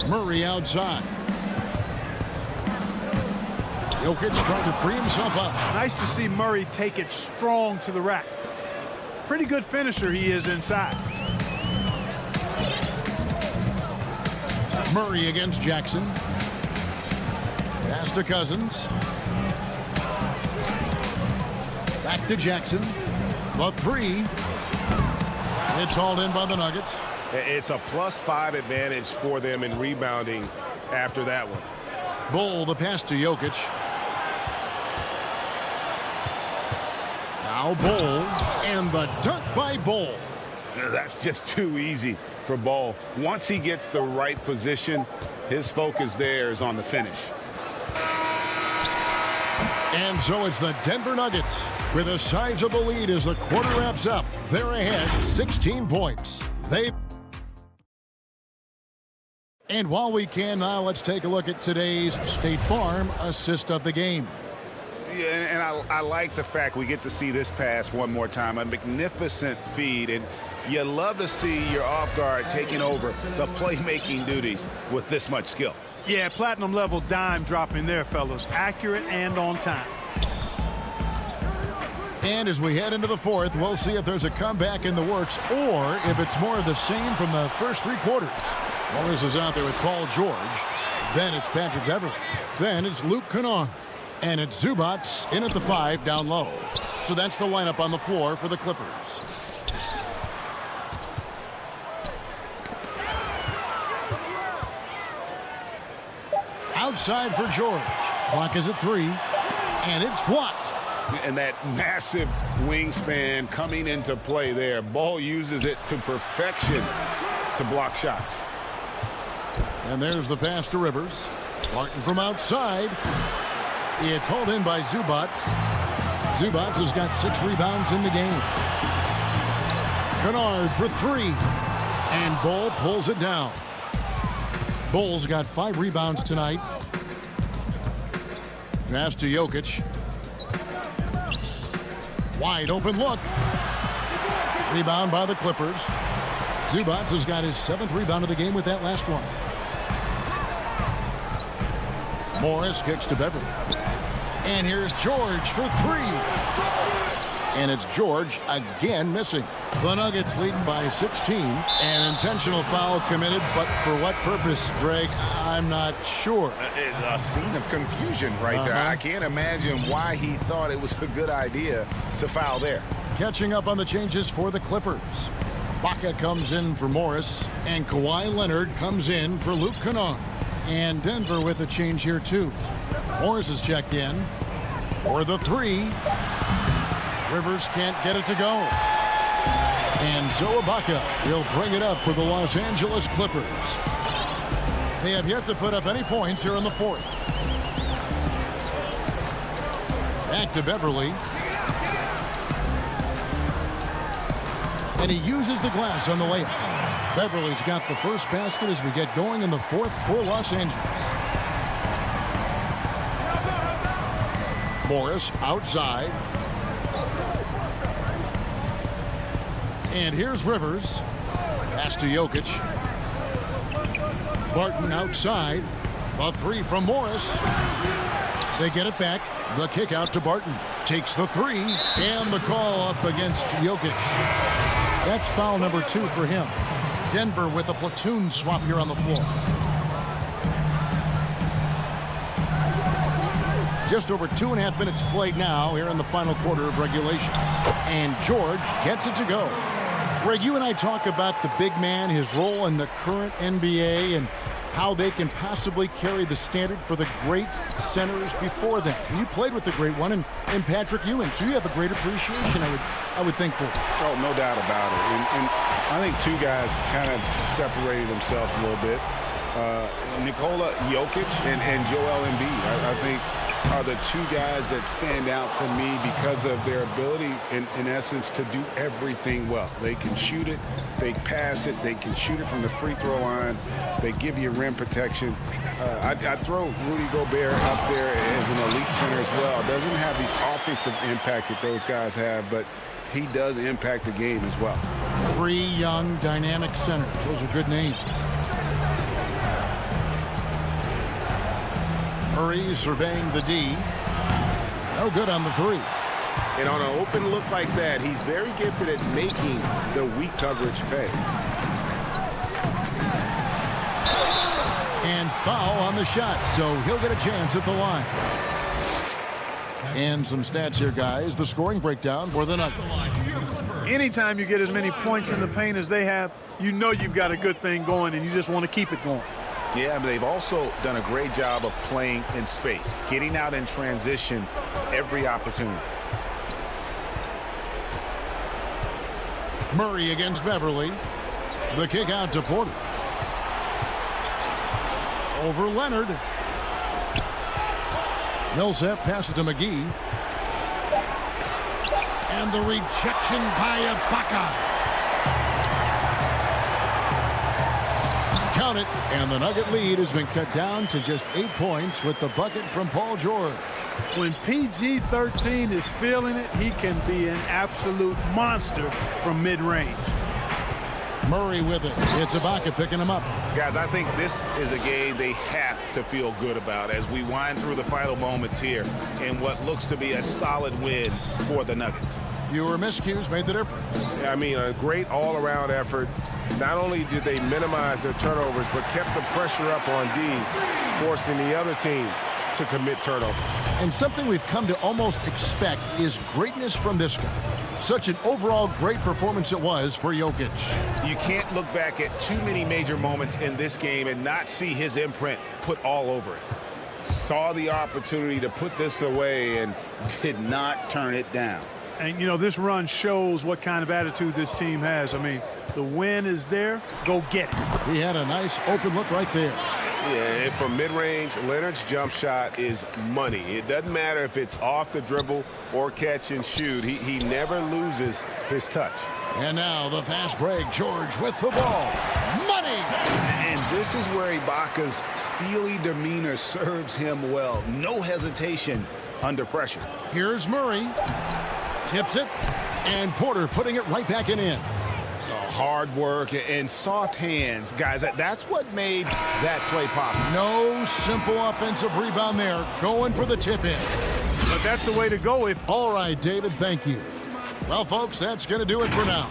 Murray outside. Jokic trying to free himself up. Nice to see Murray take it strong to the rack. Pretty good finisher he is inside. Murray against Jackson. Pass to Cousins. Back to Jackson. The three. It's hauled in by the Nuggets. It's a +5 advantage for them in rebounding after that one. Bull, the pass to Jokic. Now Bull, and the dunk by Bull. That's just too easy for Bull. Once he gets the right position, his focus there is on the finish. And so it's the Denver Nuggets with a sizable lead as the quarter wraps up. They're ahead 16 points. And while we can now, let's take a look at today's State Farm assist of the game. Yeah, and I like the fact we get to see this pass one more time. A magnificent feed, and you love to see your off guard taking over the playmaking duties with this much skill. Yeah, platinum level dime dropping there, fellas. Accurate and on time. And as we head into the fourth, we'll see if there's a comeback in the works or if it's more of the same from the first three quarters. Morris is out there with Paul George. Then it's Patrick Beverly. Then it's Luke Kennard. And it's Zubac in at the 5 down low. So that's the lineup on the floor for the Clippers. Outside for George. Clock is at 3. And it's blocked. And that massive wingspan coming into play there. Ball uses it to perfection to block shots. And there's the pass to Rivers. Martin from outside. It's hauled in by Zubac. Zubac has got 6 rebounds in the game. Kennard for 3. And Bull pulls it down. Bull's got 5 rebounds tonight. Pass to Jokic. Wide open look. Rebound by the Clippers. Zubac has got his 7th rebound of the game with that last one. Morris kicks to Beverly. And here's George for 3. And it's George again missing. The Nuggets leading by 16. An intentional foul committed, but for what purpose, Greg? I'm not sure. A scene of confusion right there. I can't imagine why he thought it was a good idea to foul there. Catching up on the changes for the Clippers. Baca comes in for Morris, and Kawhi Leonard comes in for Luke Kennard. And Denver with a change here, too. Morris is checked in for the three. Rivers can't get it to go. And Zoe Baca will bring it up for the Los Angeles Clippers. They have yet to put up any points here in the fourth. Back to Beverly. And he uses the glass on the layup. Beverly's got the first basket as we get going in the fourth for Los Angeles. Morris outside. And here's Rivers. Pass to Jokic. Barton outside. A three from Morris. They get it back. The kick out to Barton. Takes the three. And the call up against Jokic. That's foul number 2 for him. Denver with a platoon swap here on the floor. Just over 2.5 minutes played now here in the final quarter of regulation. And George gets it to go. Greg, you and I talk about the big man, his role in the current NBA, and how they can possibly carry the standard for the great centers before them. You played with the great one in Patrick Ewing, so you have a great appreciation, I would think, for it. Oh, no doubt about it. And I think two guys kind of separated themselves a little bit. Nikola Jokic and Joel Embiid, I think, are the two guys that stand out for me because of their ability, in essence, to do everything well. They can shoot it, they pass it, they can shoot it from the free throw line, they give you rim protection. I'd throw Rudy Gobert up there as an elite center as well. Doesn't have the offensive impact that those guys have, but he does impact the game as well. 3 young, dynamic centers. Those are good names. Murray surveying the D. No good on the 3. And on an open look like that, he's very gifted at making the weak coverage pay. And foul on the shot, so he'll get a chance at the line. And some stats here, guys. The scoring breakdown for the Nuggets. Anytime you get as many points in the paint as they have, you know you've got a good thing going, and you just want to keep it going. Yeah, but they've also done a great job of playing in space, getting out in transition every opportunity. Murray against Beverly. The kick out to Porter. Over Leonard. Millsap passes to McGee. And the rejection by Ibaka. Count it, and the Nugget lead has been cut down to just 8 points with the bucket from Paul George. When PG-13 is feeling it, he can be an absolute monster from mid-range. Murray with it. It's Ibaka picking him up. Guys, I think this is a game they have to feel good about as we wind through the final moments here in what looks to be a solid win for the Nuggets. Fewer miscues made the difference. I mean, a great all-around effort. Not only did they minimize their turnovers, but kept the pressure up on D, forcing the other team to commit turnovers. And something we've come to almost expect is greatness from this guy. Such an overall great performance it was for Jokic. You can't look back at too many major moments in this game and not see his imprint put all over it. Saw the opportunity to put this away and did not turn it down. And, you know, this run shows what kind of attitude this team has. I mean, the win is there. Go get it. He had a nice open look right there. Yeah, and from mid-range, Leonard's jump shot is money. It doesn't matter if it's off the dribble or catch and shoot. He never loses his touch. And now the fast break. George with the ball. Money! And this is where Ibaka's steely demeanor serves him well. No hesitation under pressure. Here's Murray. Tips it, and Porter putting it right back in. Hard work and soft hands. Guys, that's what made that play possible. No simple offensive rebound there. Going for the tip in. But that's the way to go. All right, David, thank you. Well, folks, that's going to do it for now.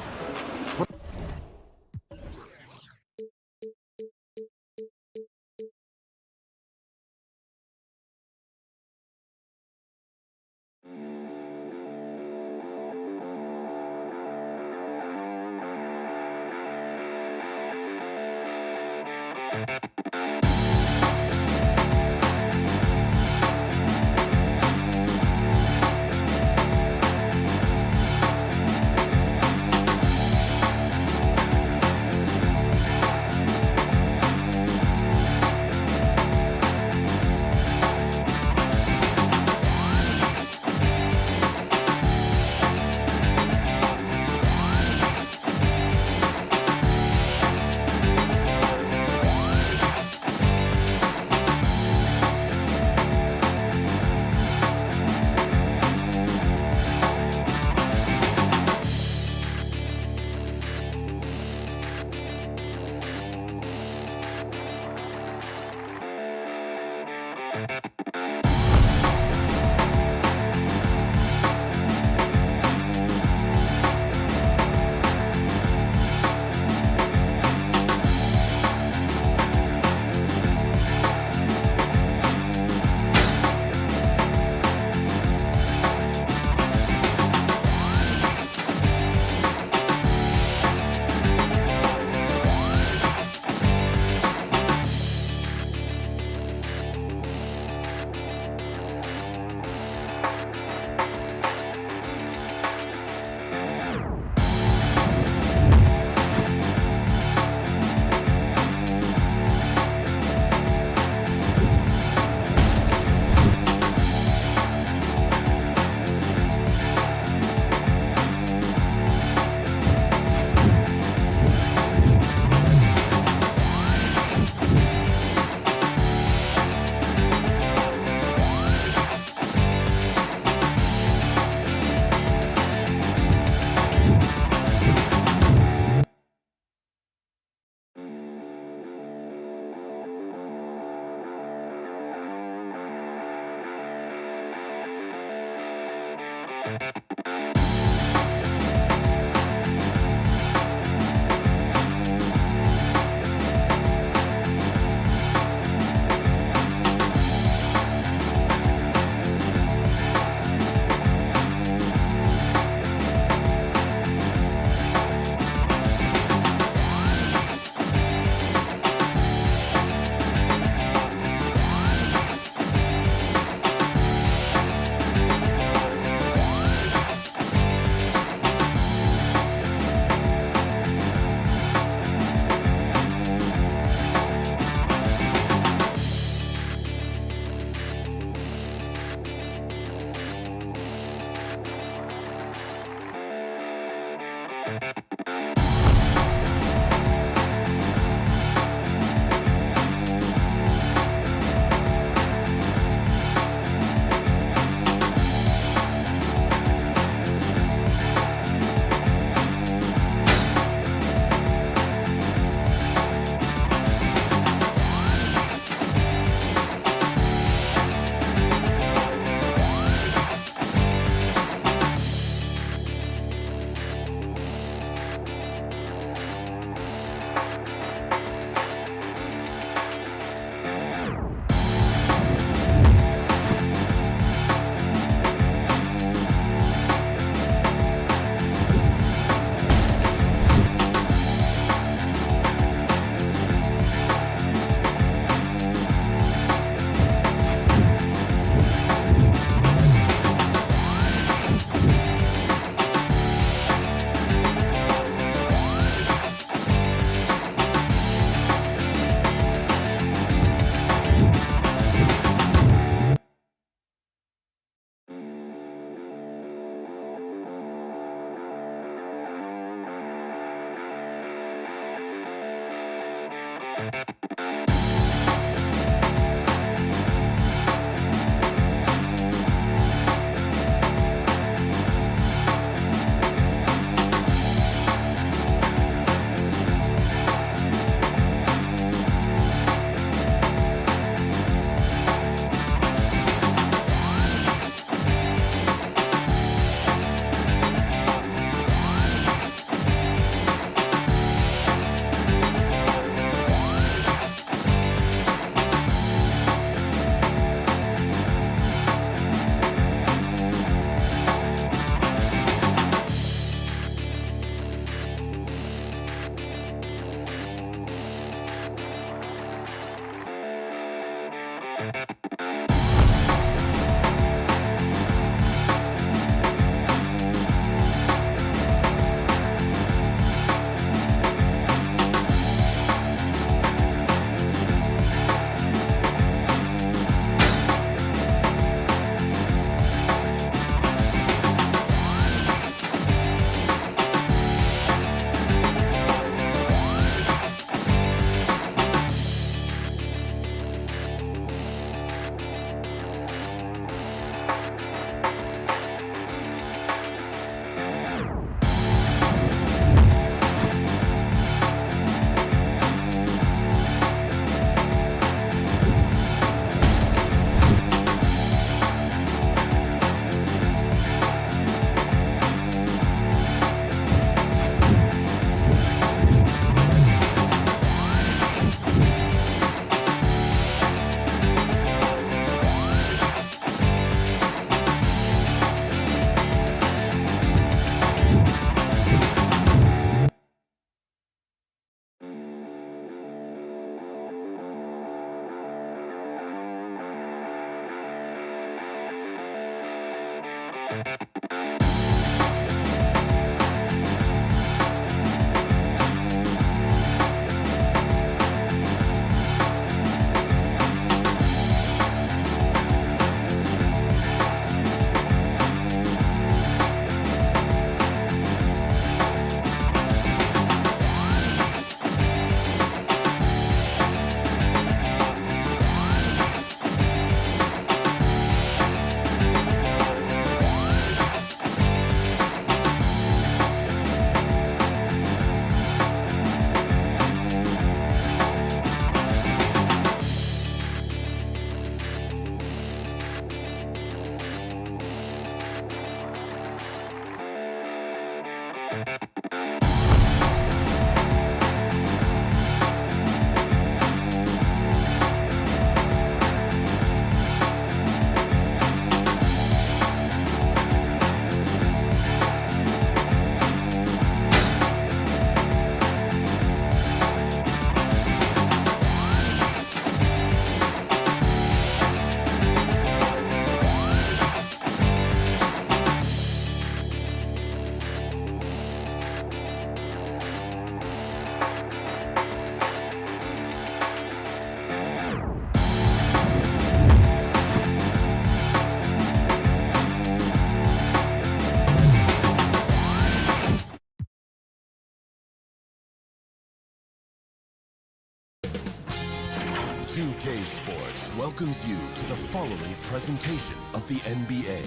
2K Sports welcomes you to the following presentation of the NBA.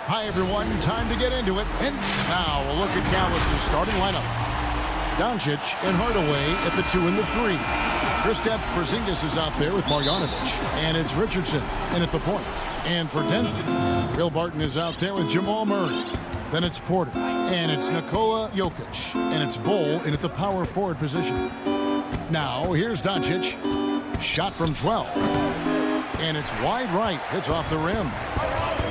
Hi, everyone. Time to get into it. And now a look at Dallas's starting lineup. Doncic and Hardaway at the 2 and the 3. Kristaps Porzingis is out there with Marjanovic. And it's Richardson in at the point. And for Denver, Will Barton is out there with Jamal Murray. Then it's Porter. And it's Nikola Jokic. And it's Bol in at the power forward position. Now, here's Doncic. Shot from 12. And it's wide right. It's off the rim.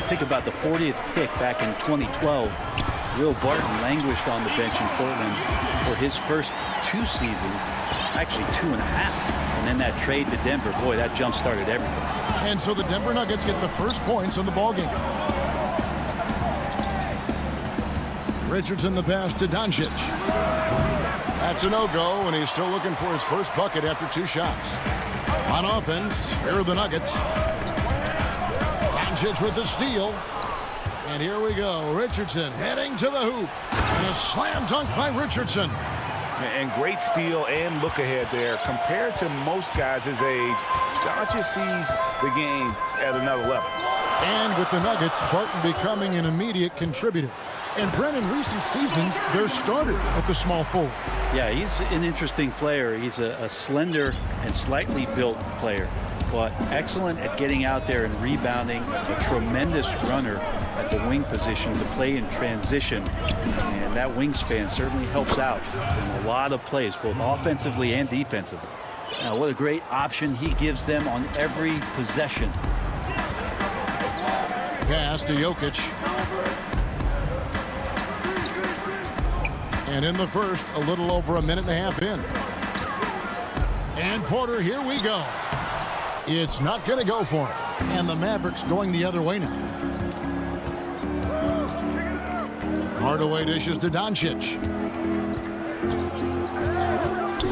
Think about the 40th pick back in 2012. Will Barton languished on the bench in Portland for his first 2 seasons, actually 2.5. And then that trade to Denver, boy, that jump-started everything. And so the Denver Nuggets get the first points on the ballgame. Richardson the pass to Doncic. That's a no-go, and he's still looking for his first bucket after 2 shots. On offense, here are the Nuggets. Doncic with the steal. And here we go. Richardson heading to the hoop. And a slam dunk by Richardson. And great steal and look ahead there. Compared to most guys his age, Doncic sees the game at another level. And with the Nuggets, Barton becoming an immediate contributor. And Brent, in recent seasons, their starter at the small forward. Yeah, he's an interesting player. He's a slender and slightly built player, but excellent at getting out there and rebounding. A tremendous runner at the wing position to play in transition. And that wingspan certainly helps out in a lot of plays, both offensively and defensively. Now, what a great option he gives them on every possession. Pass to Jokic. And in the first, a little over a minute and a half in. And Porter, here we go. It's not going to go for him. And the Mavericks going the other way now. Hardaway dishes to Doncic.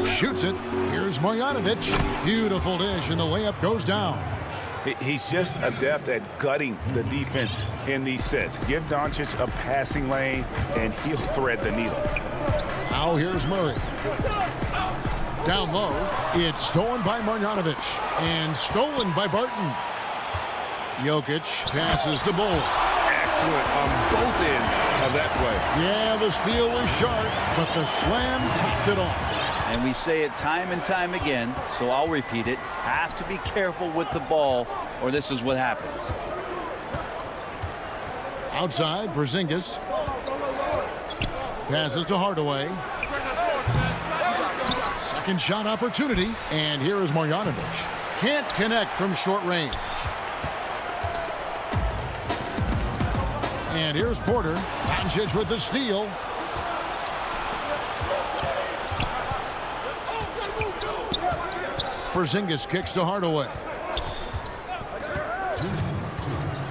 Shoots it. Here's Marjanovic. Beautiful dish, and the layup goes down. He's just adept at gutting the defense in these sets. Give Doncic a passing lane, and he'll thread the needle. Now here's Murray. Down low. It's stolen by Marjanovic. And stolen by Barton. Jokic passes to Bol. Excellent on both ends of that play. Yeah, the steal was sharp, but the slam topped it off. And we say it time and time again, so I'll repeat it. Have to be careful with the ball, or this is what happens. Outside, Porzingis. Passes to Hardaway. Second shot opportunity, and here is Marjanovic. Can't connect from short range. And here's Porter. Doncic with the steal. Porzingis kicks to Hardaway.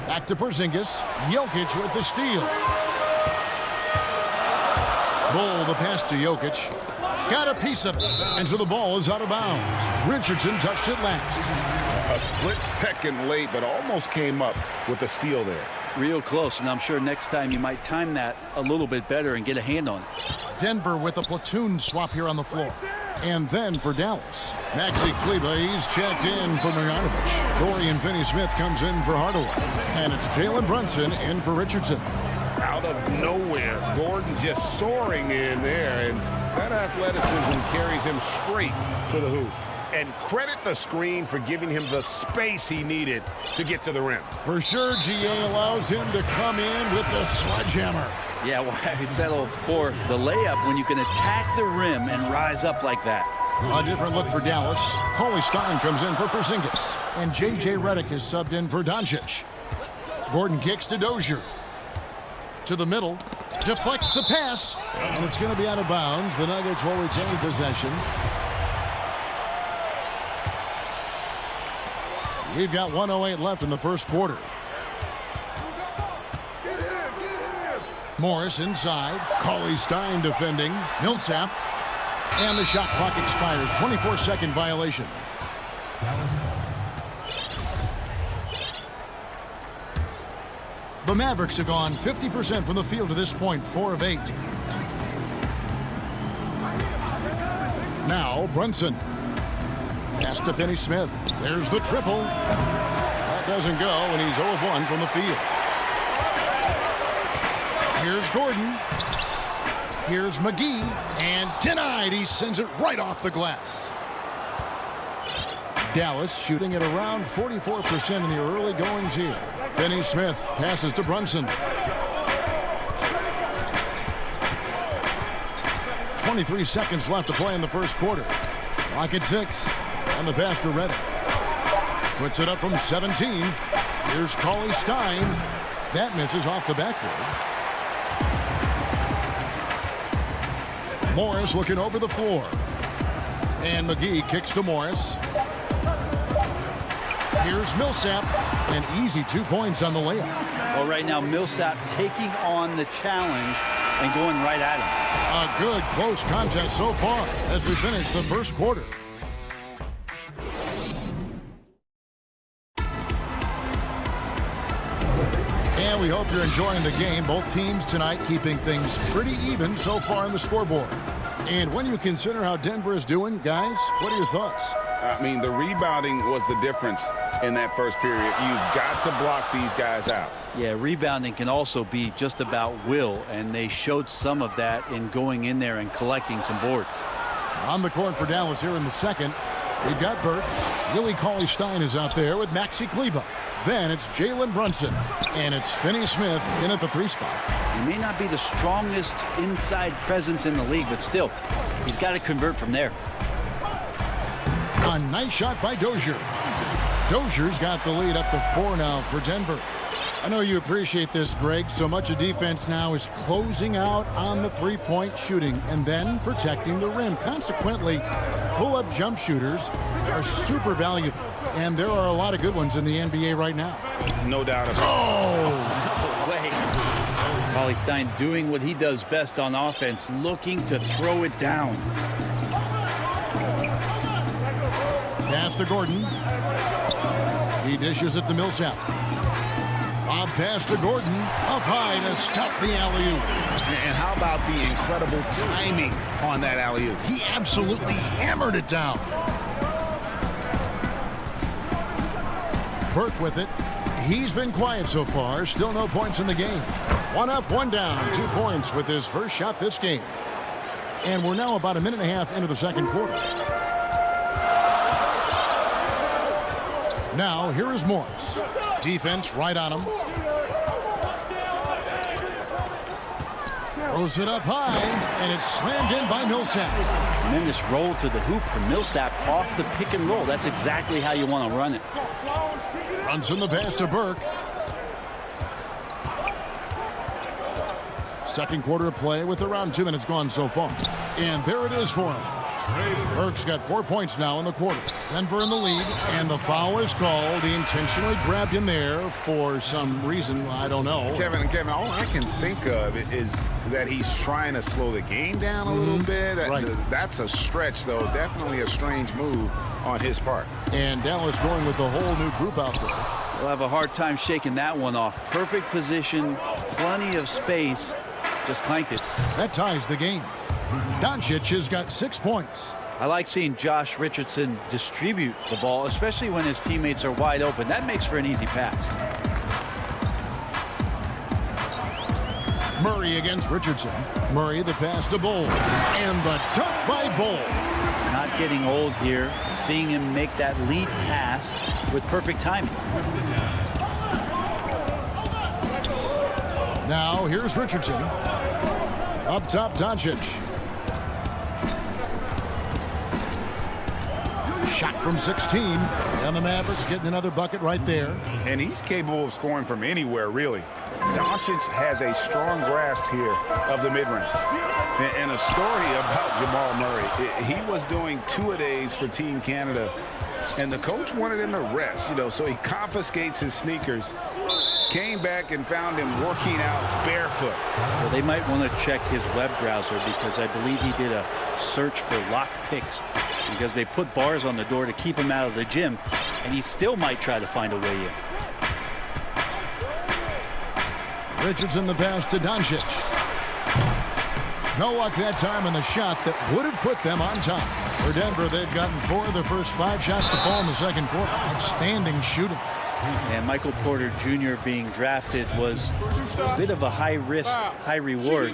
Back to Porzingis. Jokic with the steal. Bol the pass to Jokic. Got a piece of it. And so the ball is out of bounds. Richardson touched it last. A split second late, but almost came up with the steal there. Real close, and I'm sure next time you might time that a little bit better and get a hand on it. Denver with a platoon swap here on the floor. And then for Dallas, Maxi Kleber, he's checked in for Marjanovic. Dorian Finney-Smith comes in for Hardaway. And it's Jalen Brunson in for Richardson. Out of nowhere, Gordon just soaring in there, and that athleticism carries him straight to the hoop. And credit the screen for giving him the space he needed to get to the rim. For sure, GA allows him to come in with the sledgehammer. Yeah, why settle for the layup when you can attack the rim and rise up like that? A different look for Dallas. Cauley Stein comes in for Porzingis. And J.J. Redick is subbed in for Doncic. Gordon kicks to Dozier. To the middle. Deflects the pass. And it's going to be out of bounds. The Nuggets will retain possession. We've got 1:08 left in the first quarter. Morris inside. Cauley Stein defending. Millsap. And the shot clock expires. 24-second violation. The Mavericks have gone 50% from the field to this point, 4 of 8. Now Brunson. Pass to Finney-Smith. There's the triple. That doesn't go, and he's 0 of 1 from the field. Here's Gordon. Here's McGee. And denied. He sends it right off the glass. Dallas shooting at around 44% in the early goings here. Finney-Smith passes to Brunson. 23 seconds left to play in the first quarter. Clock at 6. And the pass to Reddick. Puts it up from 17. Here's CLA Stein. That misses off the backboard. Morris looking over the floor. And McGee kicks to Morris. Here's Millsap. An easy 2 points on the layup. Well, right now, Millsap taking on the challenge and going right at him. A good close contest so far as we finish the first quarter. And we hope you're enjoying the game. Both teams tonight keeping things pretty even so far on the scoreboard. And when you consider how Denver is doing, guys, what are your thoughts? I mean, the rebounding was the difference in that first period. You've got to block these guys out. Yeah, rebounding can also be just about will, and they showed some of that in going in there and collecting some boards. On the court for Dallas here in the second, we've got Burke. Willie Cauley-Stein is out there with Maxi Kleber. Then it's Jalen Brunson, and it's Finney-Smith in at the 3 spot. He may not be the strongest inside presence in the league, but still, he's got to convert from there. A nice shot by Dozier. Dozier's got the lead up to 4 now for Denver. I know you appreciate this, Greg. So much of defense now is closing out on the 3-point shooting and then protecting the rim. Consequently, pull-up jump shooters are super valuable. And there are a lot of good ones in the NBA right now. No doubt about it. Oh! No way. Cauley-Stein doing what he does best on offense, looking to throw it down. Pass to Gordon. He dishes it to Millsap. Bob pass to Gordon. Up high to stuff the alley-oop. And how about the incredible timing on that alley-oop? He absolutely hammered it down. Burke with it. He's been quiet so far. Still no points in the game. 1 up, 1 down. 2 points with his first shot this game. And we're now about a minute and a half into the second quarter. Now, here is Morris. Defense right on him. Throws it up high, and it's slammed in by Millsap. Tremendous roll to the hoop from Millsap off the pick and roll. That's exactly how you want to run it. Runs in the pass to Burke. Second quarter of play with around 2 minutes gone so far. And there it is for him. Burke's got 4 points now in the quarter. Denver in the lead, and the foul is called. He intentionally grabbed him there for some reason. I don't know. Kevin, all I can think of is that he's trying to slow the game down a little bit. Right. That's a stretch, though. Definitely a strange move on his part. And Dallas going with the whole new group out there. We'll have a hard time shaking that one off. Perfect position, plenty of space. Just clanked it. That ties the game. Doncic has got 6 points. I like seeing Josh Richardson distribute the ball, especially when his teammates are wide open. That makes for an easy pass. Murray against Richardson. Murray the pass to Bull. And the dunk by Bull. Not getting old here. Seeing him make that lead pass with perfect timing. Now here's Richardson. Up top, Doncic. Shot from 16. And the Mavericks getting another bucket right there. And he's capable of scoring from anywhere, really. Doncic has a strong grasp here of the mid-range. And a story about Jamal Murray. He was doing 2-a-days for Team Canada, and the coach wanted him to rest, so he confiscates his sneakers, came back and found him working out barefoot. Well, they might want to check his web browser because I believe he did a search for lock picks because they put bars on the door to keep him out of the gym, and he still might try to find a way in. Richardson the pass to Doncic. No luck that time in the shot that would have put them on top. For Denver, they've gotten 4 of their first 5 shots to fall in the second quarter. Outstanding shooting. And Michael Porter Jr. being drafted was a bit of a high risk, high reward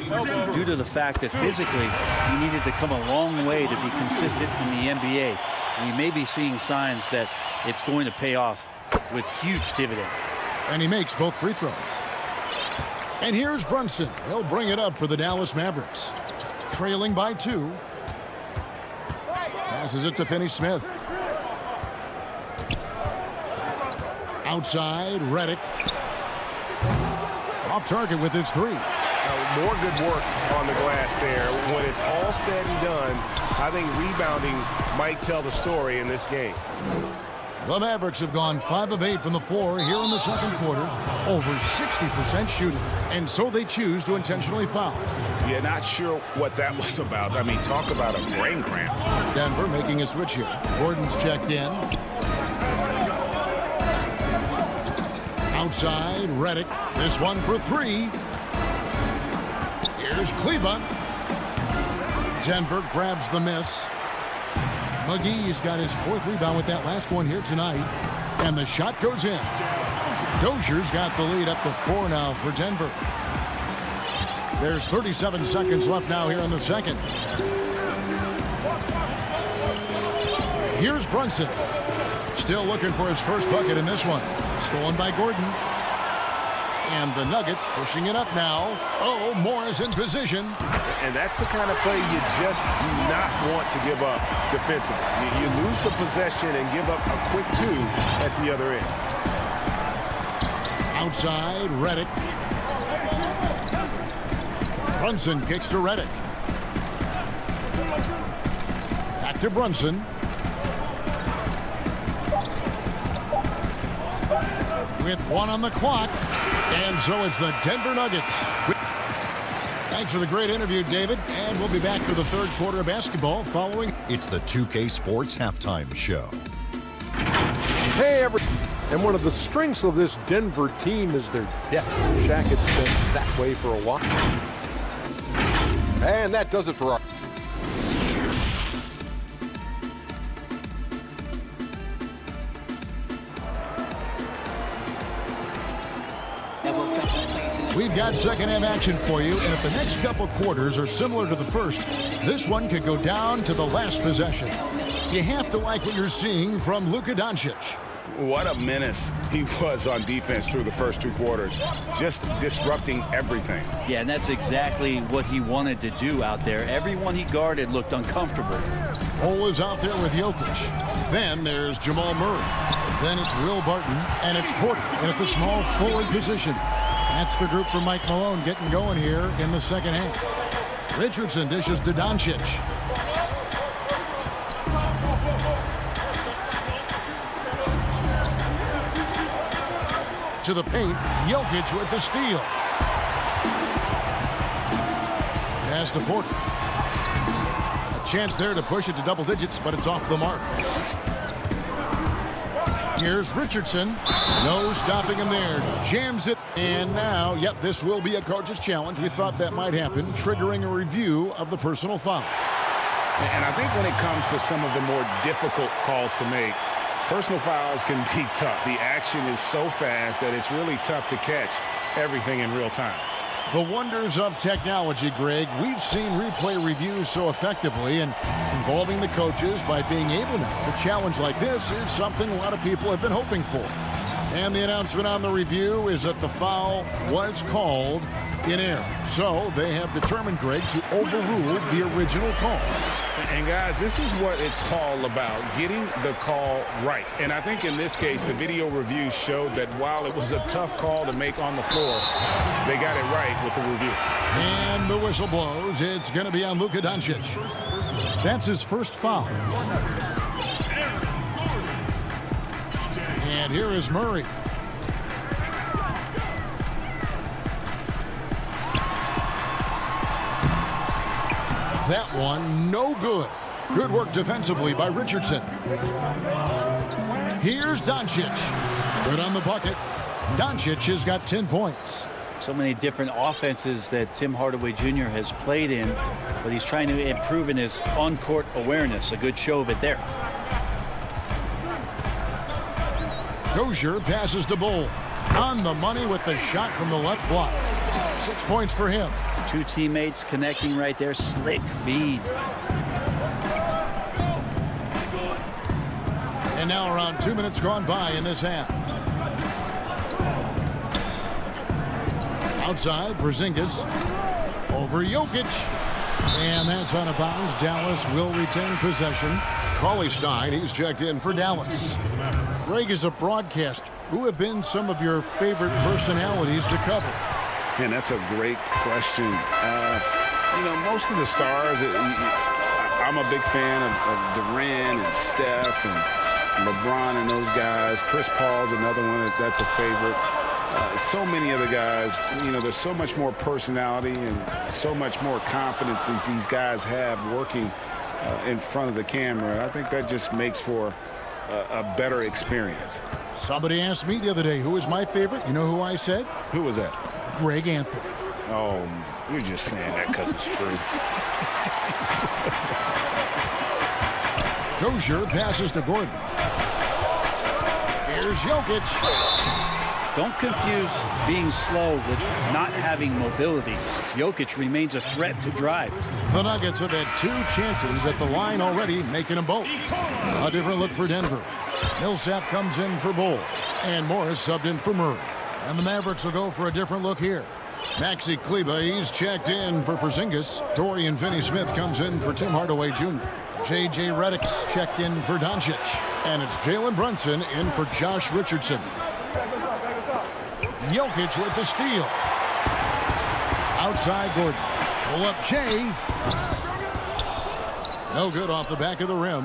due to the fact that physically he needed to come a long way to be consistent in the NBA. And we may be seeing signs that it's going to pay off with huge dividends. And he makes both free throws. And here's Brunson. He'll bring it up for the Dallas Mavericks. Trailing by 2. Passes it to Finney-Smith. Outside, Redick. Off target with his 3. More good work on the glass there. When it's all said and done, I think rebounding might tell the story in this game. The Mavericks have gone 5 of 8 from the floor here in the second quarter. Over 60% shooting. And so they choose to intentionally foul. Yeah, not sure what that was about. I mean, talk about a brain cramp. Denver making a switch here. Gordon's checked in. Outside, Redick. This one for 3. Here's Kleba. Denver grabs the miss. McGee's got his 4th rebound with that last one here tonight. And the shot goes in. Dozier's got the lead up to 4 now for Denver. There's 37 seconds left now here in the second. Here's Brunson. Still looking for his first bucket in this one. Stolen by Gordon. And the Nuggets pushing it up now. Oh, Morris in position. And that's the kind of play you just do not want to give up defensively. You lose the possession and give up a quick 2 at the other end. Outside, Redick. Brunson kicks to Redick. Back to Brunson. With 1 on the clock. And so it's the Denver Nuggets. Thanks for the great interview, David. And we'll be back for the third quarter of basketball following. It's the 2K Sports Halftime Show. Hey, everyone. And one of the strengths of this Denver team is their depth. Shaq has been that way for a while. And that does it for our... We've got second half action for you, and if the next couple quarters are similar to the first, this one could go down to the last possession. You have to like what you're seeing from Luka Doncic. What a menace he was on defense through the first 2 quarters. Just disrupting everything. Yeah, and that's exactly what he wanted to do out there. Everyone he guarded looked uncomfortable. Cole is out there with Jokic. Then there's Jamal Murray. Then it's Will Barton, and it's Porter at the small forward position. That's the group for Mike Malone getting going here in the second half. Richardson dishes to Doncic. To the paint, Jokic with the steal. Pass to Porter. A chance there to push it to double digits, but it's off the mark. Here's Richardson. No stopping him there. Jams it. And now, yep, this will be a coach's challenge. We thought that might happen, triggering a review of the personal foul. And I think when it comes to some of the more difficult calls to make, personal fouls can be tough. The action is so fast that it's really tough to catch everything in real time. The wonders of technology, Greg. We've seen replay reviews so effectively, and involving the coaches by being able now to challenge like this is something a lot of people have been hoping for. And the announcement on the review is that the foul was called in error. So they have determined, Greg, to overrule the original call. And guys, this is what it's all about, getting the call right. And I think in this case, the video review showed that while it was a tough call to make on the floor, they got it right with the review. And the whistle blows. It's going to be on Luka Doncic. That's his first foul. And here is Murray. That one, no good. Good work defensively by Richardson. Here's Doncic. Good on the bucket. Doncic has got 10 points. So many different offenses that Tim Hardaway Jr. has played in, but he's trying to improve in his on-court awareness. A good show of it there. Dozier passes to Bull. On the money with the shot from the left block. 6 points for him. Two teammates connecting right there. Slick feed. And now around 2 minutes gone by in this half. Outside, Porzingis. Over Jokic. And that's out of bounds. Dallas will retain possession. Cauley Stein, he's checked in for Dallas. Greg, is a broadcaster, who have been some of your favorite personalities to cover? And that's a great question. Most of the stars, I'm a big fan of Durant and Steph and LeBron and those guys. Chris Paul's another one that's a favorite. So many other guys, there's so much more personality and so much more confidence these guys have working in front of the camera. I think that just makes for a better experience. Somebody asked me the other day, who is my favorite? You know who I said? Who was that? Greg Anthony. Oh, you're just saying that because it's true. Dozier passes to Gordon. Here's Jokic. Don't confuse being slow with not having mobility. Jokic remains a threat to drive. The Nuggets have had 2 chances at the line already, making them both. A different look for Denver. Millsap comes in for Bull. And Morris subbed in for Murray. And the Mavericks will go for a different look here. Maxi Kleber, he's checked in for Porzingis. Dorian Finney-Smith comes in for Tim Hardaway Jr. J.J. Redick's checked in for Doncic. And it's Jalen Brunson in for Josh Richardson. Jokic with the steal. Outside Gordon. Pull up Jay. No good off the back of the rim.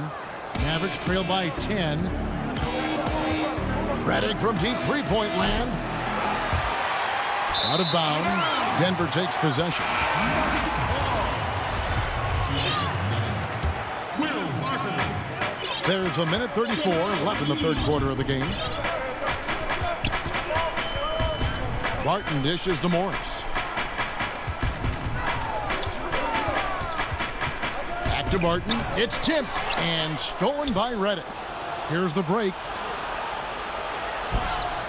Mavericks trail by 10. Redick from deep three-point land. Out of bounds. Denver takes possession. There's a minute 34 left in the third quarter of the game. Barton dishes to Morris. Back to Barton. It's tipped and stolen by Redick. Here's the break.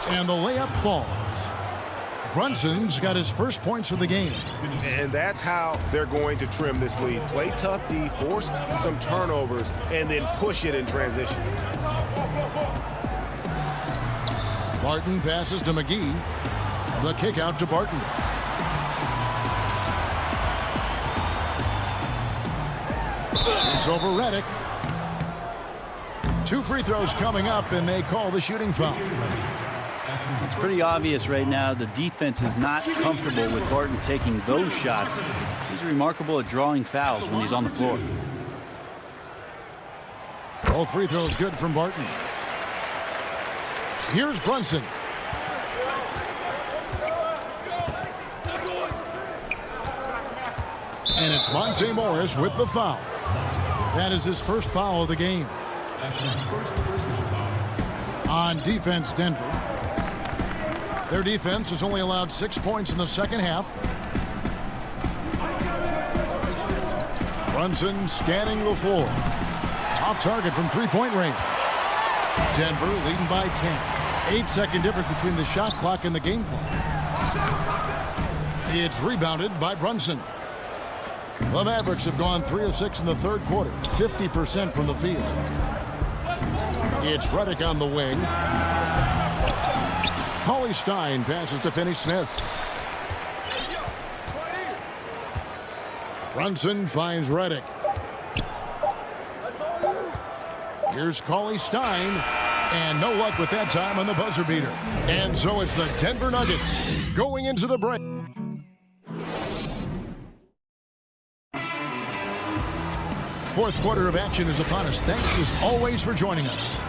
And the layup falls. Brunson's got his first points of the game. And that's how they're going to trim this lead. Play tough D, force some turnovers, and then push it in transition. Barton passes to McGee. The kick out to Barton. It's over Redick. 2 free throws coming up, and they call the shooting foul. It's pretty obvious right now the defense is not comfortable with Barton taking those shots. He's remarkable at drawing fouls when he's on the floor. All free throws good from Barton. Here's Brunson. And it's Monte Morris with the foul. That is his first foul of the game. On defense, Denver. Their defense has only allowed 6 points in the second half. Brunson scanning the floor. Off target from three-point range. Denver leading by 10. 8-second difference between the shot clock and the game clock. It's rebounded by Brunson. The Mavericks have gone 3 of 6 in the third quarter, 50% from the field. It's Redick on the wing. Cauley Stein passes to Finney-Smith. Brunson finds Redick. Here's Cauley Stein. And no luck with that time on the buzzer beater. And so it's the Denver Nuggets going into the break. Fourth quarter of action is upon us. Thanks as always for joining us.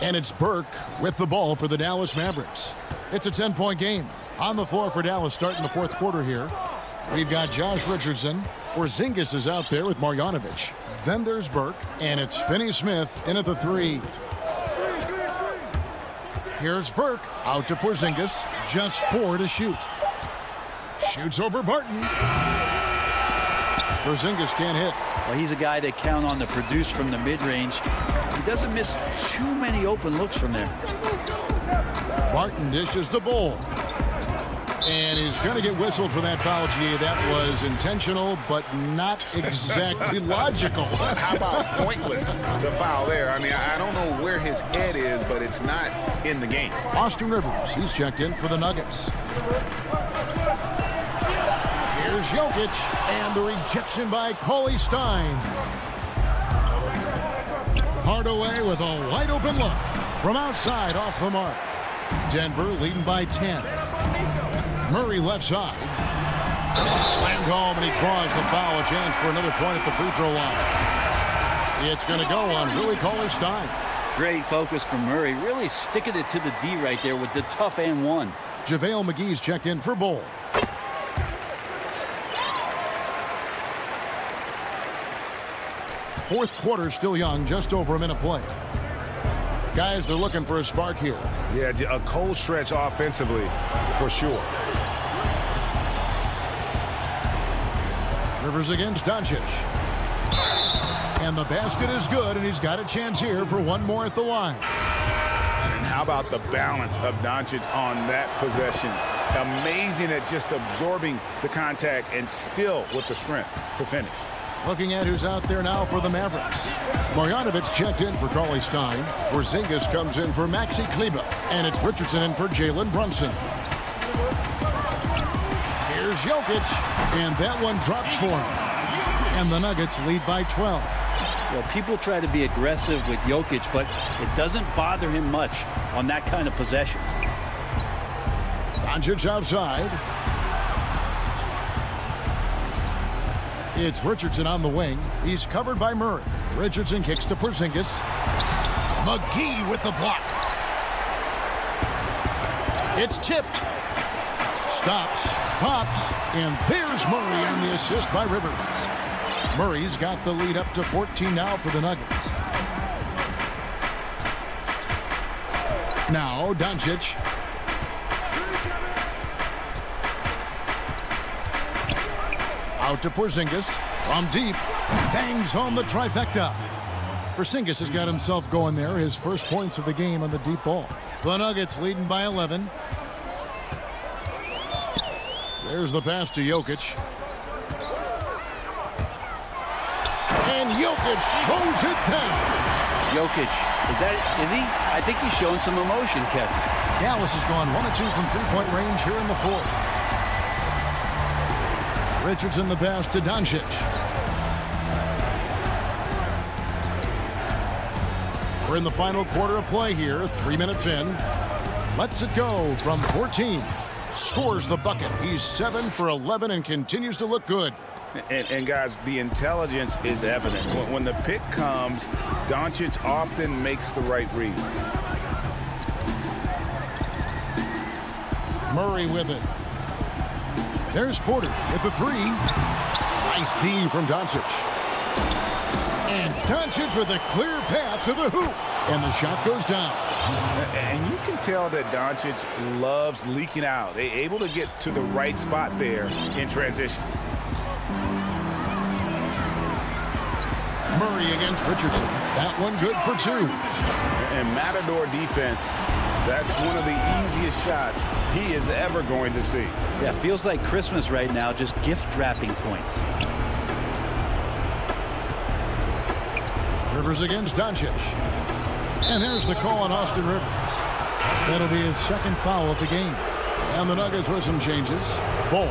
And it's Burke with the ball for the Dallas Mavericks. It's a 10-point game. On the floor for Dallas starting the fourth quarter here. We've got Josh Richardson. Porzingis is out there with Marjanovic. Then there's Burke, and it's Finney-Smith in at the 3. Here's Burke out to Porzingis. Just 4 to shoot. Shoots over Barton. Porzingis can't hit. Well, he's a guy they count on to produce from the mid-range. He doesn't miss too many open looks from there. Barton dishes the ball. And he's going to get whistled for that foul, G. That was intentional, but not exactly logical. How about pointless to foul there? I mean, I don't know where his head is, but it's not in the game. Austin Rivers, he's checked in for the Nuggets. Here's Jokic, and the rejection by Cauley Stein. Hardaway with a wide-open look from outside off the mark. Denver leading by 10. Murray left side. Slammed home, and he draws the foul. A chance for another point at the free throw line. It's going to go on Willie Cauley Stein. Great focus from Murray. Really sticking it to the D right there with the tough and one. JaVale McGee's checked in for Bol. Fourth quarter still young, just over a minute play. Guys are looking for a spark here. Yeah, a cold stretch offensively for sure. Rivers against Doncic. And the basket is good, and he's got a chance here for one more at the line. And how about the balance of Doncic on that possession? Amazing at just absorbing the contact and still with the strength to finish. Looking at who's out there now for the Mavericks. Marjanovic checked in for Cauley Stein. Porzingis comes in for Maxi Kleber. And it's Richardson in for Jalen Brunson. Here's Jokic. And that one drops for him. And the Nuggets lead by 12. Well, people try to be aggressive with Jokic, but it doesn't bother him much on that kind of possession. Doncic outside. It's Richardson on the wing. He's covered by Murray. Richardson kicks to Porzingis. McGee with the block. It's tipped. Stops. Pops. And there's Murray on the assist by Rivers. Murray's got the lead up to 14 now for the Nuggets. Now Doncic. Out to Porzingis. From deep. Bangs home the trifecta. Porzingis has got himself going there. His first points of the game on the deep ball. The Nuggets leading by 11. There's the pass to Jokic. And Jokic throws it down. Jokic, is he? I think he's showing some emotion, Kevin. Dallas has gone 1 of 2 from three-point range here in the fourth. Richardson the pass to Doncic. We're in the final quarter of play here. 3 minutes in. Lets it go from 14. Scores the bucket. He's 7 for 11 and continues to look good. And guys, the intelligence is evident. When the pick comes, Doncic often makes the right read. Murray with it. There's Porter with the three. Nice D from Doncic. And Doncic with a clear path to the hoop. And the shot goes down. And you can tell that Doncic loves leaking out. They're able to get to the right spot there in transition. Murray against Richardson. That one good for 2. And Matador defense, that's one of the easiest shots he is ever going to see. Yeah, feels like Christmas right now, just gift wrapping points. Rivers against Doncic. And there's the call on Austin Rivers. That'll be his second foul of the game. And the Nuggets with some changes. Bol,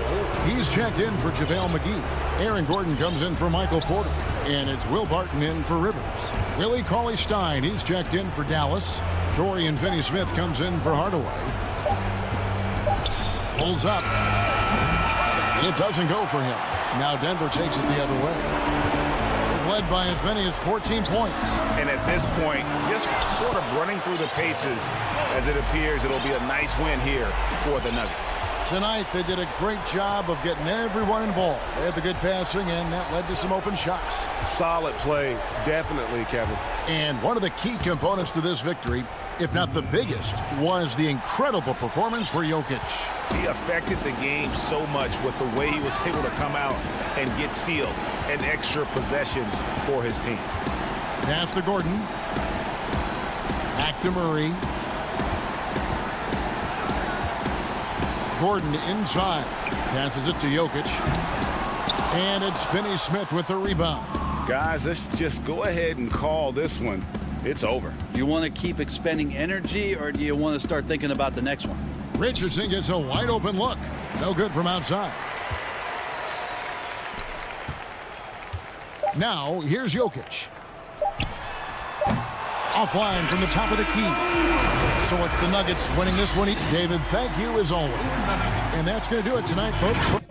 he's checked in for JaVale McGee. Aaron Gordon comes in for Michael Porter. And it's Will Barton in for Rivers. Willie Cauley Stein, he's checked in for Dallas. Dorian Finney-Smith comes in for Hardaway. Pulls up. It doesn't go for him. Now Denver takes it the other way. They've led by as many as 14 points. And at this point, just sort of running through the paces as it appears it'll be a nice win here for the Nuggets. Tonight, they did a great job of getting everyone involved. They had the good passing, and that led to some open shots. Solid play, definitely, Kevin. And one of the key components to this victory, if not the biggest, was the incredible performance for Jokic. He affected the game so much with the way he was able to come out and get steals and extra possessions for his team. Pass to Gordon. Back to Murray. Gordon inside. Passes it to Jokic. And it's Finney-Smith with the rebound. Guys, let's just go ahead and call this one. It's over. Do you want to keep expending energy, or do you want to start thinking about the next one? Richardson gets a wide open look. No good from outside. Now, here's Jokic. Offline from the top of the key. So it's the Nuggets winning this one. David, thank you as always. And that's going to do it tonight, folks.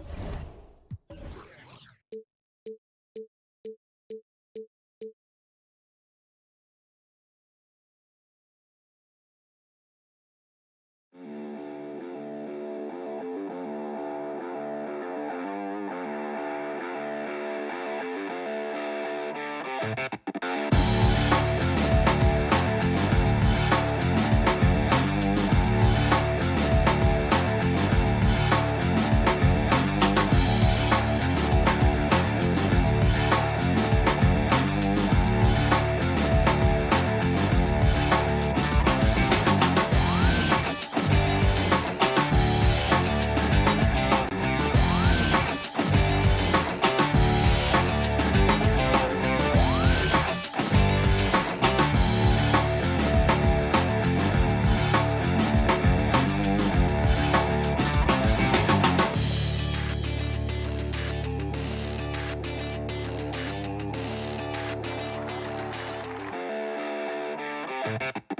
You